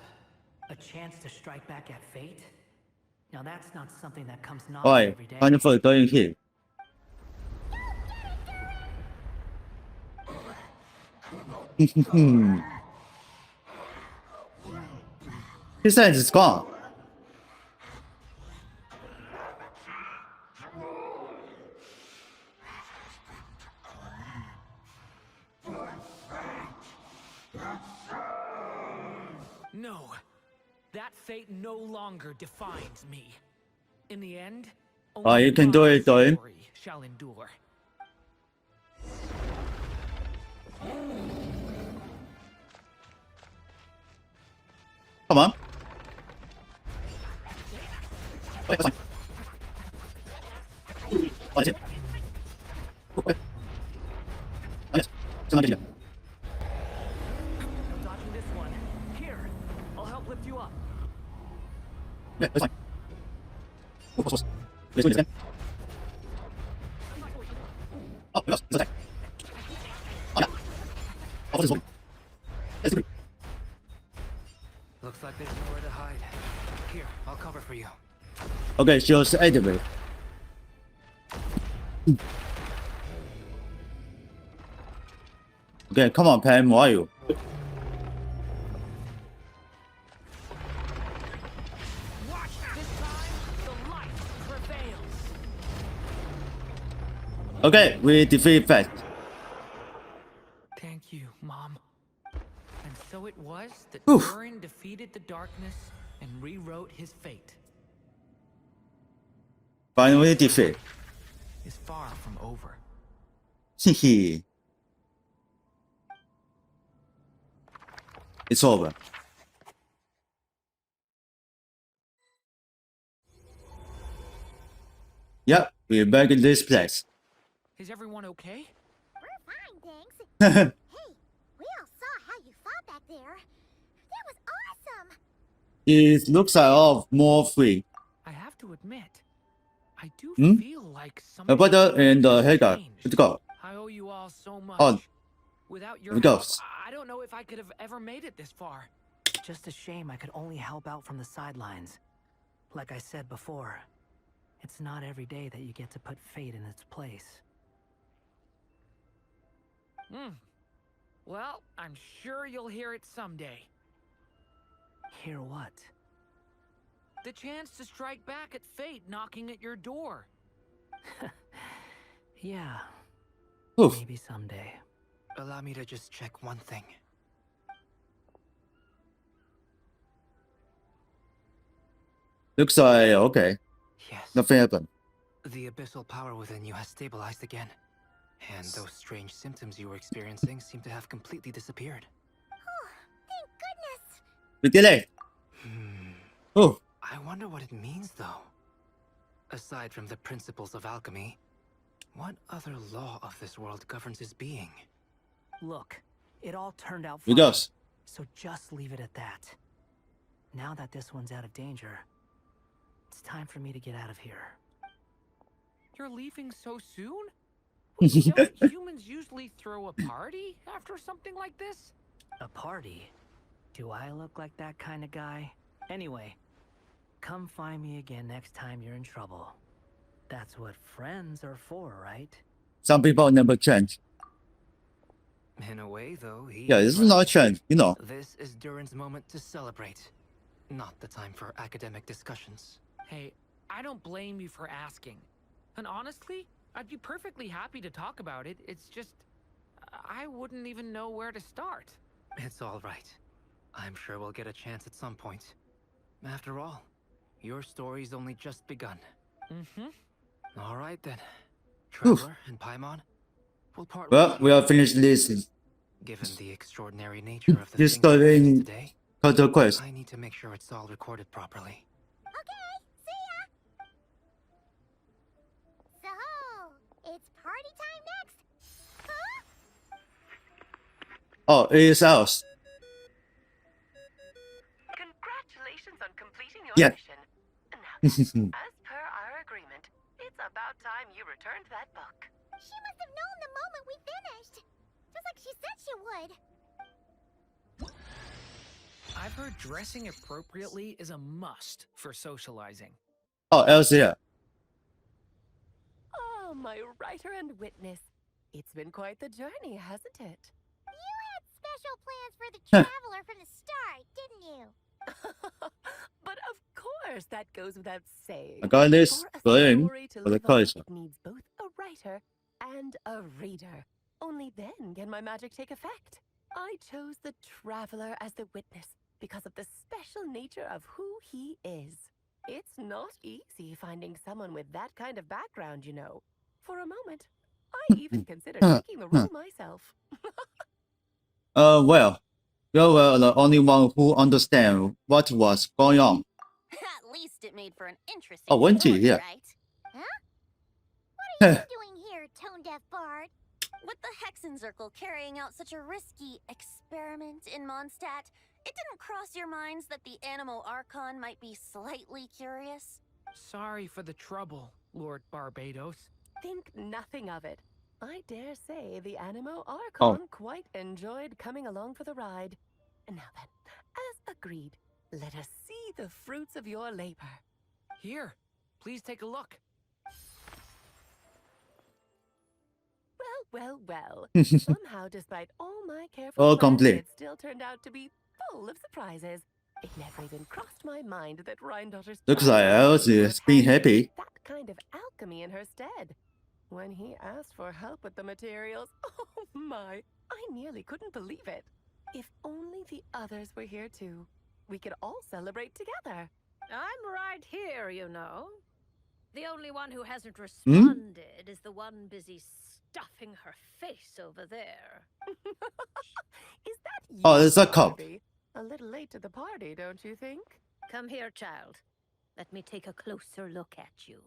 A chance to strike back at fate? Now that's not something that comes knocking Alright, every day. final for Durin here. His hand is gone. No, that fate no longer defines me. In the end, only You can do my it, Durin. story shall endure. Come on. Dodging this one. Here, I'll help lift you up. Looks like there's nowhere to hide. Here, I'll cover for you. Okay, just activate. Okay, come on, Pam, where are you? Watch this time, the light prevails. Okay, we defeat Fat. Thank you, Mom. And so it was that Oof. Durin defeated the darkness and rewrote his fate. Finally defeat. Is far from over. Hehe. It's over. Yep, we're back in this place. Is everyone okay? We're fine, thanks. Hey, we all saw how you fought back there. That was awesome. It looks like all more free. I have to admit, I do Hmm? feel like something Butter and Hagar. changed. Let's go. I owe you all so much. On. Without your Here we help, go. I don't know if I could have ever made it this far. Just a shame I could only help out from the sidelines. Like I said before, it's not every day that you get to put fate in its place. Well, I'm sure you'll hear it someday. Hear what? The chance to strike back at fate knocking at your door. Yeah. Oof. Maybe someday. Allow me to just check one thing. Looks like okay. Yes. Nothing happened. The abyssal power within you has stabilized again. And those strange symptoms you were experiencing seem to have completely disappeared. Thank goodness. We did it. Oh, I wonder what it means, though. Aside from the principles of alchemy, what other law of this world governs his being? Look, it all turned out we fine. goes. So just leave it at that. Now that this one's out of danger, it's time for me to get out of here. You're leaving so soon? Don't humans usually throw a party after something like this? A party? Do I look like that kind of guy? Anyway, come find me again next time you're in trouble. That's what friends are for, right? Some people never change. In a way, though, he Yeah, this is not change, you know. This is Durin's moment to celebrate. Not the time for academic discussions. Hey, I don't blame you for asking. And honestly, I'd be perfectly happy to talk about it. It's just, I wouldn't even know where to start. It's all right. I'm sure we'll get a chance at some point. After all, your story's only just begun. Mm-hmm. All right then. Traveler and Paimon, we'll part Well, we have finished this. Given the extraordinary nature of the This thing we story witnessed in today, Culture Quest. I need to make sure it's all recorded properly. So, it's party time next. Huh? Oh, it is ours. Congratulations on completing your Yeah. mission. Now, as per our agreement, it's about time you returned that book. She must have known the moment we finished. Just like she said she would. I've heard dressing appropriately is a must for socializing. Oh, Elsia. Oh, my writer and witness. It's been quite the journey, hasn't it? You had special plans for the traveler from the start, didn't you? But of course, that goes without saying. I got this For a game story to for the live on, culture. it needs both a writer and a reader. Only then can my magic take effect. I chose the traveler as the witness because of the special nature of who he is. It's not easy finding someone with that kind of background, you know. For a moment, I even considered taking the role myself. Well, you were the only one who understand what was going on. At least it made for an interesting Oh, Wendy, story, yeah. right? Huh? What are you doing here, tone-deaf bard? With the Hexen Circle carrying out such a risky experiment in Mondstadt, it didn't cross your minds that the Animo Archon might be slightly curious? Sorry for the trouble, Lord Barbados. Think nothing of it. I dare say the Animo Archon quite enjoyed coming along for the ride. And now then, as agreed, let us see the fruits of your labor. Here, please take a look. Well. Somehow, despite all my careful All plans, complete. it still turned out to be full of surprises. It never even crossed my mind that Rhindotter's Looks like Elsie is being happy. that kind of alchemy in her stead. When he asked for help with the materials, oh my, I nearly couldn't believe it. If only the others were here too. We could all celebrate together. I'm right here, you know. The only one who hasn't responded is the one busy stuffing her face over there. Is that you, Oh, it's a cop. Barbie? A little late to the party, don't you think? Come here, child. Let me take a closer look at you.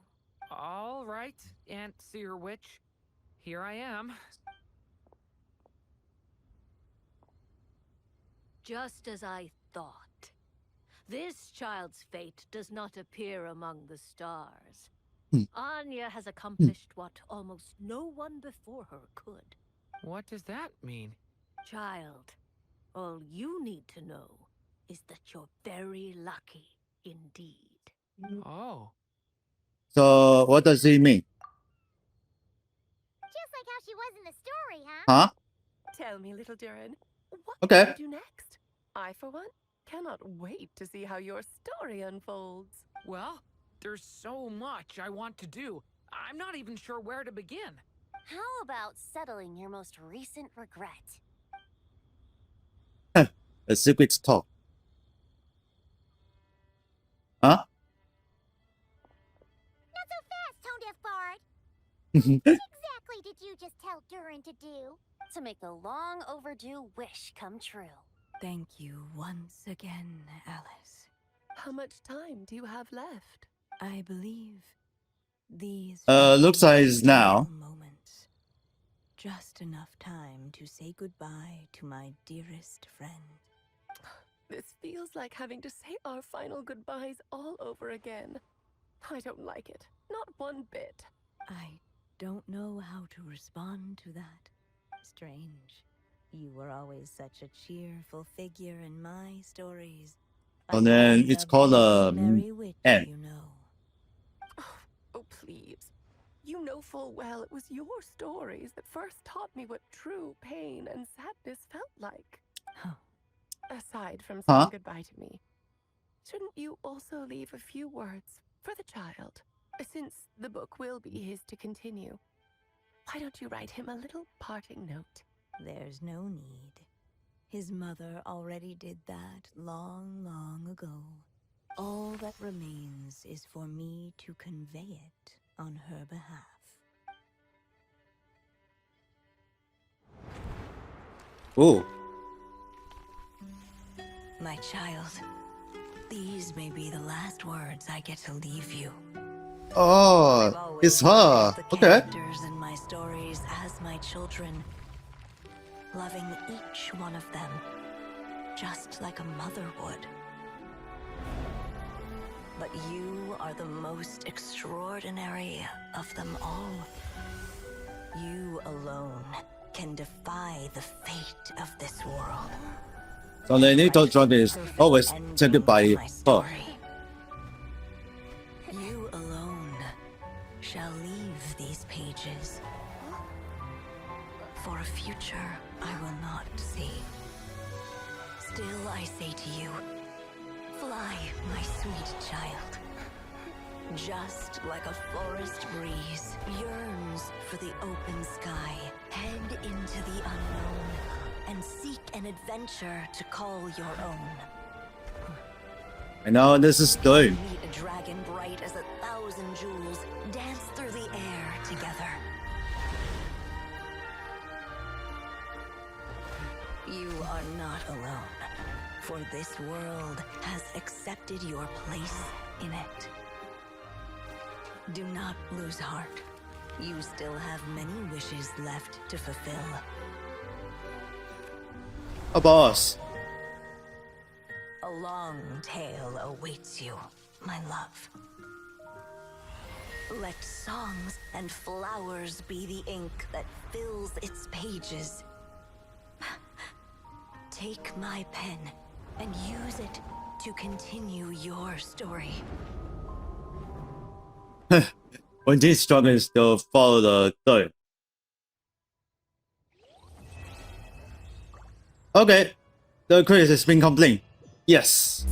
All right, Aunt Seer Witch. Here I am. Just as I thought. This child's fate does not appear among the stars. Anya has accomplished what almost no one before her could. What does that mean? Child, all you need to know is that you're very lucky indeed. Oh. So, what does it mean? Just like how she was in the story, huh? Huh? Tell me, little Durin, what Okay. will you do next? I, for one, cannot wait to see how your story unfolds. Well, there's so much I want to do. I'm not even sure where to begin. How about settling your most recent regret? A secret talk. Huh? Not so fast, tone-deaf bard. What exactly did you just tell Durin to do? To make the long overdue wish come true. Thank you once again, Alice. How much time do you have left? I believe these Looks like it's now. moments. Just enough time to say goodbye to my dearest friend. This feels like having to say our final goodbyes all over again. I don't like it. Not one bit. I don't know how to respond to that. Strange. You were always such a cheerful figure in my stories. And then it's called N. You know. Oh, please. You know full well it was your stories that first taught me what true pain and sadness felt like. Aside from saying goodbye to me, shouldn't you also leave a few words for the child? Since the book will be his to continue, why don't you write him a little parting note? There's no need. His mother already did that long, long ago. All that remains is for me to convey it on her behalf. Oh. My child, these may be the last words I get to leave you. Oh, it's her. The Okay. characters in my stories as my children, loving each one of them, just like a mother would. But you are the most extraordinary of them all. You alone can defy the fate of this world. So the little dragon is always tempted by her. You alone shall leave these pages for a future I will not see. Still I say to you, fly, my sweet child. Just like a forest breeze yearns for the open sky, head into the unknown and seek an adventure to call your own. And now this is Durin. Meet a dragon bright as 1,000 jewels, dance through the air together. You are not alone, for this world has accepted your place in it. Do not lose heart. You still have many wishes left to fulfill. A boss. A long tale awaits you, my love. Let songs and flowers be the ink that fills its pages. Take my pen and use it to continue your story. When these dragons still follow the Durin. Okay. The quiz has been complete. Yes.